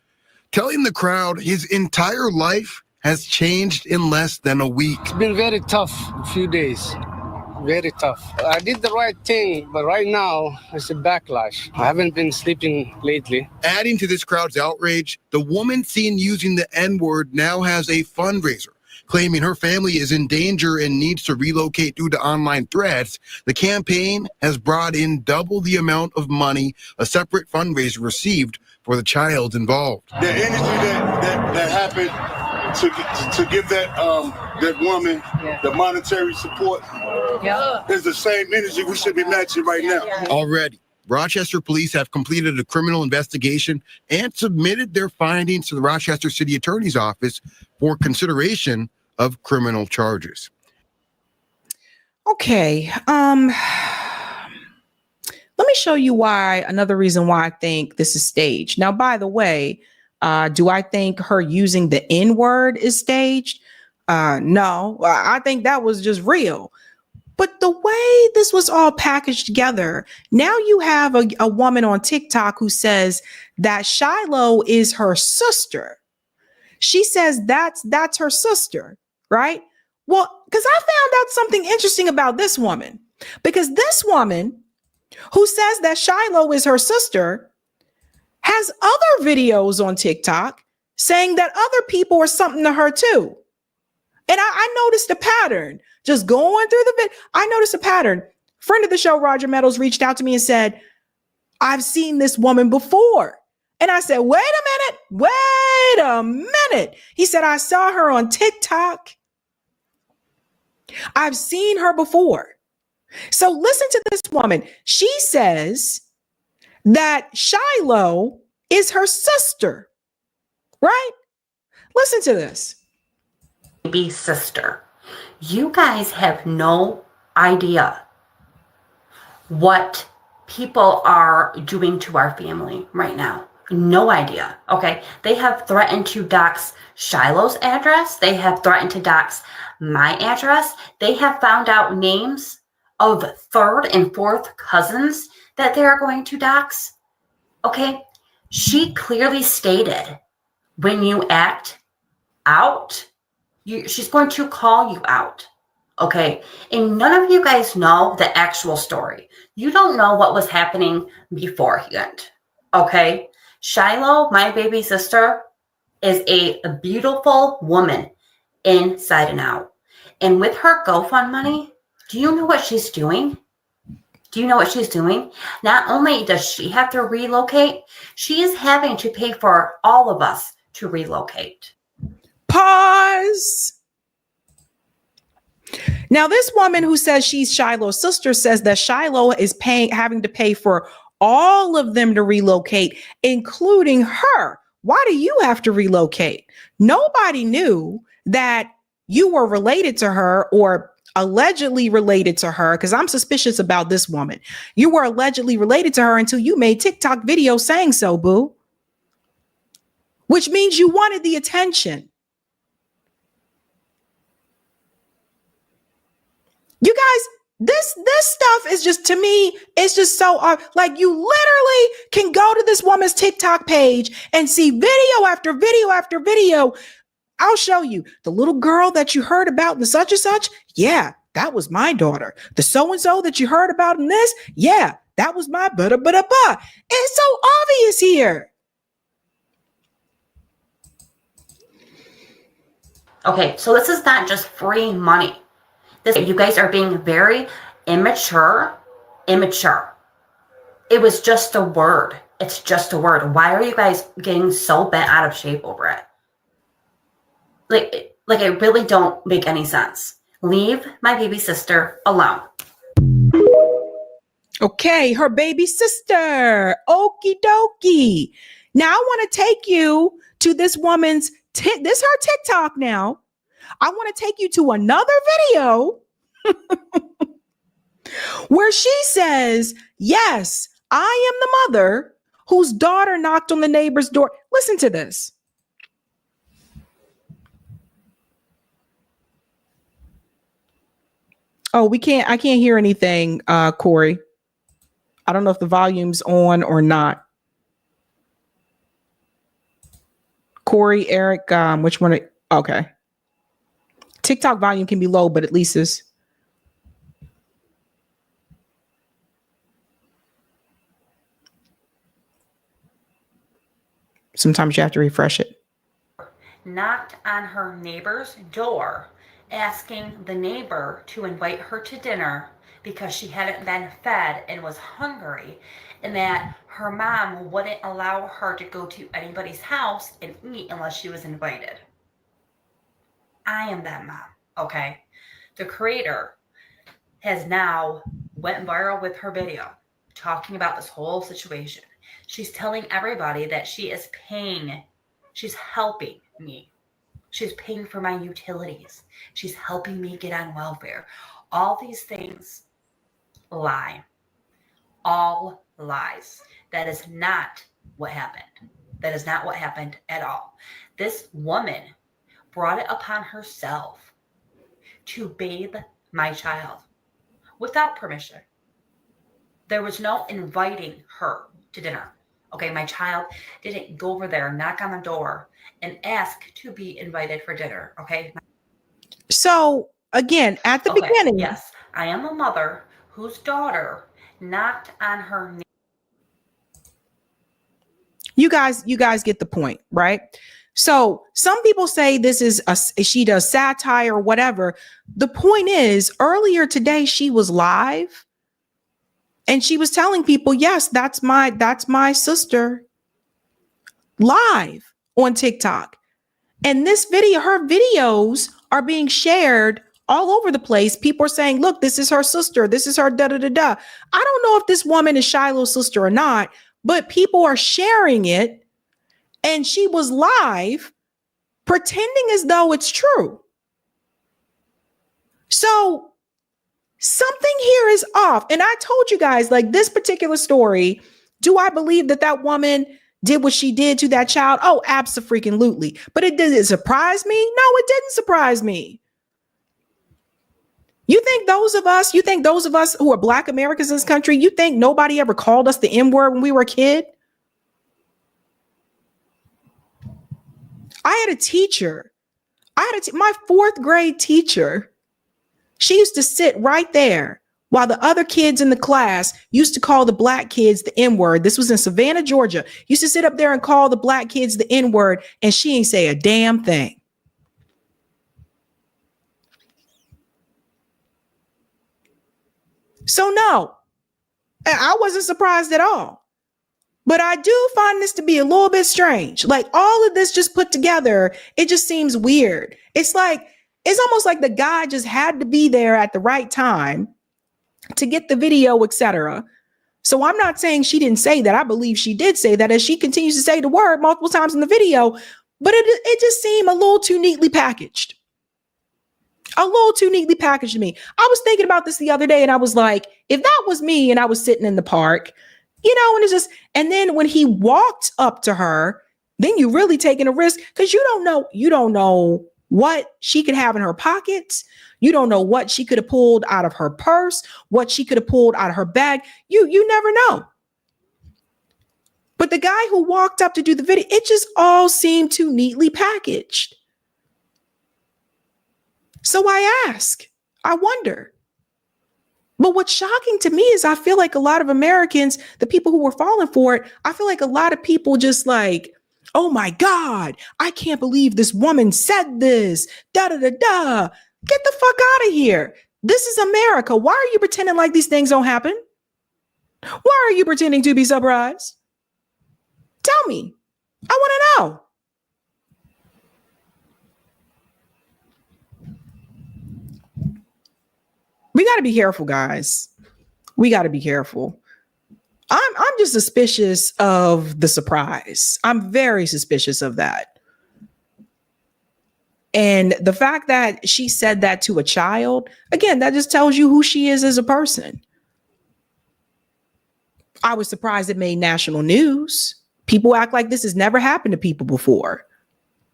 telling the crowd his entire life has changed in less than a week. It's been very tough, a few days. Very tough. I did the right thing, but right now it's a backlash. I haven't been sleeping lately. Adding to this crowd's outrage, the woman seen using the N-word now has a fundraiser, claiming her family is in danger and needs to relocate due to online threats. The campaign has brought in double the amount of money a separate fundraiser received for the child involved. The energy that happened to give that woman the monetary support is the same energy we should be matching right now. Already, Rochester police have completed a criminal investigation and submitted their findings to the Rochester City Attorney's Office for consideration of criminal charges. Okay. Let me show you another reason why I think this is staged. Now, by the way, do I think her using the N-word is staged? No, I think that was just real. But the way this was all packaged together, now you have a woman on TikTok who says that Shiloh is her sister. She says that's her sister, right? Well, because I found out something interesting about this woman. Because this woman who says that Shiloh is her sister has other videos on TikTok saying that other people are something to her too. And I noticed a pattern. Just going through the video, I noticed a pattern. Friend of the show, Roger Meadows, reached out to me and said, I've seen this woman before. And I said, wait a minute. He said, I saw her on TikTok. I've seen her before. So listen to this woman. She says that Shiloh is her sister, right? Listen to this. Baby sister. You guys have no idea what people are doing to our family right now. No idea. Okay. They have threatened to dox Shiloh's address. They have threatened to dox my address. They have found out names of third and fourth cousins that they are going to dox. Okay. She clearly stated, when you act out, she's going to call you out. Okay. And none of you guys know the actual story. You don't know what was happening beforehand. Okay. Shiloh, my baby sister, is a beautiful woman inside and out. And with her GoFundMe, do you know what she's doing? Do you know what she's doing? Not only does she have to relocate, she is having to pay for all of us to relocate. Pause. Now, this woman who says she's Shiloh's sister says that Shiloh is having to pay for all of them to relocate, including her. Why do you have to relocate? Nobody knew that you were related to her or allegedly related to her, because I'm suspicious about this woman. You were allegedly related to her until you made TikTok videos saying so, boo. Which means you wanted the attention. You guys, this stuff is just, to me, it's just so like, you literally can go to this woman's TikTok page and see video after video after video. I'll show you the little girl that you heard about in the such and such. Yeah, that was my daughter. The so-and-so that you heard about in this. Yeah, that was my but. It's so obvious here. Okay, so this is not just free money. You guys are being very immature. It was just a word. It's just a word. Why are you guys getting so bent out of shape over it? Like it really don't make any sense. Leave my baby sister alone. Okay, her baby sister. Okie dokie. Now I want to take you to this woman's, this is her TikTok now. I want to take you to another video where she says, yes, I am the mother whose daughter knocked on the neighbor's door. Listen to this. Oh, I can't hear anything, Corey. I don't know if the volume's on or not. Corey, Eric, which one? Okay. TikTok volume can be low, but at least is. Sometimes you have to refresh it. Knocked on her neighbor's door, asking the neighbor to invite her to dinner because she hadn't been fed and was hungry, and that her mom wouldn't allow her to go to anybody's house and eat unless she was invited. I am that mom, okay? The creator has now went viral with her video talking about this whole situation. She's telling everybody that she is paying, she's helping me. She's paying for my utilities. She's helping me get on welfare. All these things lie. All lies. That is not what happened. That is not what happened at all. This woman brought it upon herself to bathe my child without permission. There was no inviting her to dinner. Okay, my child didn't go over there, knock on the door, and ask to be invited for dinner. Okay. So again, at the beginning, yes, I am a mother whose daughter knocked on her. You guys get the point, right? So some people say this is she does satire or whatever. The point is, earlier today she was live and she was telling people, yes, that's my sister, live on TikTok. And this video, her videos are being shared all over the place. People are saying, look, this is her sister. This is her da-da-da-da. I don't know if this woman is Shiloh's sister or not, but people are sharing it. And she was live pretending as though it's true. So something here is off. And I told you guys, like, this particular story, do I believe that woman did what she did to that child? Oh, abso-freaking-lutely. But did it surprise me? No, it didn't surprise me. You think those of us who are Black Americans in this country, you think nobody ever called us the N-word when we were a kid? I had a teacher. My fourth grade teacher. She used to sit right there while the other kids in the class used to call the Black kids the N-word. This was in Savannah, Georgia. Used to sit up there and call the Black kids the N-word, and she ain't say a damn thing. So no, I wasn't surprised at all. But I do find this to be a little bit strange. Like all of this just put together, it just seems weird. It's almost like the guy just had to be there at the right time to get the video, etc. So I'm not saying she didn't say that. I believe she did say that, as she continues to say the word multiple times in the video, but it just seemed a little too neatly packaged. A little too neatly packaged to me. I was thinking about this the other day and I was like, if that was me and I was sitting in the park, and it's just, and then when he walked up to her, then you really taking a risk, because you don't know what she could have in her pockets. You don't know what she could have pulled out of her purse, what she could have pulled out of her bag. You never know. But the guy who walked up to do the video, it just all seemed too neatly packaged. So I wonder. But what's shocking to me is I feel like a lot of Americans, the people who were falling for it, I feel like a lot of people just like, oh my God, I can't believe this woman said this. Da da da da. Get the fuck out of here. This is America. Why are you pretending like these things don't happen? Why are you pretending to be surprised? Tell me. I want to know. We got to be careful, guys. We got to be careful. I'm just suspicious of the surprise. I'm very suspicious of that. And the fact that she said that to a child, again, that just tells you who she is as a person. I was surprised it made national news. People act like this has never happened to people before.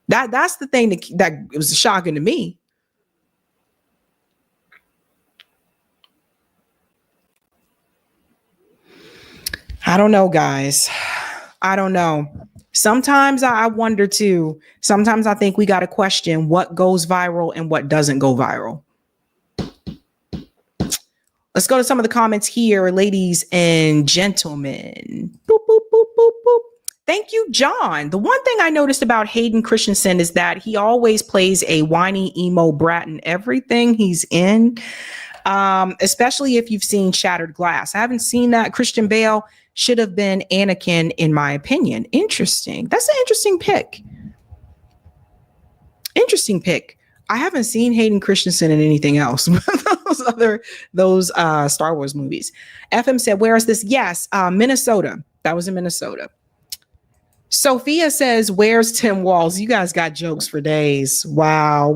That's the thing that was shocking to me. I don't know, guys. I don't know. Sometimes I wonder too. Sometimes I think we got to question what goes viral and what doesn't go viral. Let's go to some of the comments here, ladies and gentlemen. Boop, boop, boop, boop, boop. Thank you, John. The one thing I noticed about Hayden Christensen is that he always plays a whiny emo brat in everything he's in, especially if you've seen Shattered Glass. I haven't seen that. Christian Bale should have been Anakin, in my opinion. Interesting. That's an interesting pick. Interesting pick. I haven't seen Hayden Christensen in anything else. those Star Wars movies. FM said, where is this? Yes, Minnesota. That was in Minnesota. Sophia says, where's Tim Walz? You guys got jokes for days. Wow.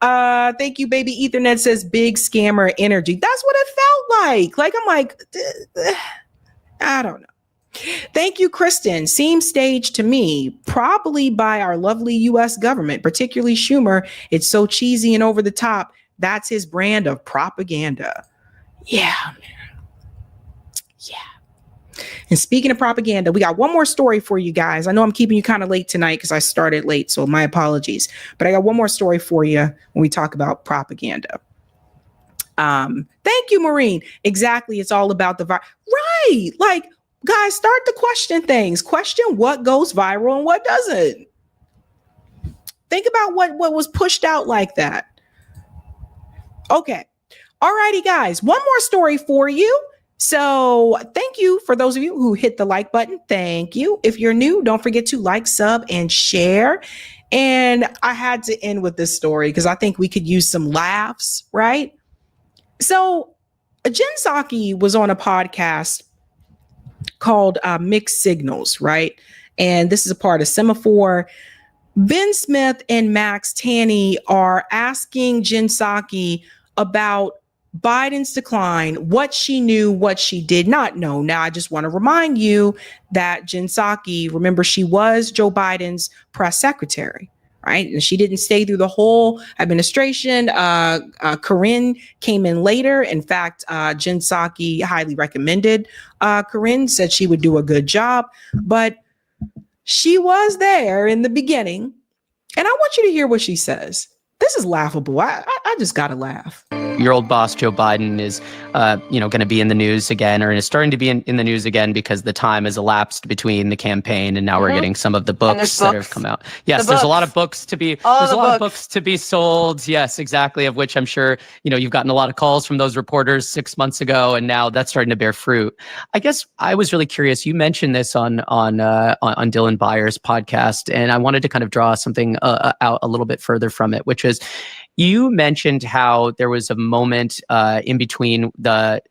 Thank you, Baby Ethernet says, big scammer energy. That's what it felt like. Like, I'm like, I don't know. Thank you, Kristen. Seems staged to me, probably by our lovely U.S. government, particularly Schumer. It's so cheesy and over the top. That's his brand of propaganda. Yeah, man. Yeah. And speaking of propaganda, we got one more story for you guys. I know I'm keeping you kind of late tonight because I started late, so my apologies. But I got one more story for you when we talk about propaganda. Thank you, Maureen. Exactly. It's all about the right. Like, guys, start to question things. Question what goes viral and what doesn't. Think about what was pushed out like that. Okay. All righty, guys. One more story for you. So thank you for those of you who hit the like button. Thank you. If you're new, don't forget to like, sub, and share. And I had to end with this story because I think we could use some laughs, right? So Jen Psaki was on a podcast called Mixed Signals, right? And this is a part of Semaphore. Ben Smith and Max Tanney are asking Jen Psaki about Biden's decline, what she knew, what she did not know. Now, I just want to remind you that Jen Psaki, remember, she was Joe Biden's press secretary, right? And she didn't stay through the whole administration. Corinne came in later. In fact, Jen Psaki highly recommended Corinne, said she would do a good job, but she was there in the beginning. And I want you to hear what she says. This is laughable. I just got to laugh. Your old boss, Joe Biden, is, going to be in the news again, or is starting to be in the news again because the time has elapsed between the campaign and now we're getting some of the books that have come out. Yes, there's a lot of books to be. There's a lot of books to be sold. Yes, exactly. Of which I'm sure you've gotten a lot of calls from those reporters 6 months ago, and now that's starting to bear fruit. I guess I was really curious. You mentioned this on Dylan Byers' podcast, and I wanted to kind of draw something out a little bit further from it, which is, you mentioned how there was a moment in between the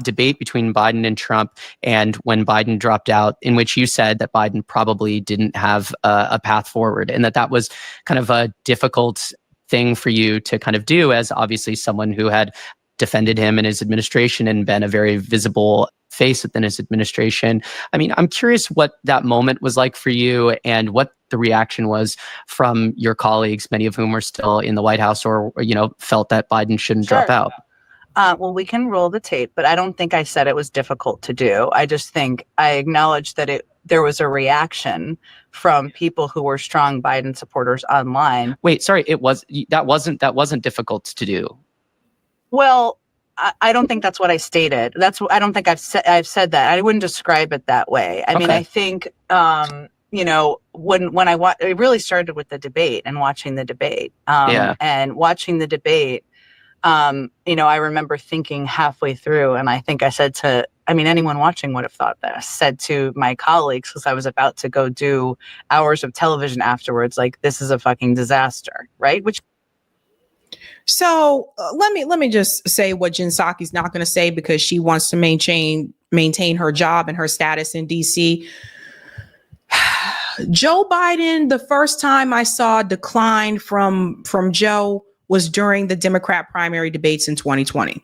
debate between Biden and Trump and when Biden dropped out, in which you said that Biden probably didn't have a path forward, and that was kind of a difficult thing for you to kind of do, as obviously someone who had defended him and his administration and been a very visible face within his administration. I mean, I'm curious what that moment was like for you and what the reaction was from your colleagues, many of whom are still in the White House or, felt that Biden shouldn't drop out. Well, we can roll the tape, but I don't think I said it was difficult to do. I just think I acknowledged that there was a reaction from people who were strong Biden supporters online. Wait, sorry, that wasn't difficult to do. Well, I don't think that's what I stated. I don't think I've said that. I wouldn't describe it that way. I mean, I think, when it really started with the debate and watching the debate, and watching the debate, I remember thinking halfway through, and I think I said anyone watching would have thought this, said to my colleagues, because I was about to go do hours of television afterwards, like, this is a fucking disaster, right? So let me just say what Jen Psaki's not going to say, because she wants to maintain her job and her status in DC. Joe Biden, the first time I saw a decline from Joe was during the Democrat primary debates in 2020.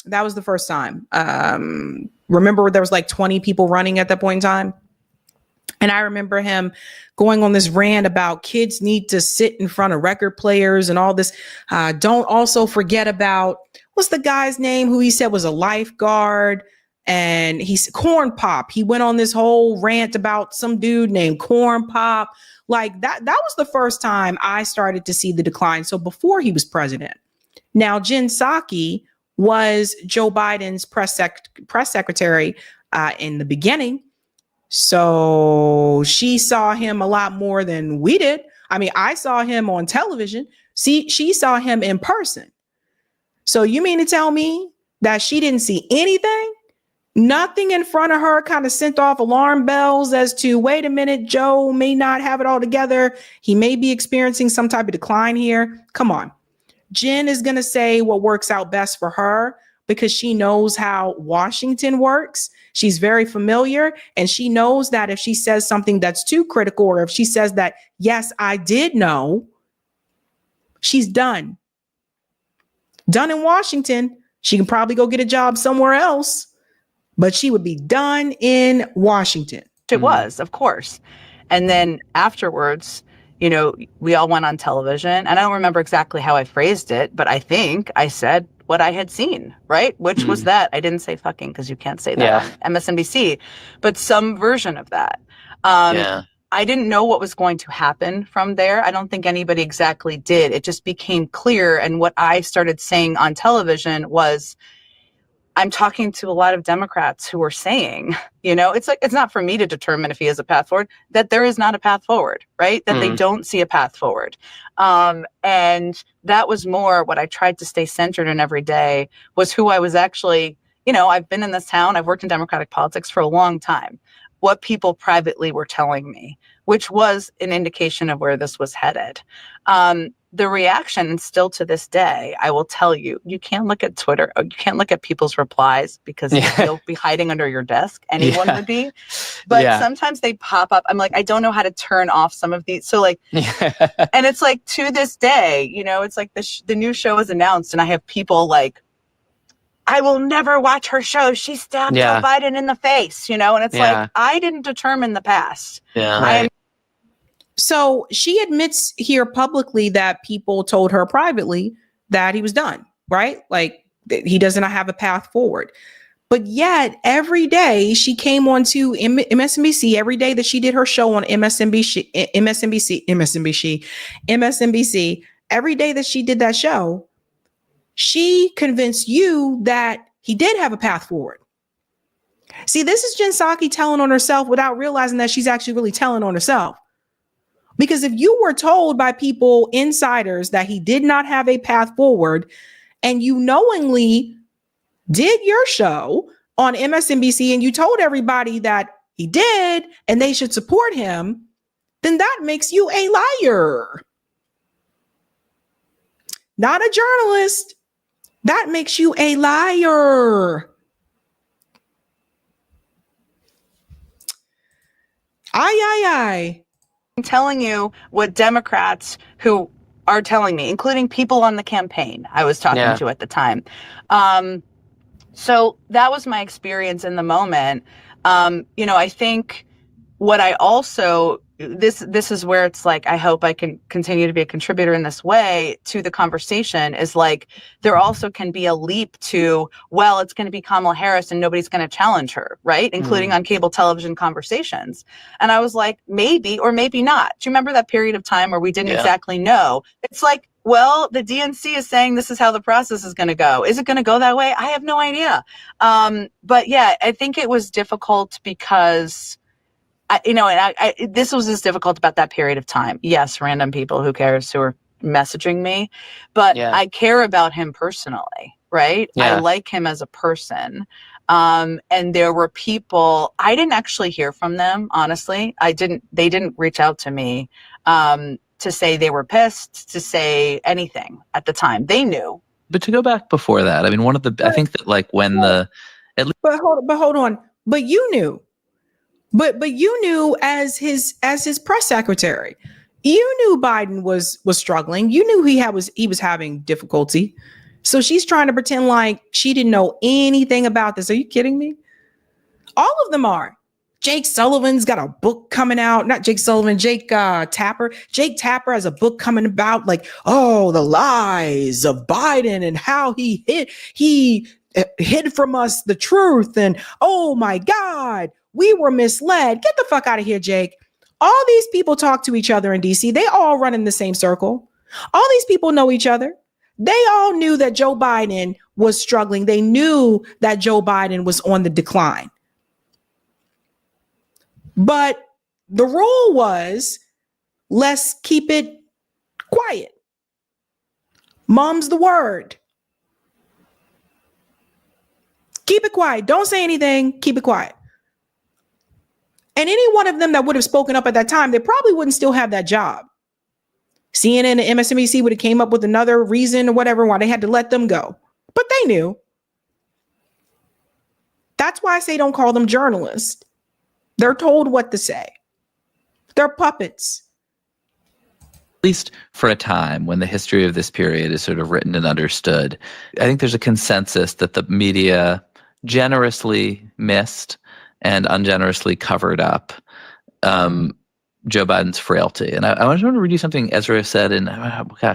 That was the first time. Remember, there was like 20 people running at that point in time. And I remember him going on this rant about kids need to sit in front of record players and all this. Don't also forget about, what's the guy's name who he said was a lifeguard? And he's Corn Pop. He went on this whole rant about some dude named Corn Pop. Like that was the first time I started to see the decline. So before he was president. Now, Jen Psaki was Joe Biden's press secretary in the beginning. So she saw him a lot more than we did. I mean, I saw him on television. She saw him in person. So you mean to tell me that she didn't see anything? Nothing in front of her kind of sent off alarm bells as to, wait a minute, Joe may not have it all together. He may be experiencing some type of decline here. Come on. Jen is going to say what works out best for her because she knows how Washington works. She's very familiar, and she knows that if she says something that's too critical, or if she says that, yes, I did know, she's done. Done in Washington. She can probably go get a job somewhere else, but she would be done in Washington. It was, of course. And then afterwards, we all went on television, and I don't remember exactly how I phrased it, but I think I said what I had seen, right? Which was that. I didn't say fucking, because you can't say that on MSNBC, but some version of that. I didn't know what was going to happen from there. I don't think anybody exactly did. It just became clear. And what I started saying on television was, I'm talking to a lot of Democrats who are saying, it's not for me to determine if he has a path forward, that there is not a path forward, right? That they don't see a path forward. And that was more what I tried to stay centered in every day, was who I was actually, I've been in this town, I've worked in Democratic politics for a long time, what people privately were telling me, which was an indication of where this was headed. the reaction still to this day, I will tell you, you can't look at Twitter, you can't look at people's replies because you'll be hiding under your desk. Anyone would be. But sometimes they pop up. I'm like, I don't know how to turn off some of these. So like, and it's like to this day, you know, it's like the new show is announced and I have people like, I will never watch her show. She stabbed Joe Biden in the face, you know? And it's like, I didn't determine the past. So she admits here publicly that people told her privately that he was done, right? Like he does not have a path forward. But yet every day she came onto MSNBC, every day that she did her show on MSNBC, every day that she did that show, she convinced you that he did have a path forward. See, this is Jen Psaki telling on herself without realizing that she's actually really telling on herself. Because if you were told by people, insiders, that he did not have a path forward, and you knowingly did your show on MSNBC and you told everybody that he did and they should support him, then that makes you a liar. Not a journalist. That makes you a liar. I'm telling you what Democrats who are telling me, including people on the campaign I was talking to at the time. So that was my experience in the moment. You know, I think what I also, this is where it's like, I hope I can continue to be a contributor in this way to the conversation, is like, there also can be a leap to, well, it's going to be Kamala Harris and nobody's going to challenge her, right? Including on cable television conversations. And I was like, maybe, or maybe not. Do you remember that period of time where we didn't exactly know? It's like, well, the DNC is saying this is how the process is going to go. Is it going to go that way? I have no idea. But yeah, I think it was difficult because this was as difficult about that period of time. Yes, random people, who cares, who are messaging me, but I care about him personally, right? I like him as a person. And there were people, I didn't actually hear from them, honestly. They didn't reach out to me to say they were pissed, to say anything at the time. They knew. But to go back before that, I mean, I think that like when But hold on. But you knew. But you knew as his press secretary, you knew Biden was struggling. You knew he was having difficulty. So she's trying to pretend like she didn't know anything about this. Are you kidding me? All of them are. Jake Sullivan's got a book coming out. Not Jake Sullivan, Jake Tapper. Jake Tapper has a book coming about like, oh, the lies of Biden and how he hid from us the truth. And oh my God, we were misled. Get the fuck out of here, Jake. All these people talk to each other in DC. They all run in the same circle. All these people know each other. They all knew that Joe Biden was struggling. They knew that Joe Biden was on the decline. But the rule was, let's keep it quiet. Mom's the word. Keep it quiet. Don't say anything. Keep it quiet. And any one of them that would have spoken up at that time, they probably wouldn't still have that job. CNN and MSNBC would have came up with another reason or whatever why they had to let them go. But they knew. That's why I say don't call them journalists. They're told what to say. They're puppets. At least for a time when the history of this period is sort of written and understood, I think there's a consensus that the media generously missed and ungenerously covered up Joe Biden's frailty. And I want to read you something Ezra said in,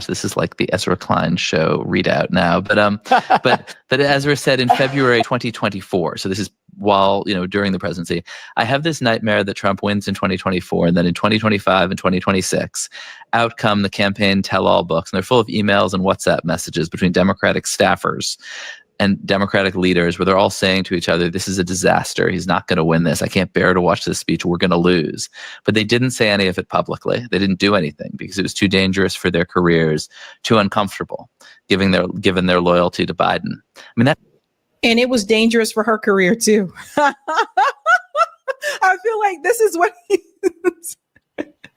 this is like the Ezra Klein show readout now, but Ezra said in February 2024, so this is while, during the presidency, I have this nightmare that Trump wins in 2024 and then in 2025 and 2026, out come the campaign tell-all books, and they're full of emails and WhatsApp messages between Democratic staffers and Democratic leaders where they're all saying to each other, this is a disaster. He's not going to win this. I can't bear to watch this speech. We're going to lose. But they didn't say any of it publicly. They didn't do anything because it was too dangerous for their careers, too uncomfortable, given their loyalty to Biden. I mean, and it was dangerous for her career too. I feel like this is what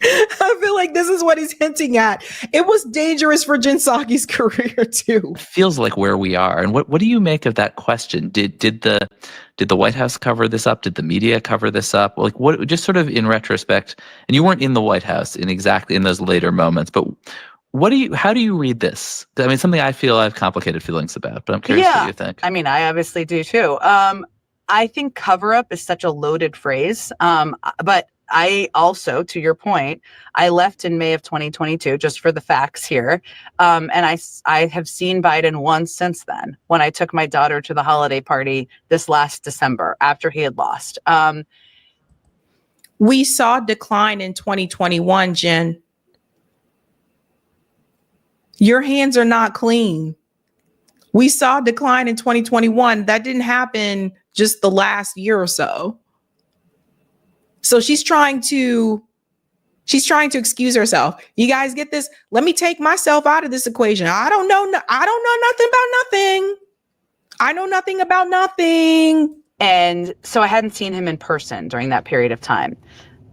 I feel like this is what he's hinting at. It was dangerous for Jen Psaki's career too. Feels like where we are. And what do you make of that question? Did the White House cover this up? Did the media cover this up? Like, what, just sort of in retrospect, and you weren't in the White House in exactly in those later moments, but how do you read this? I mean, something I feel I have complicated feelings about, but I'm curious what you think. I mean, I obviously do too. I think cover up is such a loaded phrase. But I also, to your point, I left in May of 2022, just for the facts here. And I have seen Biden once since then, when I took my daughter to the holiday party this last December after he had lost. We saw decline in 2021, Jen. Your hands are not clean. We saw decline in 2021. That didn't happen just the last year or so. So she's trying to excuse herself. You guys get this? Let me take myself out of this equation. I don't know nothing about nothing. I know nothing about nothing. And so I hadn't seen him in person during that period of time.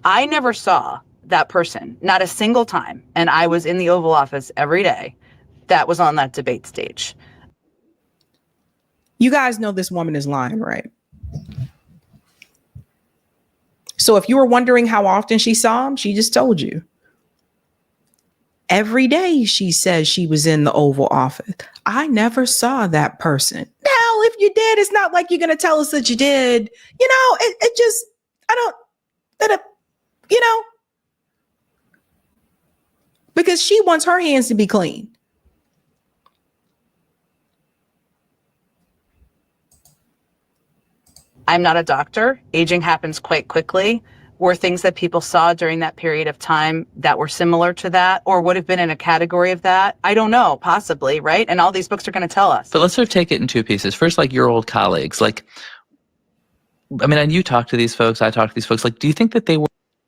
I never saw that person, not a single time. And I was in the Oval Office every day that was on that debate stage. You guys know this woman is lying, right? So if you were wondering how often she saw him, she just told you. Every day she says she was in the Oval Office. I never saw that person. Now, if you did, it's not like you're going to tell us that you did. You know, it just, you know, because she wants her hands to be clean. I'm not a doctor. Aging happens quite quickly. Were things that people saw during that period of time that were similar to that, or would have been in a category of that? I don't know, possibly, right? And all these books are going to tell us. But let's sort of take it in two pieces. First, like your old colleagues, like, I mean, and you talk to these folks, I talk to these folks, like, do you think that they were?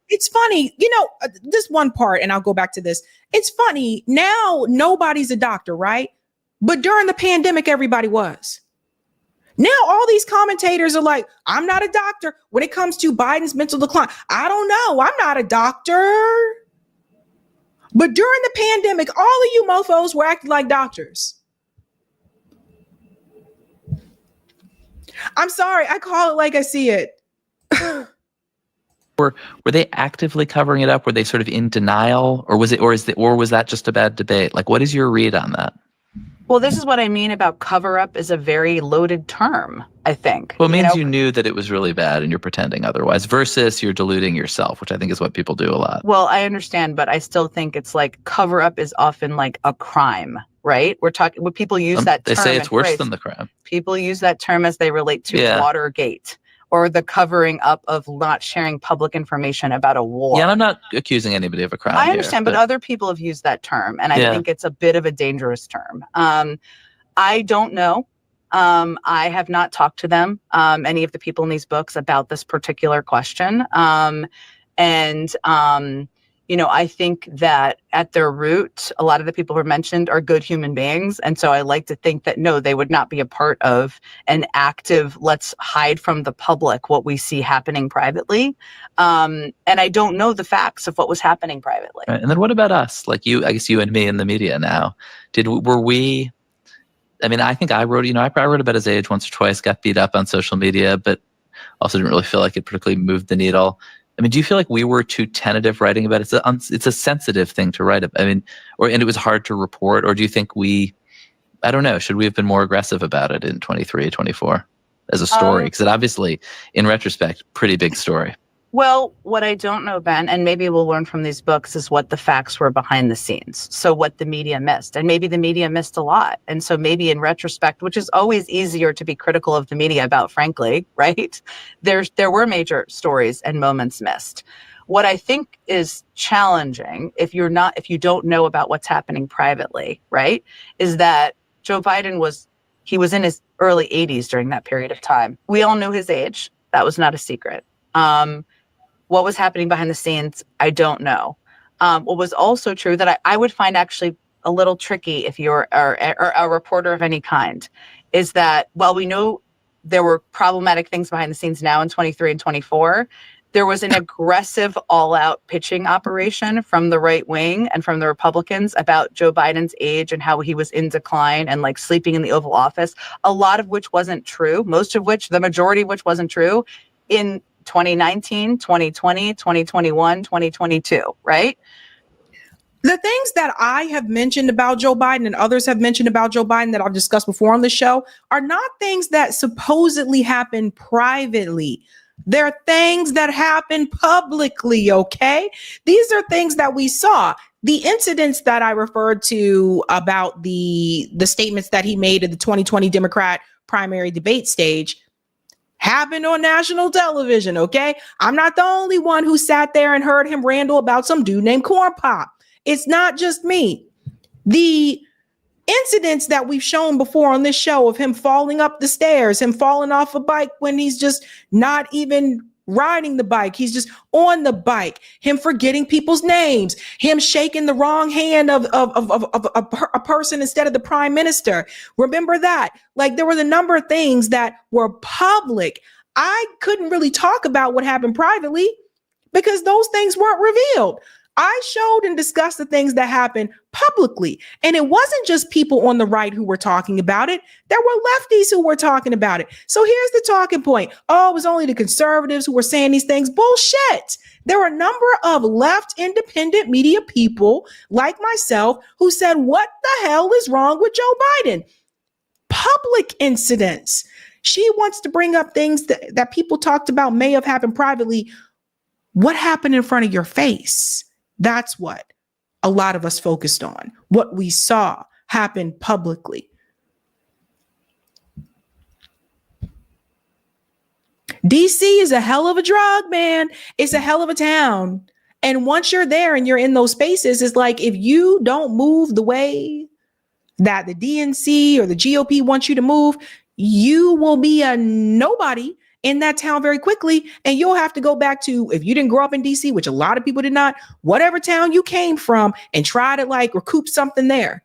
It's funny, you know, this one part, and I'll go back to this. It's funny, now nobody's a doctor, right? But during the pandemic, everybody was. Now all these commentators are like, I'm not a doctor. When it comes to Biden's mental decline, I don't know. I'm not a doctor. But during the pandemic, all of you mofos were acting like doctors. I'm sorry. I call it like I see it. Were they actively covering it up? Were they sort of in denial, or was that just a bad debate? Like, what is your read on that? Well, this is what I mean about cover up is a very loaded term, I think. Well, it means you knew that it was really bad and you're pretending otherwise versus you're deluding yourself, which I think is what people do a lot. Well, I understand, but I still think it's like cover up is often like a crime, right? We're talking, when people use that term. They say it's worse than the crime. People use that term as they relate to Watergate, or the covering up of not sharing public information about a war. Yeah, and I'm not accusing anybody of a crime. I understand, but other people have used that term, and I think it's a bit of a dangerous term. I don't know. I have not talked to them, any of the people in these books, about this particular question. You know, I think that at their root, a lot of the people who are mentioned are good human beings. And so I like to think that, no, they would not be a part of an active, let's hide from the public what we see happening privately. And I don't know the facts of what was happening privately. Right. And then what about us? Like you, I guess you and me in the media now. Were we, I mean, I think I wrote, you know, I wrote about his age once or twice, got beat up on social media, but also didn't really feel like it particularly moved the needle. I mean, do you feel like we were too tentative writing about it? It's a sensitive thing to write about. I mean, and it was hard to report, or do you think I don't know, should we have been more aggressive about it in 23, 24 as a story? Because it obviously, in retrospect, pretty big story. Well, what I don't know, Ben, and maybe we'll learn from these books, is what the facts were behind the scenes. So what the media missed, and maybe the media missed a lot. And so maybe in retrospect, which is always easier to be critical of the media about, frankly, right? There were major stories and moments missed. What I think is challenging, if you don't know about what's happening privately, right, is that Joe Biden was in his early 80s during that period of time. We all knew his age. That was not a secret. What was happening behind the scenes, I don't know. What was also true that I would find actually a little tricky if you're a reporter of any kind, is that while we know there were problematic things behind the scenes now in 23 and 24, there was an aggressive all-out pitching operation from the right wing and from the Republicans about Joe Biden's age and how he was in decline and like sleeping in the Oval Office, a lot of which wasn't true, the majority of which wasn't true in 2019, 2020, 2021, 2022, right? The things that I have mentioned about Joe Biden and others have mentioned about Joe Biden that I've discussed before on the show are not things that supposedly happen privately. They're things that happen publicly, okay? These are things that we saw. The incidents that I referred to about the statements that he made at the 2020 Democrat primary debate stage happened on national television, okay? I'm not the only one who sat there and heard him randle about some dude named Corn Pop. It's not just me. The incidents that we've shown before on this show of him falling up the stairs, him falling off a bike when he's just not even riding the bike, he's just on the bike, him forgetting people's names, him shaking the wrong hand of a person instead of the prime minister. Remember that? Like, there was a number of things that were public. I couldn't really talk about what happened privately because those things weren't revealed. I showed and discussed the things that happened publicly. And it wasn't just people on the right who were talking about it. There were lefties who were talking about it. So here's the talking point. Oh, it was only the conservatives who were saying these things. Bullshit. There were a number of left independent media people like myself who said, what the hell is wrong with Joe Biden? Public incidents. She wants to bring up things that people talked about may have happened privately. What happened in front of your face? That's what a lot of us focused on, what we saw happen publicly. DC is a hell of a drug, man. It's a hell of a town. And once you're there and you're in those spaces, it's like if you don't move the way that the DNC or the GOP wants you to move, you will be a nobody in that town very quickly. And you'll have to go back to, if you didn't grow up in DC, which a lot of people did not, whatever town you came from and try to like recoup something there.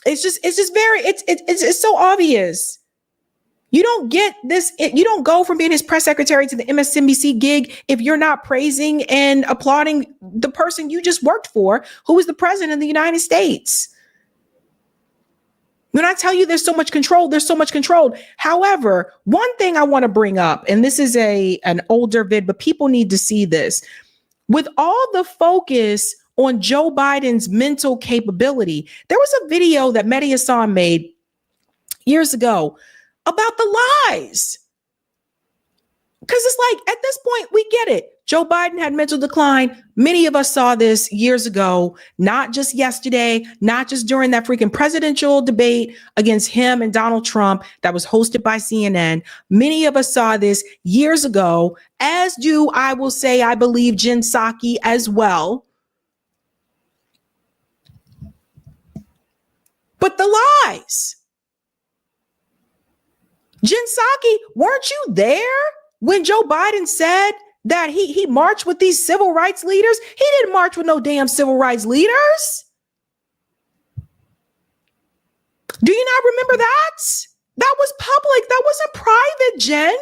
It's so obvious. You don't get this. You don't go from being his press secretary to the MSNBC gig if you're not praising and applauding the person you just worked for, who was the president of the United States. When I tell you there's so much control, there's so much control. However, one thing I want to bring up, and this is an older vid, but people need to see this. With all the focus on Joe Biden's mental capability, there was a video that Mehdi Hasan made years ago about the lies. Because it's like, at this point, we get it. Joe Biden had mental decline. Many of us saw this years ago, not just yesterday, not just during that freaking presidential debate against him and Donald Trump that was hosted by CNN. Many of us saw this years ago, as do, I will say, I believe, Jen Psaki as well. But the lies. Jen Psaki, weren't you there when Joe Biden said that he marched with these civil rights leaders? He didn't march with no damn civil rights leaders. Do you not remember that? That was public. That wasn't private, Jen.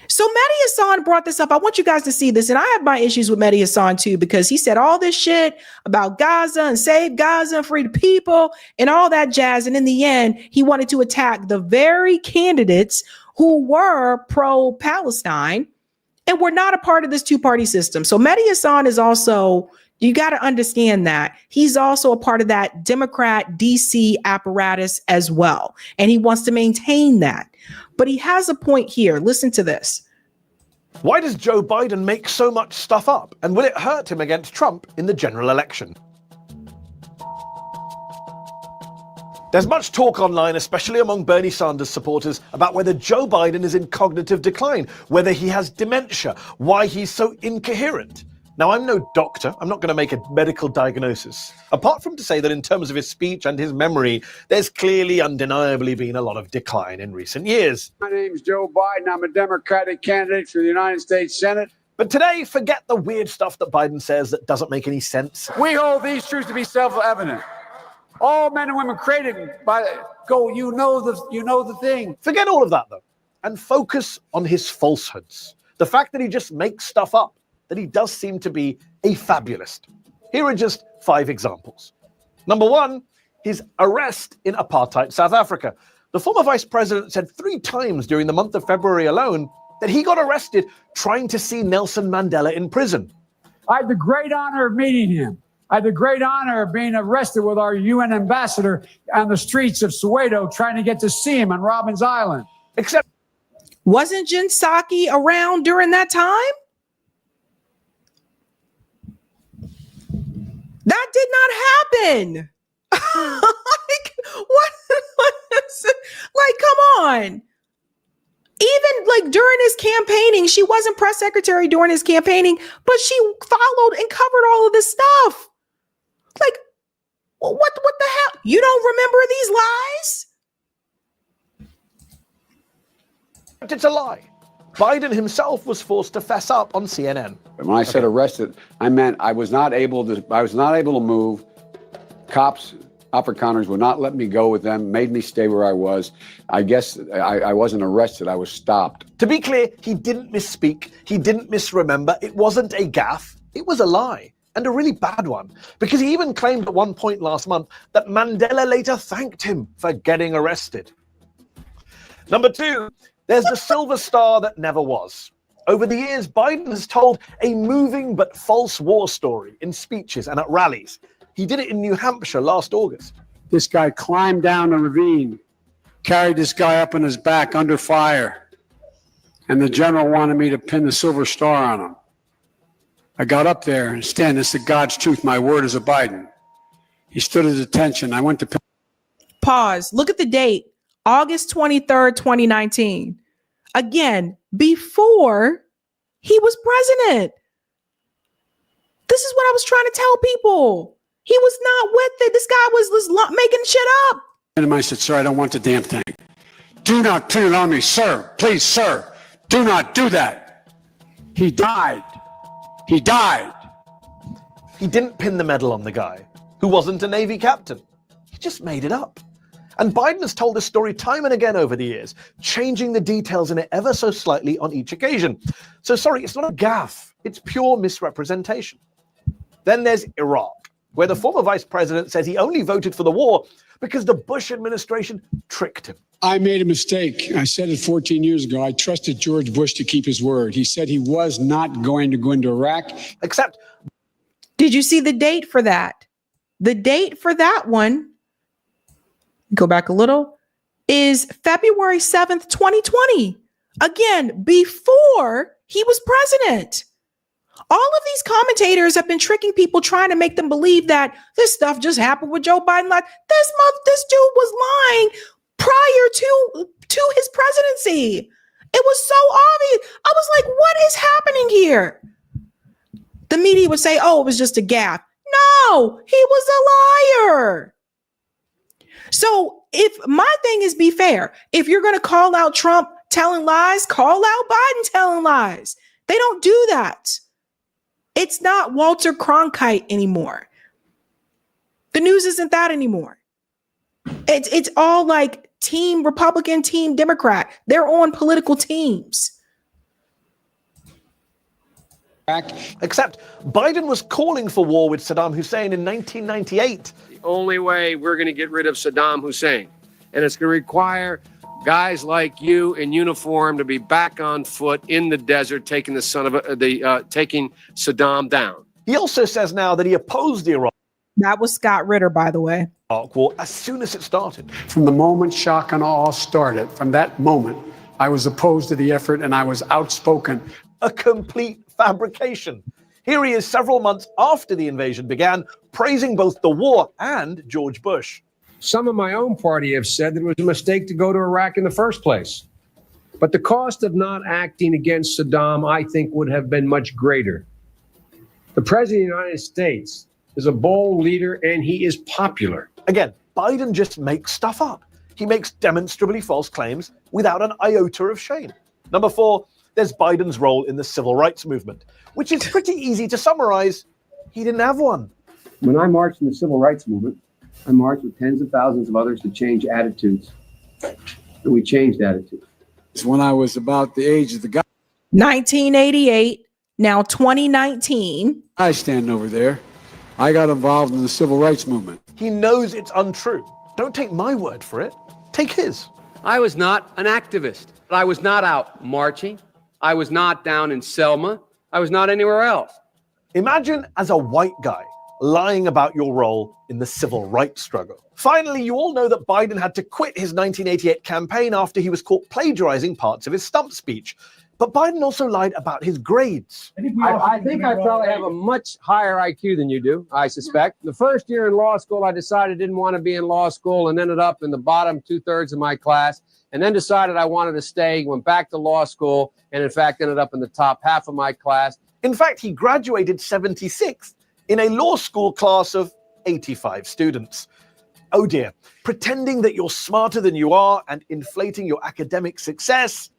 So Mehdi Hasan brought this up. I want you guys to see this. And I have my issues with Mehdi Hasan too, because he said all this shit about Gaza and save Gaza and free the people and all that jazz. And in the end, he wanted to attack the very candidates who were pro-Palestine and were not a part of this two-party system. So Mehdi Hasan is also, you got to understand that he's also a part of that Democrat DC apparatus as well. And he wants to maintain that. But he has a point here. Listen to this. Why does Joe Biden make so much stuff up? And will it hurt him against Trump in the general election? There's much talk online, especially among Bernie Sanders supporters, about whether Joe Biden is in cognitive decline, whether he has dementia, why he's so incoherent. Now, I'm no doctor. I'm not going to make a medical diagnosis, apart from to say that in terms of his speech and his memory, there's clearly undeniably been a lot of decline in recent years. My name's Joe Biden. I'm a Democratic candidate for the United States Senate. But today, forget the weird stuff that Biden says that doesn't make any sense. We hold these truths to be self-evident. All men and women created by go. You know the thing. Forget all of that though, and focus on his falsehoods. The fact that he just makes stuff up, that he does seem to be a fabulist. Here are just 5 examples. Number 1, his arrest in apartheid South Africa. The former vice president said 3 times during the month of February alone that he got arrested trying to see Nelson Mandela in prison. I had the great honor of meeting him. I had the great honor of being arrested with our UN ambassador on the streets of Soweto trying to get to see him on Robbins Island. Except, wasn't PSAKI around during that time? That did not happen. Like, what is it? Like, come on. Even like during his campaigning, she wasn't press secretary during his campaigning, but she followed and covered all of this stuff. Like, what the hell? You don't remember these lies? It's a lie. Biden himself was forced to fess up on CNN. When I said arrested, I meant I was not able to move. Cops, Afrikaners would not let me go with them, made me stay where I was. I guess I wasn't arrested, I was stopped. To be clear, he didn't misspeak, he didn't misremember, it wasn't a gaffe, it was a lie, and a really bad one, because he even claimed at one point last month that Mandela later thanked him for getting arrested. Number 2, there's the silver star that never was. Over the years, Biden has told a moving but false war story in speeches and at rallies. He did it in New Hampshire last August. This guy climbed down a ravine, carried this guy up on his back under fire, and the general wanted me to pin the silver star on him. I got up there and stand and said, God's truth, my word is a Biden. He stood at attention. I went to pin. Pause. Look at the date. August 23rd, 2019. Again, before he was president. This is what I was trying to tell people. He was not with it. This guy was making shit up. And I said, sir, I don't want the damn thing. Do not pin it on me, sir. Please, sir. Do not do that. He died. He died. He didn't pin the medal on the guy who wasn't a Navy captain. He just made it up. And Biden has told this story time and again over the years, changing the details in it ever so slightly on each occasion. So sorry, it's not a gaffe. It's pure misrepresentation. Then there's Iraq, where the former vice president says he only voted for the war because the Bush administration tricked him. I made a mistake. I said it 14 years ago. I trusted George Bush to keep his word. He said he was not going to go into Iraq. Except, did you see the date for that? The date for that one, go back a little, is February 7th, 2020. Again, before he was president. All of these commentators have been tricking people, trying to make them believe that this stuff just happened with Joe Biden. Like this dude was lying prior to his presidency. It was so obvious. I was like, what is happening here? The media would say, oh, it was just a gaffe. No, he was a liar. So if my thing is be fair, if you're going to call out Trump telling lies, call out Biden telling lies. They don't do that. It's not Walter Cronkite anymore. The news isn't that anymore. It's all like team Republican, team Democrat. They're on political teams. Except Biden was calling for war with Saddam Hussein in 1998. The only way we're going to get rid of Saddam Hussein, and it's going to require guys like you in uniform to be back on foot in the desert, taking taking Saddam down. He also says now that he opposed the Iraq. That was Scott Ritter, by the way. War as soon as it started. From the moment shock and awe started, from that moment, I was opposed to the effort and I was outspoken. A complete fabrication. Here he is several months after the invasion began, praising both the war and George Bush. Some of my own party have said that it was a mistake to go to Iraq in the first place. But the cost of not acting against Saddam, I think, would have been much greater. The President of the United States is a bold leader and he is popular. Again, Biden just makes stuff up. He makes demonstrably false claims without an iota of shame. Number 4, there's Biden's role in the civil rights movement, which is pretty easy to summarize. He didn't have one. When I marched in the civil rights movement, I marched with tens of thousands of others to change attitudes. And we changed attitudes. It's when I was about the age of the guy 1988, now 2019. standing over there. I got involved in the civil rights movement. He knows it's untrue. Don't take my word for it. Take his. I was not an activist. I was not out marching. I was not down in Selma. I was not anywhere else. Imagine as a white guy lying about your role in the civil rights struggle. Finally, you all know that Biden had to quit his 1988 campaign after he was caught plagiarizing parts of his stump speech. But Biden also lied about his grades. I think I probably have a much higher IQ than you do, I suspect. The first year in law school, I decided I didn't want to be in law school and ended up in the bottom 2/3 of my class, and then decided I wanted to stay, went back to law school, and in fact ended up in the top half of my class. In fact, he graduated 76th in a law school class of 85 students. Oh dear, pretending that you're smarter than you are and inflating your academic success.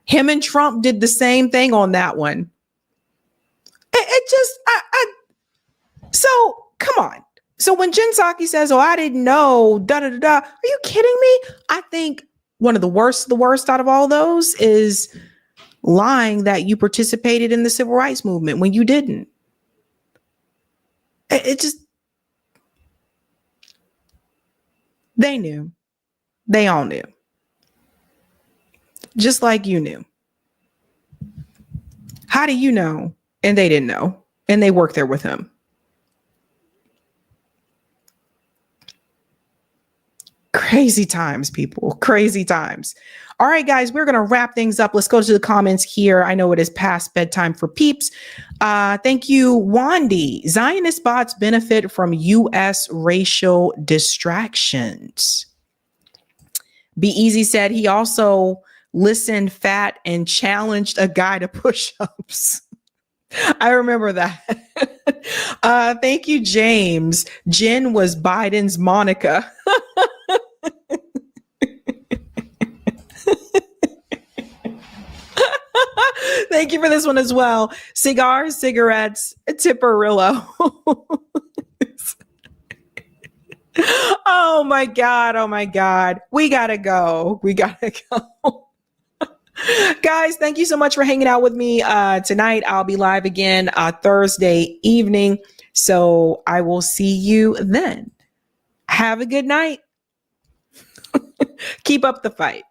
Him and Trump did the same thing on that one. So come on. So when Jen Psaki says, "Oh, I didn't know," are you kidding me? I think one of the worst out of all those is lying that you participated in the civil rights movement when you didn't. They knew. They all knew. Just like you knew. How do you know? And they didn't know. And they worked there with him. Crazy times, people. Crazy times. All right, guys, we're going to wrap things up. Let's go to the comments here. I know it is past bedtime for peeps. Thank you, Wandy. Zionist bots benefit from U.S. racial distractions. Be Easy said he also listened fat and challenged a guy to push-ups. I remember that. Thank you, James. Jen was Biden's Monica. Thank you for this one as well. Cigars, cigarettes, Tipperillo. Oh my God. Oh my God. We gotta go. Guys, thank you so much for hanging out with me tonight. I'll be live again Thursday evening. So I will see you then. Have a good night. Keep up the fight.